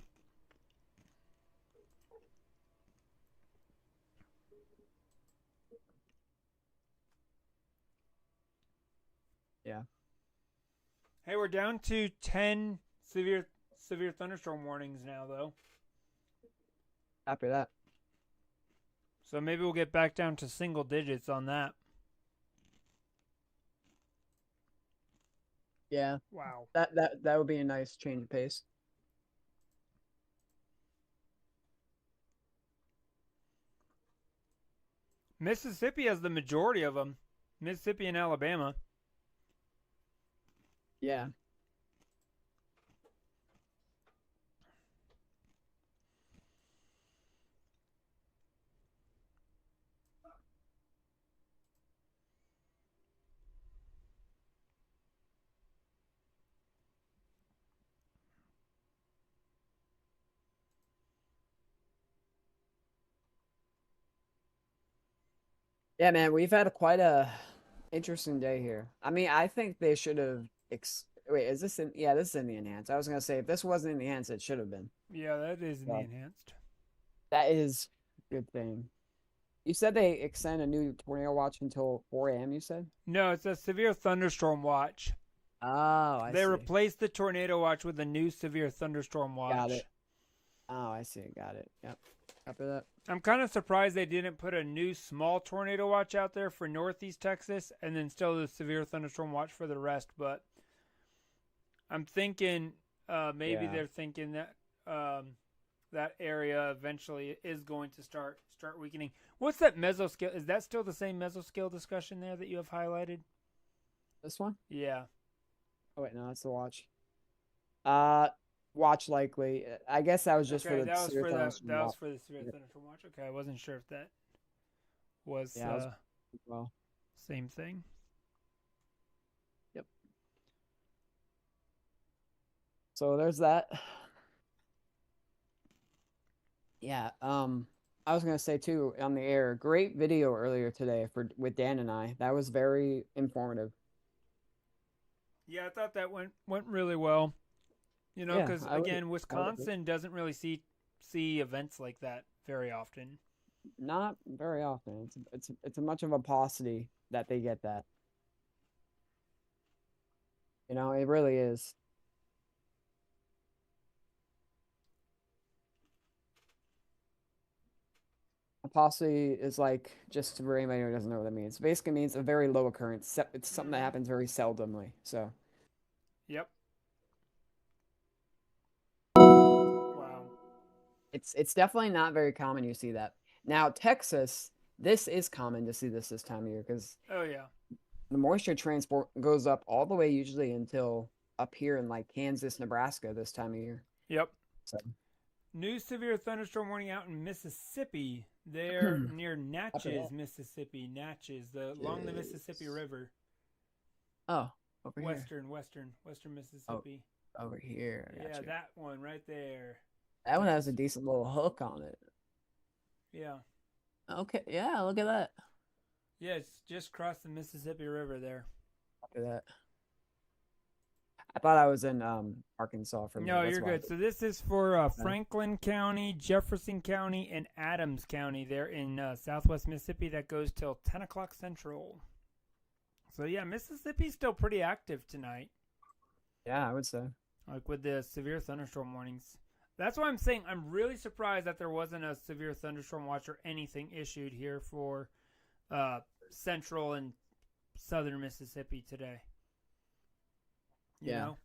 Yeah. Hey, we're down to 10 severe thunderstorm warnings now, though. Copy that. So maybe we'll get back down to single digits on that. Yeah. Wow. That would be a nice change of pace. Mississippi has the majority of them. Mississippi and Alabama. Yeah. Yeah, man, we've had quite a interesting day here. I mean, I think they should have. Wait, is this in? Yeah, this is in the enhanced. I was gonna say if this wasn't in the enhanced, it should have been. Yeah, that is in the enhanced. That is a good thing. You said they extend a new tornado watch until 4 a.m. You said? No, it's a severe thunderstorm watch. Oh, I see. They replaced the tornado watch with a new severe thunderstorm watch. Got it. Oh, I see. Got it. Yep. Copy that. I'm kind of surprised they didn't put a new small tornado watch out there for Northeast Texas and then still the severe thunderstorm watch for the rest. But I'm thinking maybe they're thinking that that area eventually is going to start weakening. What's that mesoscale? Is that still the same mesoscale discussion there that you have highlighted? This one? Yeah. Oh wait, no, that's the watch. Watch likely. I guess that was just for the severe thunderstorm. That was for the severe thunderstorm watch. Okay, I wasn't sure if that was well, same thing. Yep. So there's that. Yeah. I was gonna say too on the air. Great video earlier today with Dan and I. That was very informative. Yeah, I thought that went really well. You know, because again, Wisconsin doesn't really see events like that very often. Not very often. It's a much of a paucity that they get that. You know, it really is. A paucity is like, just for anybody who doesn't know what that means. It basically means a very low occurrence. It's something that happens very seldomly. So. Yep. Wow. It's definitely not very common you see that. Now, Texas, this is common to see this time of year because oh yeah, the moisture transport goes up all the way usually until up here in like Kansas, Nebraska this time of year. Yep. So New severe thunderstorm warning out in Mississippi. There near Natchez, Mississippi. Natchez, along the Mississippi River. Oh, over here. Western Mississippi. Oh, over here. Yeah, that one right there. That one has a decent little hook on it. Yeah. Okay. Yeah, look at that. Yeah, it's just across the Mississippi River there. Look at that. I thought I was in Arkansas for a minute. No, you're good. So this is for Franklin County, Jefferson County, and Adams County. They're in southwest Mississippi. That goes till 10 o'clock Central. So, yeah, Mississippi's still pretty active tonight. Yeah, I would say. Like with the severe thunderstorm warnings. That's why I'm saying I'm really surprised that there wasn't a severe thunderstorm watch or anything issued here for central and southern Mississippi today. You know?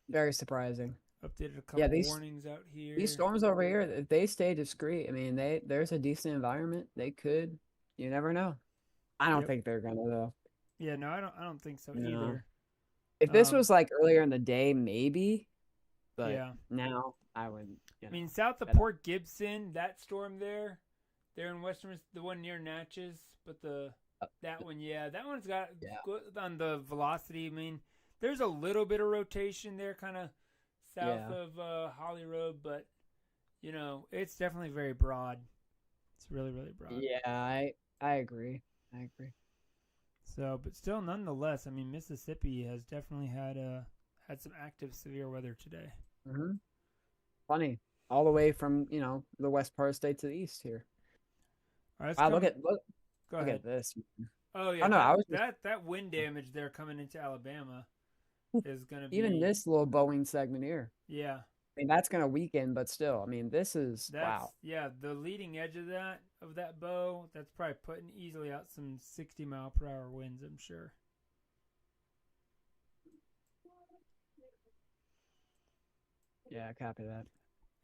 Very surprising. Updated a couple warnings out here. These storms over here, if they stay discreet, I mean, there's a decent environment. They could. You never know. I don't think they're gonna though. Yeah, no, I don't think so either. If this was like earlier in the day, maybe. But yeah. Now I wouldn't. I mean, south of Port Gibson, that storm there, they're in western, the one near Natchez, but that one, that one's got good on the velocity. I mean, there's a little bit of rotation there, kind of south of Holly Road, but you know, it's definitely very broad. It's really, really broad. Yeah, I agree. I agree. So, but still, nonetheless, I mean, Mississippi has definitely had some active severe weather today. Mm-hmm. Funny, all the way from the west part of the state to the east here. All right, wow, look Go ahead. at this. Oh yeah, oh, no, that wind damage there coming into Alabama is going to be even this little Boeing segment here. Yeah, I mean that's going to weaken, but still, I mean this is wow. Yeah, the leading edge of that bow, that's probably putting easily out some 60-mile-per-hour winds, I'm sure. Yeah, copy that.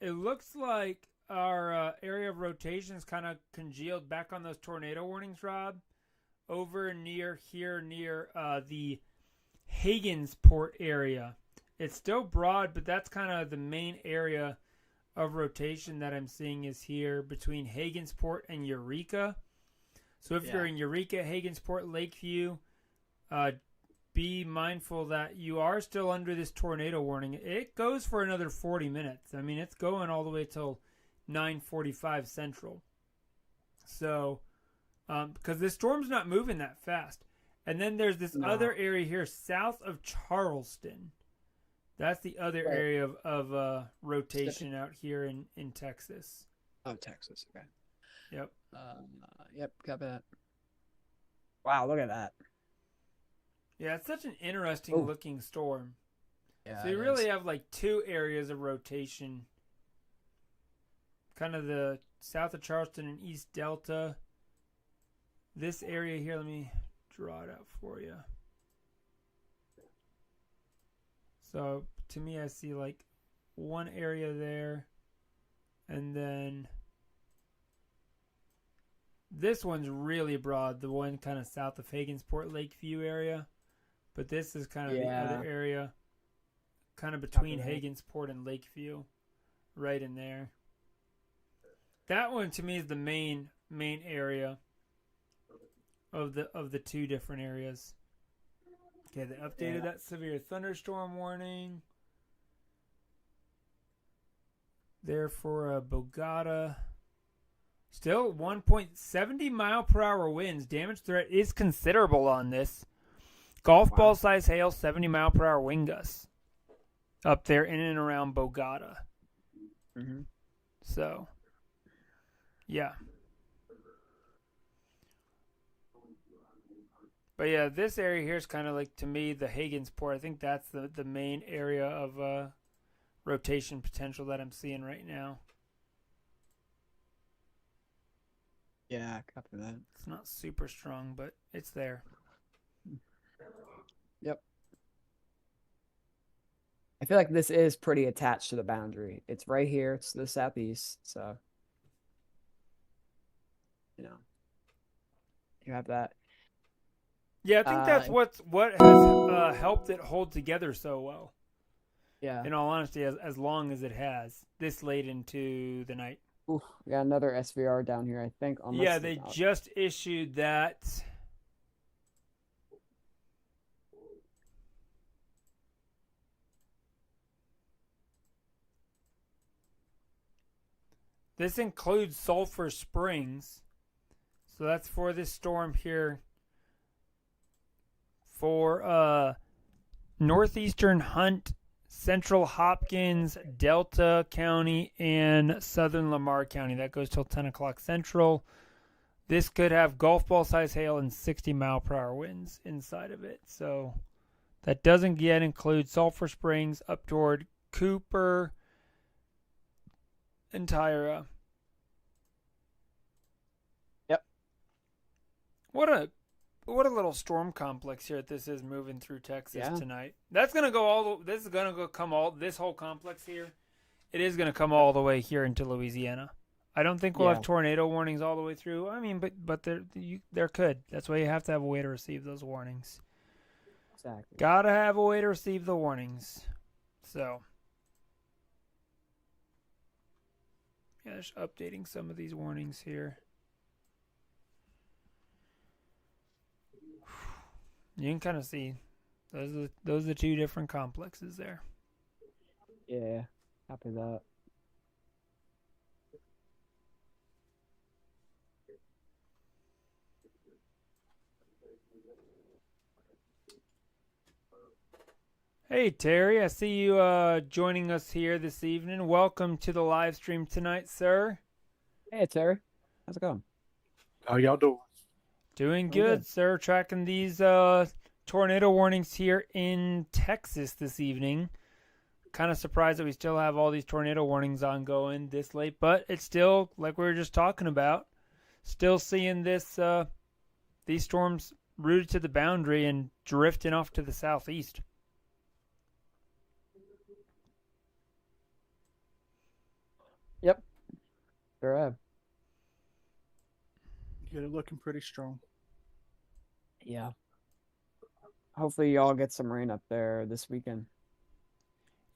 It looks like our area of rotation is kind of congealed back on those tornado warnings, Rob, over near the Hagensport area. It's still broad, but that's kind of the main area of rotation that I'm seeing is here between Hagensport and Eureka. So if you're in Eureka, Hagensport, Lakeview, be mindful that you are still under this tornado warning. It goes for another 40 minutes. I mean, it's going all the way till 9:45 Central. So, because the storm's not moving that fast. And then there's this other area here south of Charleston. That's the other area of rotation out here in Texas. Oh, Texas. Okay. Yep. Yep, copy that. Wow, look at that. Yeah, it's such an interesting looking storm. Yeah, so you really have like two areas of rotation. Kind of the south of Charleston and East Delta. This area here, let me draw it out for you. So to me, I see like one area there, and then this one's really broad, the one kind of south of Hagensport, Lakeview area. But this is kind of the other area, kind of between Hagensport and Lakeview, right in there. That one to me is the main area of the two different areas. Okay, they updated that severe thunderstorm warning. There for Bogota. Still 1.70 mile per hour winds. Damage threat is considerable on this. Golf ball size hail, 70 mile per hour wind gusts up there in and around Bogota. Mm-hmm. So, yeah. But yeah, this area here is kind of like, to me, the Hagensport. I think that's the main area of rotation potential that I'm seeing right now. Yeah, copy that. It's not super strong, but it's there. Yep. I feel like this is pretty attached to the boundary. It's right here. It's the southeast. So, you have that. Yeah, I think that's what has helped it hold together so well. Yeah. In all honesty, as long as it has this late into the night. Oof, we got another SVR down here, I think. Yeah, they just issued that. This includes Sulphur Springs. So that's for this storm here. For northeastern Hunt, central Hopkins, Delta County, and southern Lamar County. That goes till 10 o'clock central. This could have golf ball size hail and 60-mile-per-hour winds inside of it. So that doesn't yet include Sulphur Springs up toward Cooper and Tyra. Yep. What a little storm complex here that this is moving through Texas tonight. That's gonna go this whole complex here. It is gonna come all the way here into Louisiana. I don't think we'll have tornado warnings all the way through. I mean, but there could. That's why you have to have a way to receive those warnings. Exactly. Gotta have a way to receive the warnings. So yeah, just updating some of these warnings here. You can kind of see those are the two different complexes there. Yeah, copy that. Hey Terry, I see you joining us here this evening. Welcome to the live stream tonight, sir. Hey Terry, how's it going? How y'all doing? Doing good, sir. Tracking these tornado warnings here in Texas this evening. Kind of surprised that we still have all these tornado warnings ongoing this late, but it's still, like we were just talking about, still seeing this these storms rooted to the boundary and drifting off to the southeast. Yep. Sure have. Yeah, they're looking pretty strong. Yeah. Hopefully y'all get some rain up there this weekend.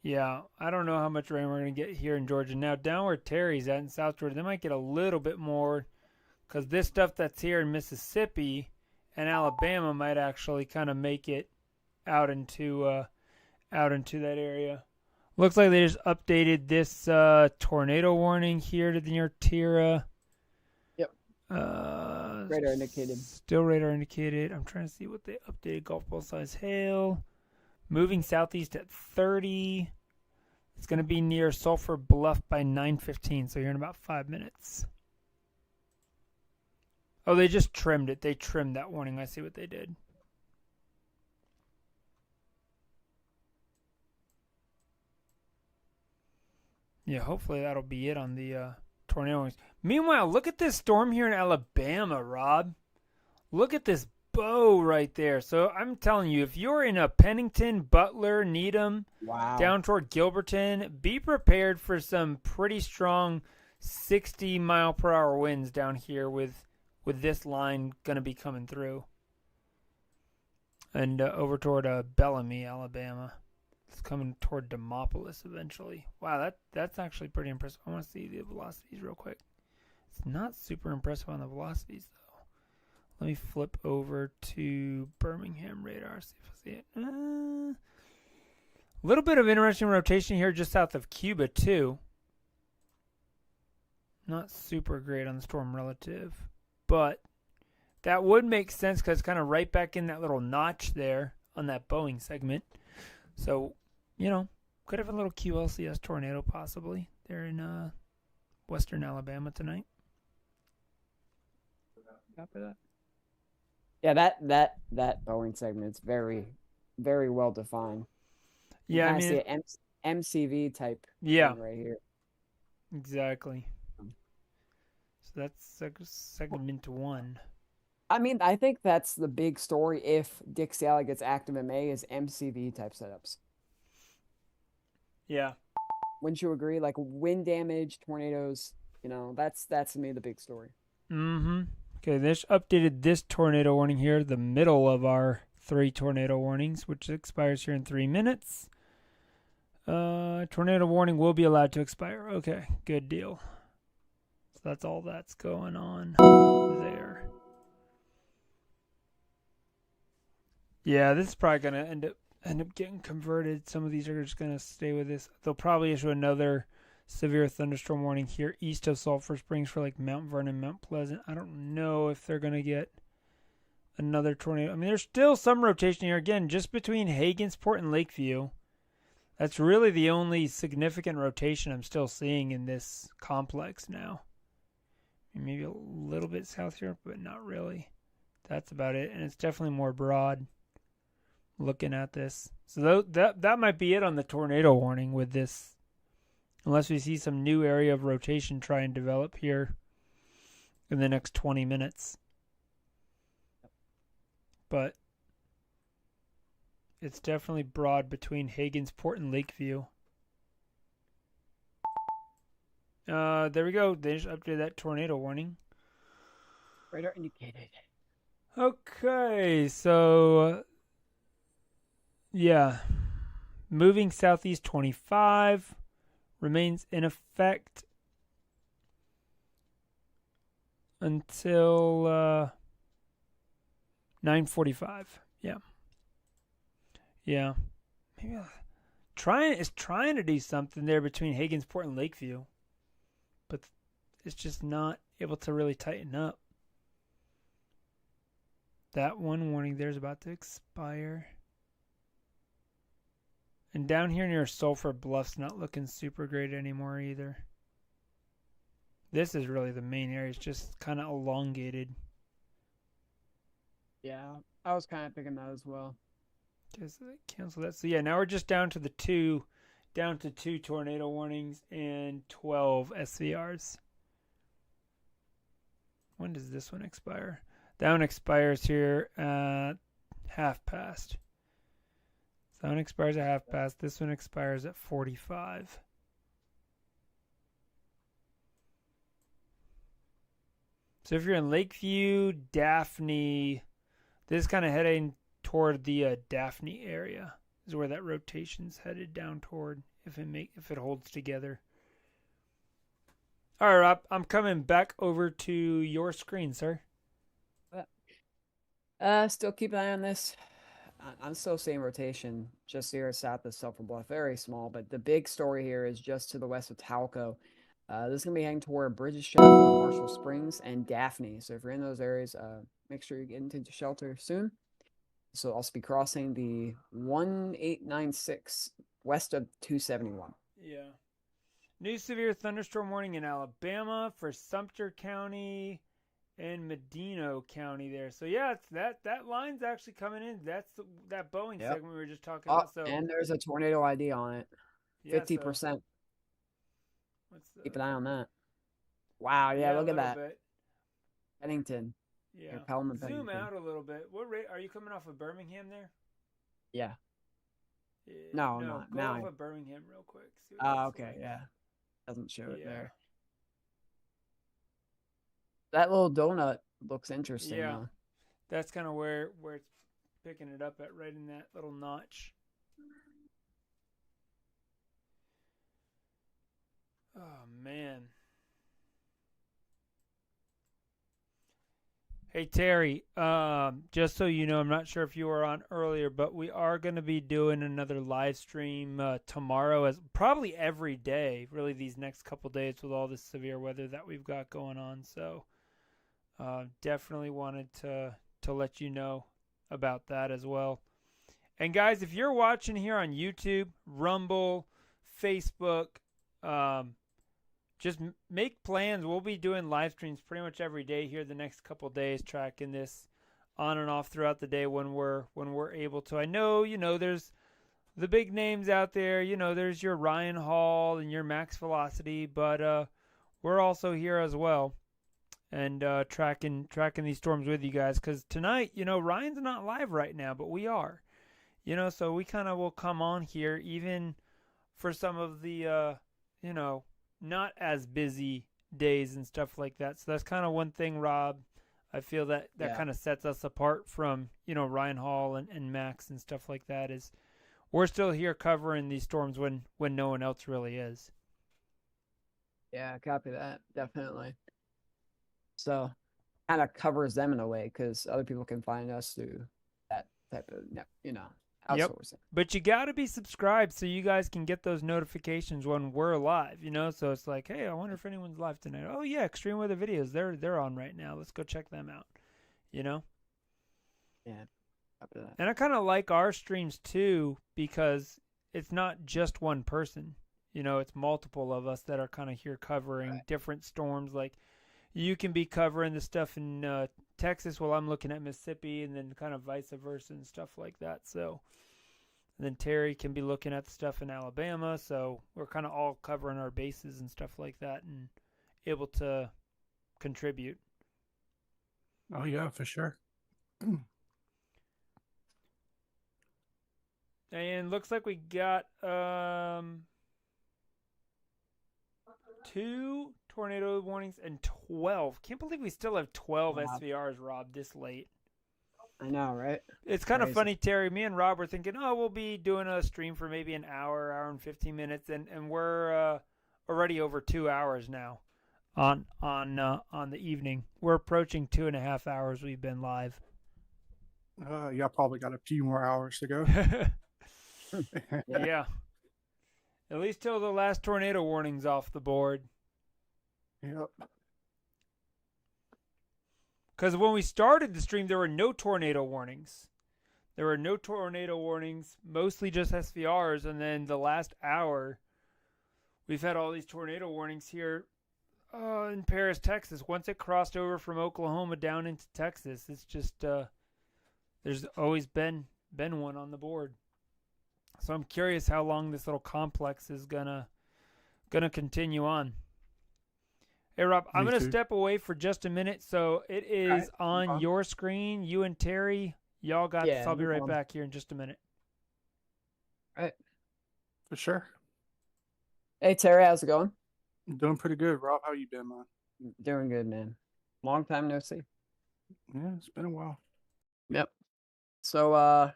Yeah, I don't know how much rain we're going to get here in Georgia. Now, down where Terry's at in South Georgia, they might get a little bit more because this stuff that's here in Mississippi and Alabama might actually kind of make it out into that area. Looks like they just updated this tornado warning here to the near Tira. Yep. Radar indicated. Still radar indicated. I'm trying to see what they updated. Golf ball size hail. Moving southeast at 30. It's going to be near Sulphur Bluff by 9:15, so you're in about 5 minutes. Oh, they just trimmed it. They trimmed that warning. I see what they did. Yeah, hopefully that'll be it on the tornado warnings. Meanwhile, look at this storm here in Alabama, Rob. Look at this bow right there. So I'm telling you, if you're in a Pennington, Butler, Needham, down toward Gilberton, be prepared for some pretty strong 60-mile-per-hour winds down here with this line going to be coming through. And over toward Bellamy, Alabama. It's coming toward Demopolis eventually. Wow, that's actually pretty impressive. I want to see the velocities real quick. It's not super impressive on the velocities, though. Let me flip over to Birmingham radar, see if I see it. A little bit of interesting rotation here just south of Cuba, too. Not super great on the storm relative, but that would make sense because it's kind of right back in that little notch there on that Boeing segment. So, could have a little QLCS tornado possibly there in western Alabama tonight. Copy that. Yeah, that Boeing segment's very, very well defined. Yeah, I see an MCV type thing right here. Exactly. So that's segment 1. I mean, I think that's the big story if Dixie Alley gets active in May is MCV type setups. Yeah. Wouldn't you agree? Like wind damage, tornadoes, that's to me the big story. Mm-hmm. Okay, this updated this tornado warning here, the middle of our 3 tornado warnings, which expires here in 3 minutes. Tornado warning will be allowed to expire. Okay, good deal. So that's all that's going on there. Yeah, this is probably gonna end up getting converted. Some of these are just gonna stay with this. They'll probably issue another severe thunderstorm warning here east of Sulphur Springs for like Mount Vernon, Mount Pleasant. I don't know if they're gonna get another tornado. I mean, there's still some rotation here again, just between Hagensport and Lakeview. That's really the only significant rotation I'm still seeing in this complex now. Maybe a little bit south here, but not really. That's about it, and it's definitely more broad looking at this. So that might be it on the tornado warning with this, unless we see some new area of rotation try and develop here in the next 20 minutes. But it's definitely broad between Hagensport and Lakeview. There we go. They just updated that tornado warning. Radar indicated. Okay, so yeah, moving southeast 25 remains in effect until 9:45. Yeah. Maybe trying to do something there between Hagensport and Lakeview, but it's just not able to really tighten up. That one warning there is about to expire. And down here near Sulphur Bluff's not looking super great anymore either. This is really the main area. It's just kind of elongated. Yeah, I was kind of thinking that as well. Just cancel that. So yeah, now we're just down to two tornado warnings and 12 SVRs. When does this one expire? That one expires here at half past. So that one expires at half past. This one expires at 45. So if you're in Lakeview, Daphne, this is kind of heading toward the Daphne area is where that rotation's headed down toward if it holds together. All right, Rob, I'm coming back over to your screen, sir. Still keep an eye on this. I'm still seeing rotation just here south of Sulphur Bluff. Very small, but the big story here is just to the west of Talco. This is going to be heading toward Bridges Chapel, Marshall Springs, and Daphne. So if you're in those areas, make sure you get into shelter soon. So I'll also be crossing the 1896 west of 271. Yeah. New severe thunderstorm warning in Alabama for Sumter County and Medina County there. So yeah, it's that line's actually coming in. That's that Boeing segment we were just talking about. So and there's a tornado ID on it. 50%. Keep an eye on that. Wow, yeah, look at that. Bennington. Yeah. Zoom out a little bit. What rate are you coming off of Birmingham there? Yeah. No, not go now. Off of Birmingham real quick. Okay, yeah. Doesn't show it there. That little donut looks interesting. Yeah. That's kind of where it's picking it up at, right in that little notch. Oh, man. Hey, Terry, just so you know, I'm not sure if you were on earlier, but we are going to be doing another live stream tomorrow, as probably every day, really these next couple days with all this severe weather that we've got going on. So definitely wanted to let you know about that as well. And guys, if you're watching here on YouTube, Rumble, Facebook, just make plans. We'll be doing live streams pretty much every day here the next couple days, tracking this on and off throughout the day when we're able to. I know, there's the big names out there. There's your Ryan Hall and your Max Velocity, but we're also here as well and tracking these storms with you guys. Because tonight, Ryan's not live right now, but we are. So we kind of will come on here even for some of the, not as busy days and stuff like that. So that's kind of one thing, Rob, I feel that Yeah. kind of sets us apart from, Ryan Hall and Max and stuff like that. Is we're still here covering these storms when no one else really is. Yeah, copy that. Definitely. So kind of covers them in a way because other people can find us through that type of, Yep. outsourcing. But you got to be subscribed so you guys can get those notifications when we're live, So it's like, hey, I wonder if anyone's live tonight. Oh yeah, Extreme Weather Videos, they're on right now. Let's go check them out. Yeah. Copy that. And I kind of like our streams too because it's not just one person. It's multiple of us that are kind of here covering different storms. Like you can be covering the stuff in Texas while I'm looking at Mississippi, and then kind of vice versa and stuff like that. So and then Terry can be looking at the stuff in Alabama. So we're kind of all covering our bases and stuff like that and able to contribute. Oh yeah, for sure. And looks like we got 2 tornado warnings and 12. Can't believe we still have 12 SVRs, Rob, this late. I know, right? It's kind of funny, Terry. Me and Rob were thinking, we'll be doing a stream for maybe an hour and 15 minutes, and we're already over 2 hours now on the evening. We're approaching 2.5 hours we've been live. Y'all probably got a few more hours to go. Yeah. At least till the last tornado warning's off the board. Yep. Because when we started the stream, there were no tornado warnings. Mostly just SVRs. And then the last hour, we've had all these tornado warnings here in Paris, Texas. Once it crossed over from Oklahoma down into Texas, it's just there's always been one on the board. So I'm curious how long this little complex is gonna continue on. Hey Rob, I'm gonna step away for just a minute. So it is on your screen. You and Terry, y'all got this. I'll be right back here in just a minute. All right. For sure. Hey Terry, how's it going? I'm doing pretty good. Rob, how you been, man? Doing good, man. Long time no see. Yeah, it's been a while. Yep. So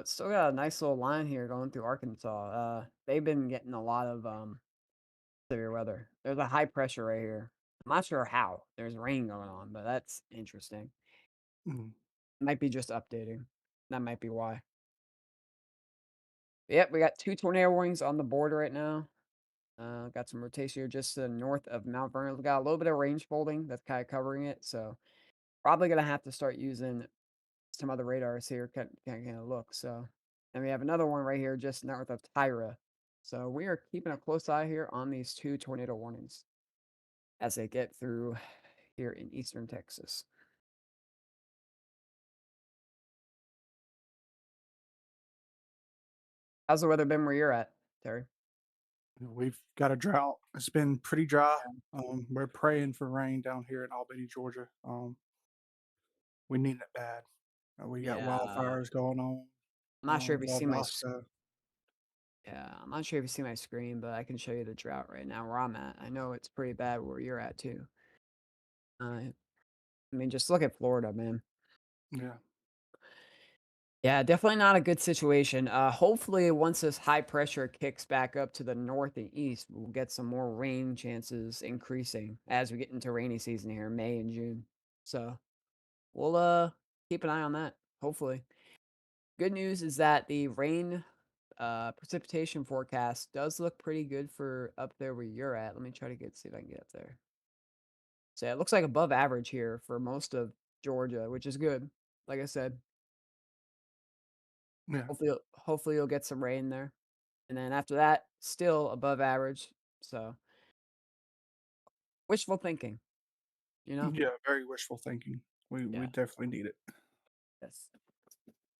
still got a nice little line here going through Arkansas. They've been getting a lot of severe weather. There's a high pressure right here. I'm not sure how. There's rain going on, but that's interesting. Might be just updating. That might be why. Yep, we got 2 tornado warnings on the board right now. Got some rotation here just to the north of Mount Vernon. We got a little bit of range folding that's kind of covering it, so probably gonna have to start using some other radars here. Kind of look. So, and we have another one right here just north of Tyra. So we are keeping a close eye here on these 2 tornado warnings as they get through here in eastern Texas. How's the weather been where you're at, Terry? We've got a drought. It's been pretty dry. We're praying for rain down here in Albany, Georgia. We need it bad. We got wildfires going on. I'm not sure if you see my Valdosta. I'm not sure if you see my screen, but I can show you the drought right now where I'm at. I know it's pretty bad where you're at too. I mean, just look at Florida, man. Yeah. Yeah, definitely not a good situation. Hopefully, once this high pressure kicks back up to the north and east, we'll get some more rain chances increasing as we get into rainy season here, May and June. So we'll keep an eye on that. Hopefully, good news is that the rain precipitation forecast does look pretty good for up there where you're at. Let me try to see if I can get up there. So yeah, it looks like above average here for most of Georgia, which is good. Like I said. Yeah. Hopefully you'll get some rain there. And then after that, still above average. So wishful thinking, Yeah, very wishful thinking. We definitely need it. Yes.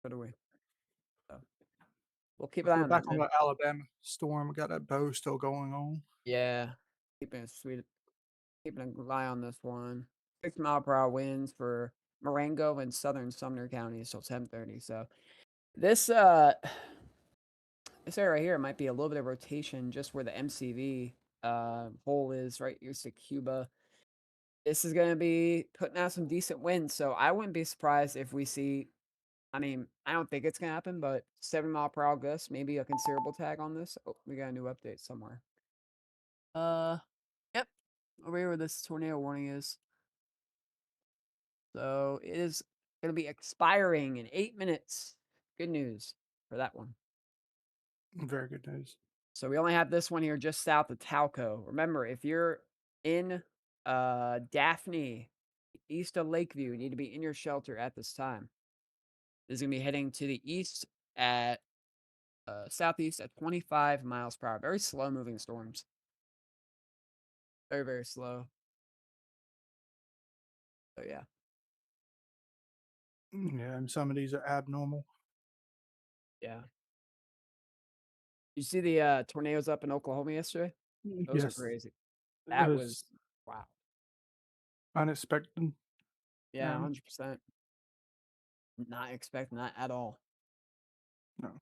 So do we. So we'll keep an eye on back that. On the Alabama storm. We got that bow still going on. Yeah. Keeping an eye on this one. 6-mile-per-hour winds for Marengo and southern Sumner counties till 10:30. So this area right here might be a little bit of rotation just where the MCV hole is right east of Cuba. this is going to be putting out some decent wins. So I wouldn't be surprised if we see. I mean, I don't think it's going to happen, but 7 mile per hour gusts, maybe a considerable tag on this. Oh, we got a new update somewhere. Yep, over here where this tornado warning is. So it is going to be expiring in 8 minutes. Good news for that one. Very good news. So we only have this one here just south of Talco. Remember, if you're in Daphne, east of Lakeview, you need to be in your shelter at this time. This is going to be heading to the east at southeast at 25 miles per hour. Very slow moving storms. Very, very slow. So yeah. Yeah, and some of these are abnormal. Yeah. You see the tornadoes up in Oklahoma yesterday? Those Yes. are crazy. It That was wow. unexpected. Yeah, Yeah. 100%. Not expecting that at all. No.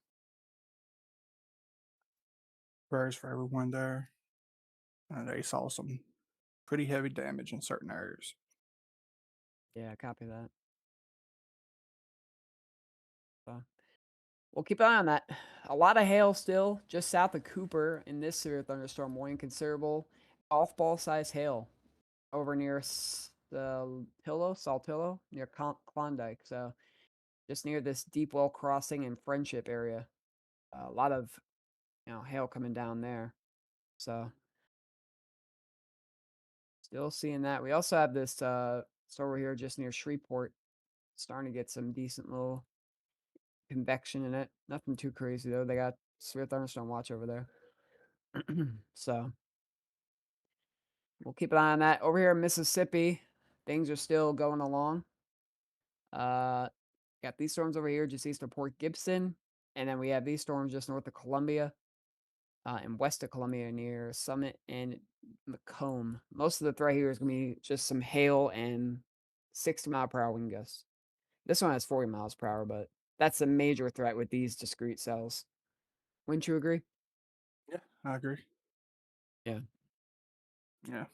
Prayers for everyone there. They saw some pretty heavy damage in certain areas. Yeah, copy that. So we'll keep an eye on that. A lot of hail still just south of Cooper in this severe thunderstorm warning. Considerable golf ball size hail over near Saltillo, near Klondike. So just near this Deep Well Crossing and Friendship area. A lot of hail coming down there. So still seeing that. We also have this store over here just near Shreveport. Starting to get some decent little convection in it. Nothing too crazy though. They got severe thunderstorm watch over there. So we'll keep an eye on that. Over here in Mississippi, things are still going along. Got these storms over here just east of Port Gibson. And then we have these storms just north of Columbia. And west of Columbia near Summit and Macomb. Most of the threat here is going to be just some hail and 60-mile-per-hour wind gusts. This one has 40 miles per hour, but that's a major threat with these discrete cells. Wouldn't you agree? Yeah, I agree. Yeah. Yeah.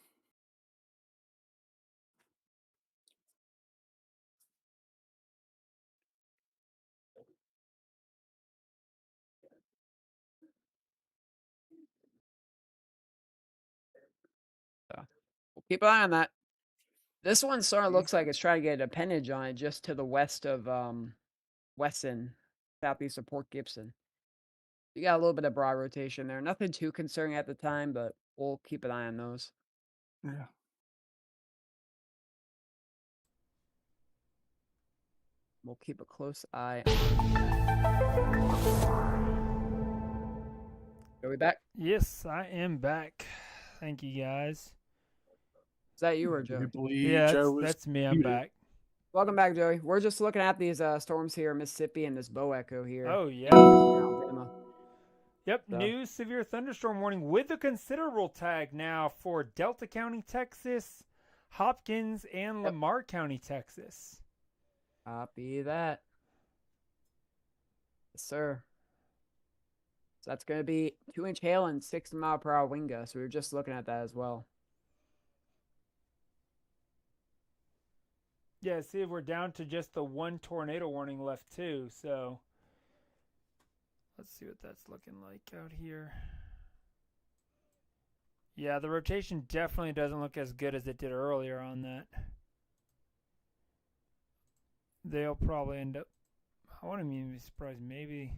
So we'll keep an eye on that. This one sort of looks like it's trying to get a appendage on it just to the west of Wesson, southeast of Port Gibson. You got a little bit of broad rotation there. Nothing too concerning at the time, but we'll keep an eye on those. Yeah. We'll keep a close eye. Are we back? Yes, I am back. Thank you, guys. Is that you or Do Joe? you believe Yeah, Joe was that's me. I'm muted? back. Welcome back, Joey. We're just looking at these storms here in Mississippi and this bow echo here. Oh, yeah. Alabama. Yep, So. new severe thunderstorm warning with a considerable tag now for Delta County, Texas, Hopkins, and Lamar County, Texas. Copy that. Yes, sir. So that's going to be 2-inch hail and 60-mile-per-hour wind gusts. We were just looking at that as well. Yeah, see, we're down to just the one tornado warning left, too. So let's see what that's looking like out here. Yeah, the rotation definitely doesn't look as good as it did earlier on that. They'll probably end up, I wouldn't even be surprised, maybe.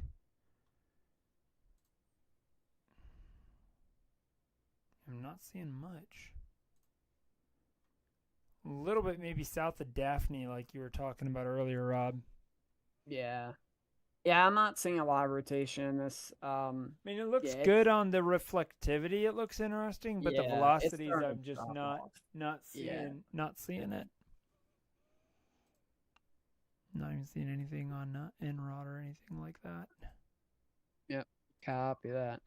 I'm not seeing much. A little bit maybe south of Daphne, like you were talking about earlier, Rob. Yeah. Yeah, I'm not seeing a lot of rotation in this. I mean, it looks good on the reflectivity. It looks interesting, but the velocities, I'm just not seeing it. Not even seeing anything on NROD or anything like that. Yep, copy that.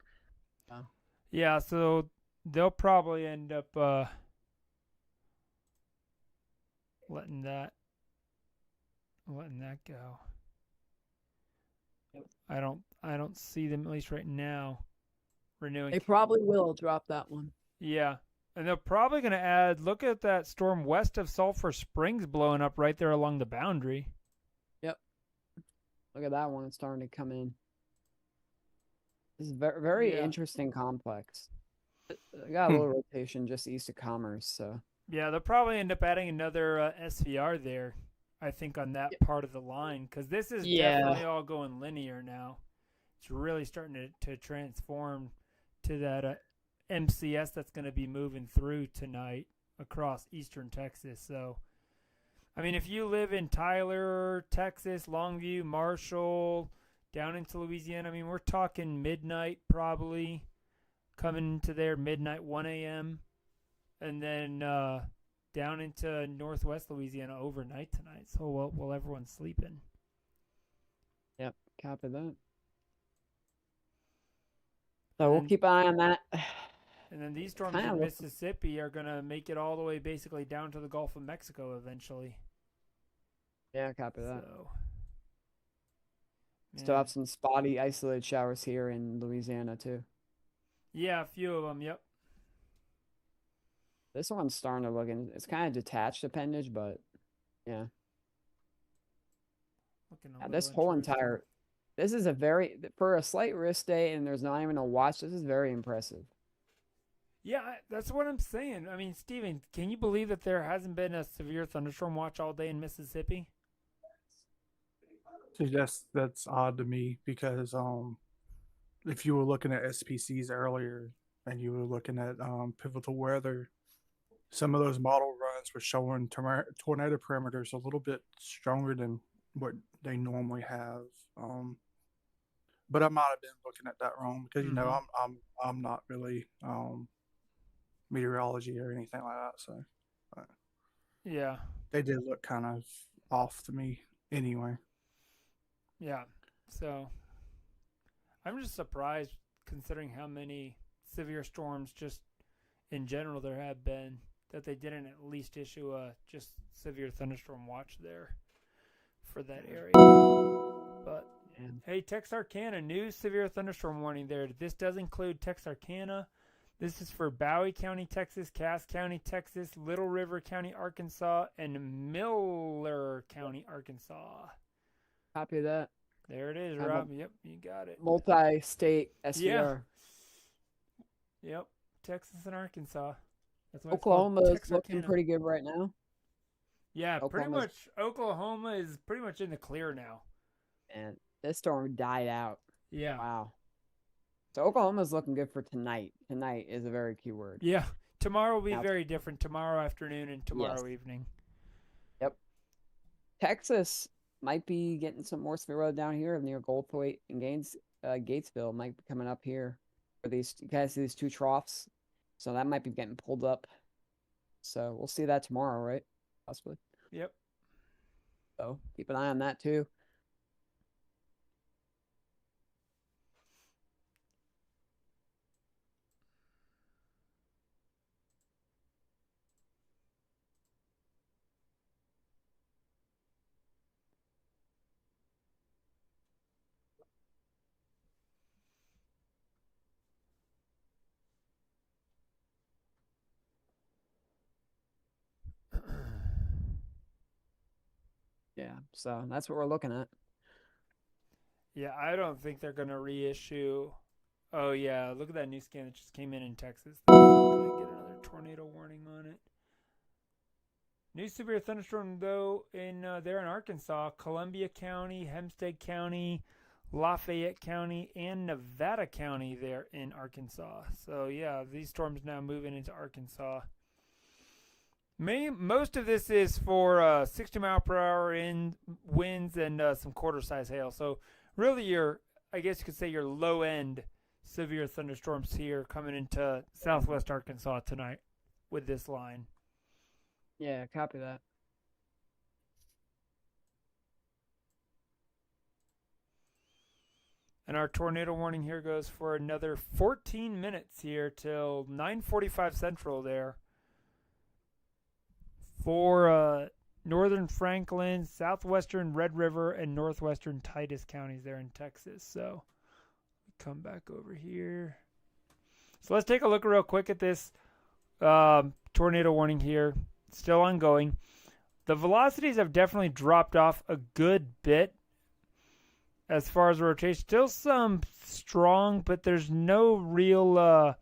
Yeah, so they'll probably end up letting that go. Yep. I don't see them, at least right now, renewing. They probably will drop that one. Yeah, And they're probably going to add, look at that storm west of Sulphur Springs blowing up right there along the boundary. Yep. Look at that one. It's starting to come in. This is very, very interesting complex. I got a little rotation just east of Commerce, so. Yeah, they'll probably end up adding another SVR there, I think, on that part of the line, because this is definitely all going linear now. It's really starting to transform to that MCS that's going to be moving through tonight across eastern Texas. So, I mean, if you live in Tyler, Texas, Longview, Marshall, down into Louisiana, I mean, we're talking midnight probably, coming into there midnight, 1 a.m., and then down into northwest Louisiana overnight tonight. So while everyone's sleeping. Yep, copy that. So we'll keep an eye on that. And then these storms in Mississippi are going to make it all the way basically down to the Gulf of Mexico eventually. Yeah, copy that. So, still have some spotty, isolated showers here in Louisiana, too. Yeah, a few of them, yep. This one's starting to look, it's kind of detached appendage, but yeah. This whole entire, this is a very, for a slight risk day and there's not even a watch, this is very impressive. Yeah, that's what I'm saying. I mean, Steven, can you believe that there hasn't been a severe thunderstorm watch all day in Mississippi? See, that's odd to me because if you were looking at SPCs earlier and you were looking at pivotal weather, some of those model runs were showing tornado parameters a little bit stronger than what they normally have. But I might have been looking at that wrong because I'm not really meteorology or anything like that. So yeah, they did look kind of off to me anyway. Yeah, so I'm just surprised considering how many severe storms just in general there have been that they didn't at least issue a just severe thunderstorm watch there for that area. But hey, Texarkana, new severe thunderstorm warning there. This does include Texarkana. This is for Bowie County, Texas, Cass County, Texas, Little River County, Arkansas, and Miller County, Arkansas. Copy that. There it is, Rob. Yep, you got it. Multi-state SVR. Yeah. Yep, Texas and Arkansas. That's Oklahoma is looking pretty good right now. Yeah, pretty much. Oklahoma is pretty much in the clear now. And this storm died out. Yeah. Wow. So Oklahoma's looking good for tonight. Tonight is a very key word. Yeah. Tomorrow will be very different. Tomorrow afternoon and tomorrow evening. Yep. Texas might be getting some more severe weather down here near Goldthwaite and Gatesville might be coming up here. For these, you guys see these two troughs? So that might be getting pulled up. So we'll see that tomorrow, right? Possibly. Yep. So keep an eye on that too. Yeah, so that's what we're looking at. Yeah, I don't think they're going to reissue. Oh, yeah, look at that new scan that just came in Texas. Get another tornado warning on it. New severe thunderstorm, though, there in Arkansas, Columbia County, Hempstead County, Lafayette County, and Nevada County there in Arkansas. So, yeah, these storms now moving into Arkansas. Most of this is for 60-mile-per-hour winds and some quarter-size hail. So really I guess you could say your low-end severe thunderstorms here coming into southwest Arkansas tonight with this line. Yeah, copy that. And our tornado warning here goes for another 14 minutes here till 9:45 Central there. For northern Franklin, southwestern Red River, and northwestern Titus counties there in Texas. So come back over here. So let's take a look real quick at this Tornado warning here, still ongoing. The velocities have definitely dropped off a good bit as far as rotation. Still some strong, but there's no real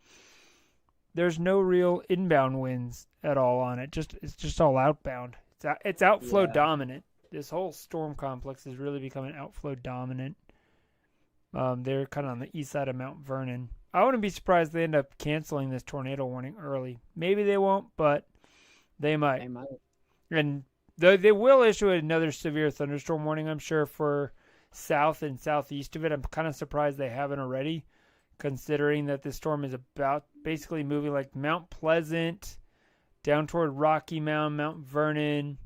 inbound winds at all on it. It's just all outbound. It's outflow dominant. This whole storm complex is really becoming outflow dominant. They're kind of on the east side of Mount Vernon. I wouldn't be surprised if they end up canceling this tornado warning early. Maybe they won't, but they might. They might. And they will issue another severe thunderstorm warning, I'm sure, for south and southeast of it. I'm kind of surprised they haven't already, considering that this storm is about basically moving like Mount Pleasant down toward Rocky Mount, Mount Vernon,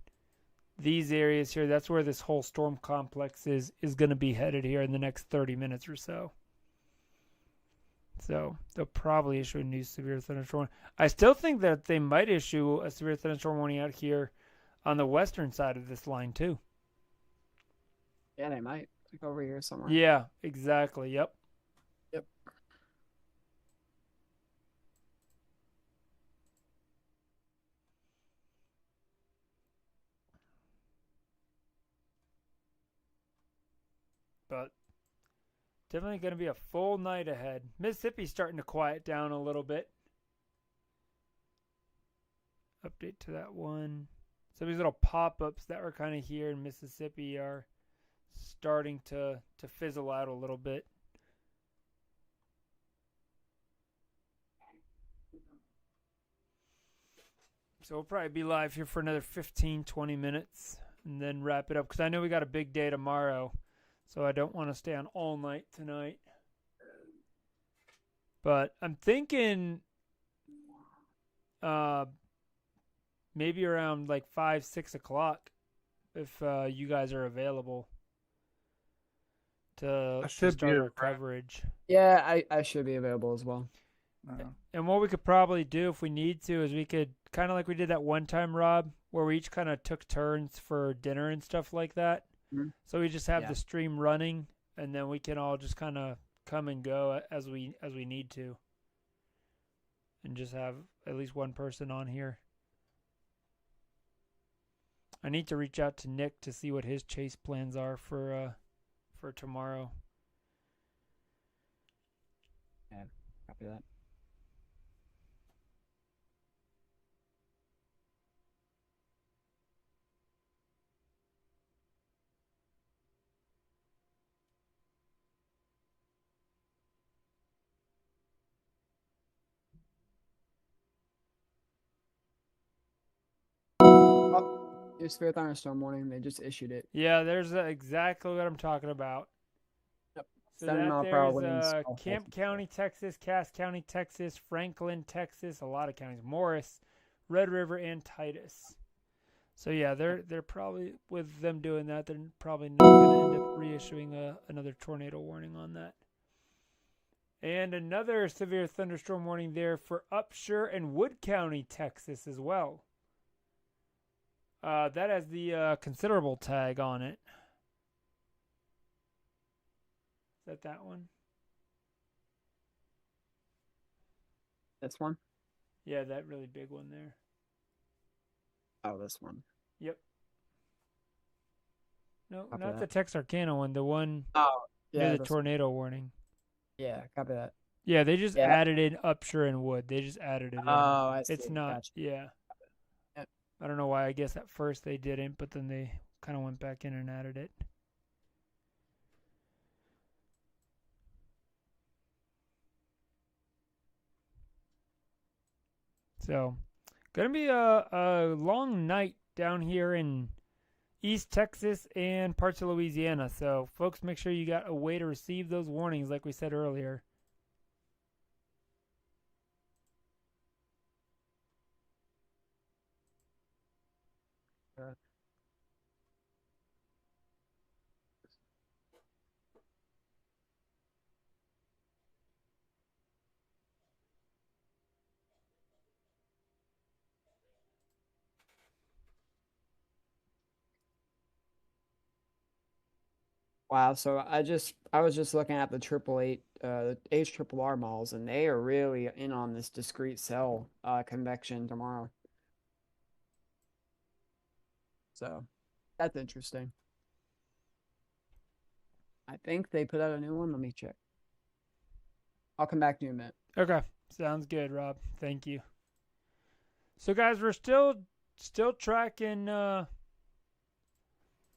these areas here. That's where this whole storm complex is going to be headed here in the next 30 minutes or so. So they'll probably issue a new severe thunderstorm. I still think that they might issue a severe thunderstorm warning out here on the western side of this line too. Yeah, they might. Like over here somewhere. Yeah, exactly. Yep. But definitely going to be a full night ahead. Mississippi's starting to quiet down a little bit. Update to that one. Some of these little pop-ups that were kind of here in Mississippi are starting to fizzle out a little bit. So we'll probably be live here for another 15, 20 minutes and then wrap it up. Because I know we got a big day tomorrow. So I don't want to stay on all night tonight. But I'm thinking maybe around like 5, 6 o'clock if you guys are available to start our coverage. Yeah, I should be available as well. And what we could probably do if we need to is we could kind of like we did that one time, Rob, where we each kind of took turns for dinner and stuff like that. Mm-hmm. So we just have the stream running, and then we can all just kind of come and go as we need to, and just have at least one person on here. I need to reach out to Nick to see what his chase plans are for tomorrow. Yeah, copy that. New severe thunderstorm warning. They just issued it. Yeah, there's exactly what I'm talking about. Yep. So there's Camp County, Texas, Cass County, Texas, Franklin, Texas, a lot of counties, Morris, Red River, and Titus. So yeah, they're probably, with them doing that, they're probably not going to end up reissuing another tornado warning on that. And another severe thunderstorm warning there for Upshur and Wood County, Texas as well. That has the considerable tag on it. Is that one? This one? Yeah, that really big one there. Oh, this one. Yep. No, not the Texarkana one. The one near the tornado warning. Yeah, copy that. Yeah, they just added in Upshur and Wood. They just added it in. Oh, I see. It's not. Gotcha. Yeah. Yep. I don't know why. I guess at first they didn't, but then they kind of went back in and added it. So, gonna be a long night down here in East Texas and parts of Louisiana. So, folks, make sure you got a way to receive those warnings, like we said earlier. Wow, so I was just looking at the 888 the HRRR malls, and they are really in on this discrete cell convection tomorrow. So that's interesting. I think they put out a new one. Let me check. I'll come back to you in a minute. Okay, sounds good, Rob. Thank you. So, guys, we're still tracking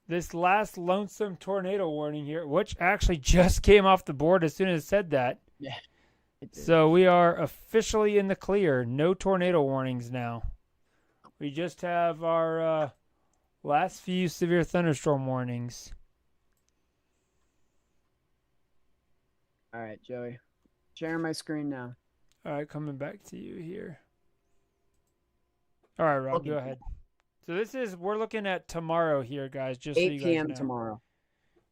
this last lonesome tornado warning here, which actually just came off the board as soon as it said that. Yeah. So we are officially in the clear. No tornado warnings now. We just have our last few severe thunderstorm warnings. All right, Joey. Sharing my screen now. All right, coming back to you here. All right, Rob, go ahead. So we're looking at tomorrow here, guys, just 8 so you guys p.m. know. tomorrow.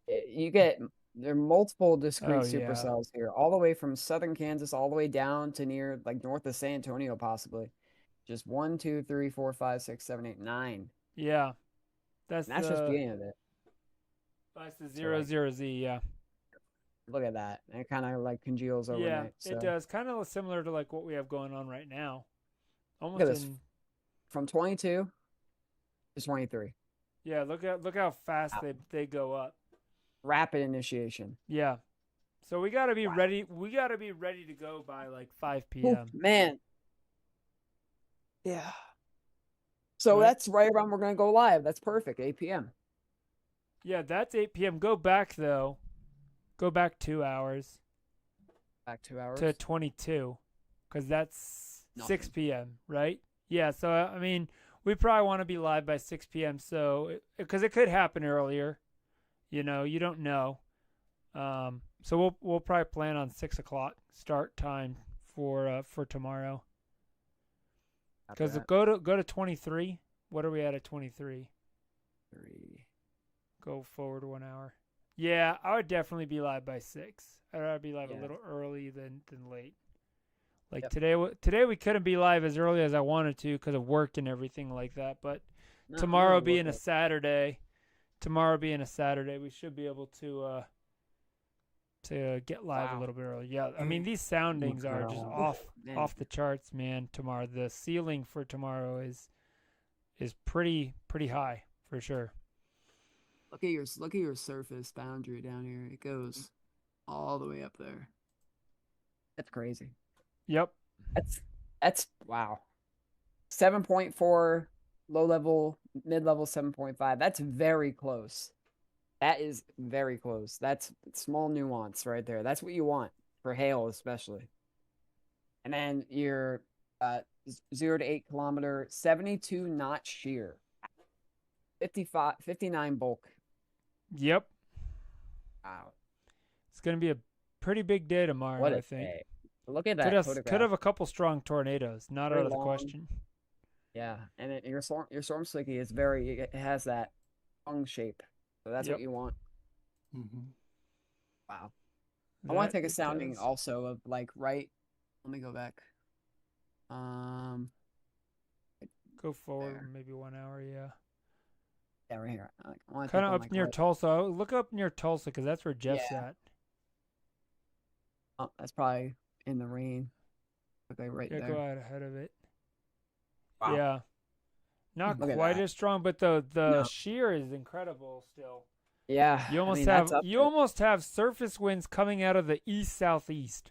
There are multiple discrete supercells here, all the way from southern Kansas, all the way down to near, like, north of San Antonio, possibly. Just 1, 2, 3, 4, 5, 6, 7, 8, 9. Yeah. That's just the beginning of it. That's the 0-0-Z, yeah. Look at that. It kind of, like, congeals overnight. Yeah, so. it does. Kind of similar to, like, what we have going on right now. Almost Look at this. From 22 to 23. Yeah, look how fast they go up. Rapid initiation. Yeah. So we got to be ready. We got to be ready to go by like 5 p.m. Ooh, man. Yeah. So that's right around we're going to go live. That's perfect. 8 p.m. Yeah, that's 8 p.m. Go back, though. Go back 2 hours. Back 2 hours? To 22. Because that's 6 p.m., right? Yeah, so, I mean, we probably want to be live by 6 p.m. So, because it could happen earlier. You know, you don't know. So we'll probably plan on 6 o'clock start time for tomorrow. Because go to 23. What are we at 23? 3. Go forward 1 hour. Yeah, I would definitely be live by 6. I'd rather be live a little early than late. Like today we couldn't be live as early as I wanted to because of work and everything like that. But tomorrow being a Saturday, we should be able to get live a little bit early. Yeah, I mean these soundings are just off the charts, man. Tomorrow, the ceiling for tomorrow is pretty high for sure. Look at your surface boundary down here. It goes all the way up there. That's crazy. Yep. That's wow. 7.4 low level, mid level 7.5. That's very close. That is very close. That's small nuance right there. That's what you want for hail, especially. And then your 0 to 8 kilometer, 72 knot shear, 59 bulk. Yep. Wow. It's gonna be a pretty big day tomorrow. I think. Day. Look at that. Could have a couple strong tornadoes. Not out of the question. Yeah, and your storm slicky is it has that tongue shape, so that's what you want. Mm-hmm. Wow. I want to take a sounding also of like right. Let me go back. Go forward maybe 1 hour. Yeah. Yeah, right here. Kind of up near Tulsa. Look up near Tulsa because that's where Jeff's at. Oh, that's probably in the rain. Okay, right there. Yeah, go out ahead of it. Wow. Yeah. Not quite as strong, but the shear is incredible still. Yeah. You almost have surface winds coming out of the east-southeast.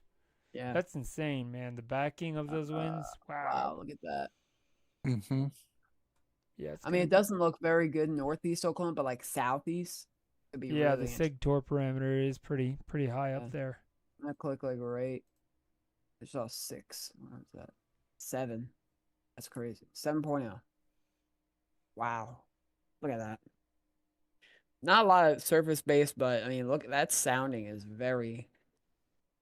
Yeah. That's insane, man. The backing of those winds. Wow, look at that. Mm-hmm. Yeah. I mean, it doesn't look very good northeast Oklahoma, but like southeast could be really the SIG torr parameter is pretty high up there. I click like right. I saw 6. What was that? 7. That's crazy. 7.0. Wow. Look at that. Not a lot of surface base, but I mean, look, that sounding is very.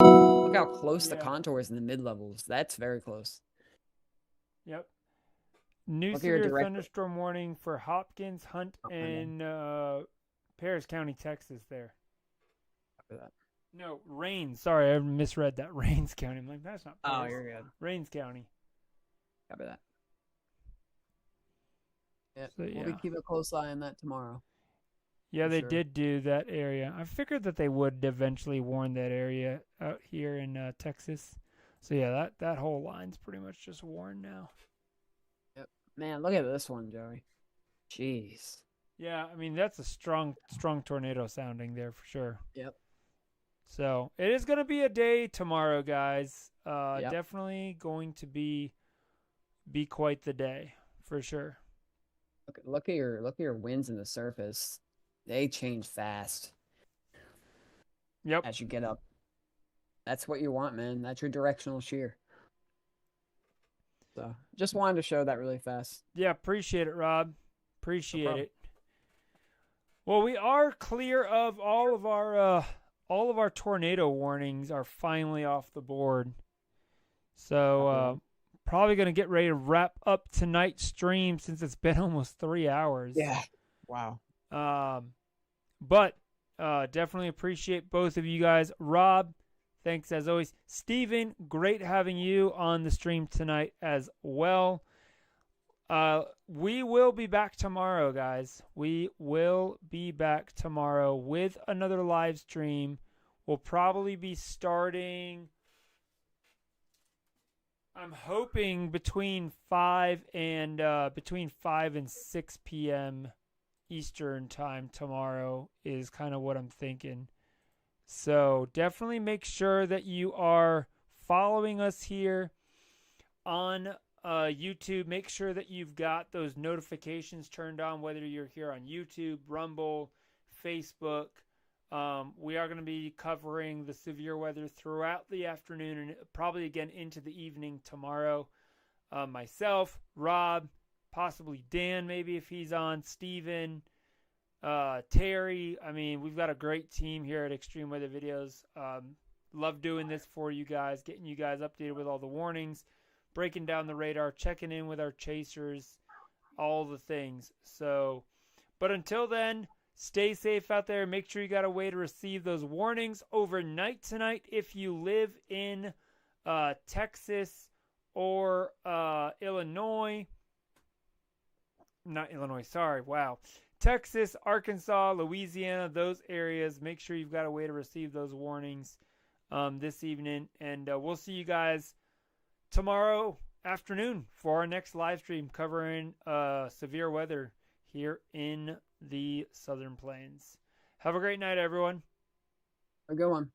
Look how close the contour is in the mid levels. That's very close. Yep. New severe thunderstorm warning for Hopkins, Hunt, and Paris County, Texas. There. After that. No, Rains. Sorry, I misread that. Rains County. I'm like, that's not Paris. Oh, you're good. Rains County. Copy that. Yeah, So, we'll be keeping a close eye on that tomorrow. Yeah, for they sure. did do that area. I figured that they would eventually warn that area out here in Texas. So yeah, that whole line's pretty much just worn now. Yep. Man, look at this one, Joey. Jeez. Yeah, I mean that's a strong tornado sounding there for sure. Yep. So it is going to be a day tomorrow, guys. Yep. Definitely going to be quite the day for sure. Look at your winds in the surface. They change fast Yep. as you get up. That's what you want, man. That's your directional shear. So just wanted to show that really fast. Yeah, appreciate it, Rob. Appreciate problem. it. Well, we are clear of all of our tornado warnings are finally off the board. So probably going to get ready to wrap up tonight's stream since it's been almost 3 hours. Yeah. Wow. But definitely appreciate both of you guys. Rob, thanks as always. Steven, great having you on the stream tonight as well. We will be back tomorrow, guys. We will be back tomorrow with another live stream. We'll probably be starting, I'm hoping between 5 and 6 p.m. Eastern time tomorrow is kind of what I'm thinking. So definitely make sure that you are following us here on YouTube. Make sure that you've got those notifications turned on, whether you're here on YouTube, Rumble, Facebook. We are going to be covering the severe weather throughout the afternoon and probably again into the evening tomorrow. Myself, Rob, possibly Dan, maybe if he's on, Steven, Terry. I mean, we've got a great team here at Extreme Weather Videos. Love doing this for you guys, getting you guys updated with all the warnings, breaking down the radar, checking in with our chasers, all the things. So, but until then, stay safe out there. Make sure you got a way to receive those warnings overnight tonight if you live in Texas or Illinois. Not Illinois, sorry. Wow. Texas, Arkansas, Louisiana, those areas. Make sure you've got a way to receive those warnings this evening. And we'll see you guys tomorrow afternoon for our next live stream covering severe weather here in the Southern Plains. Have a great night, everyone. A good one.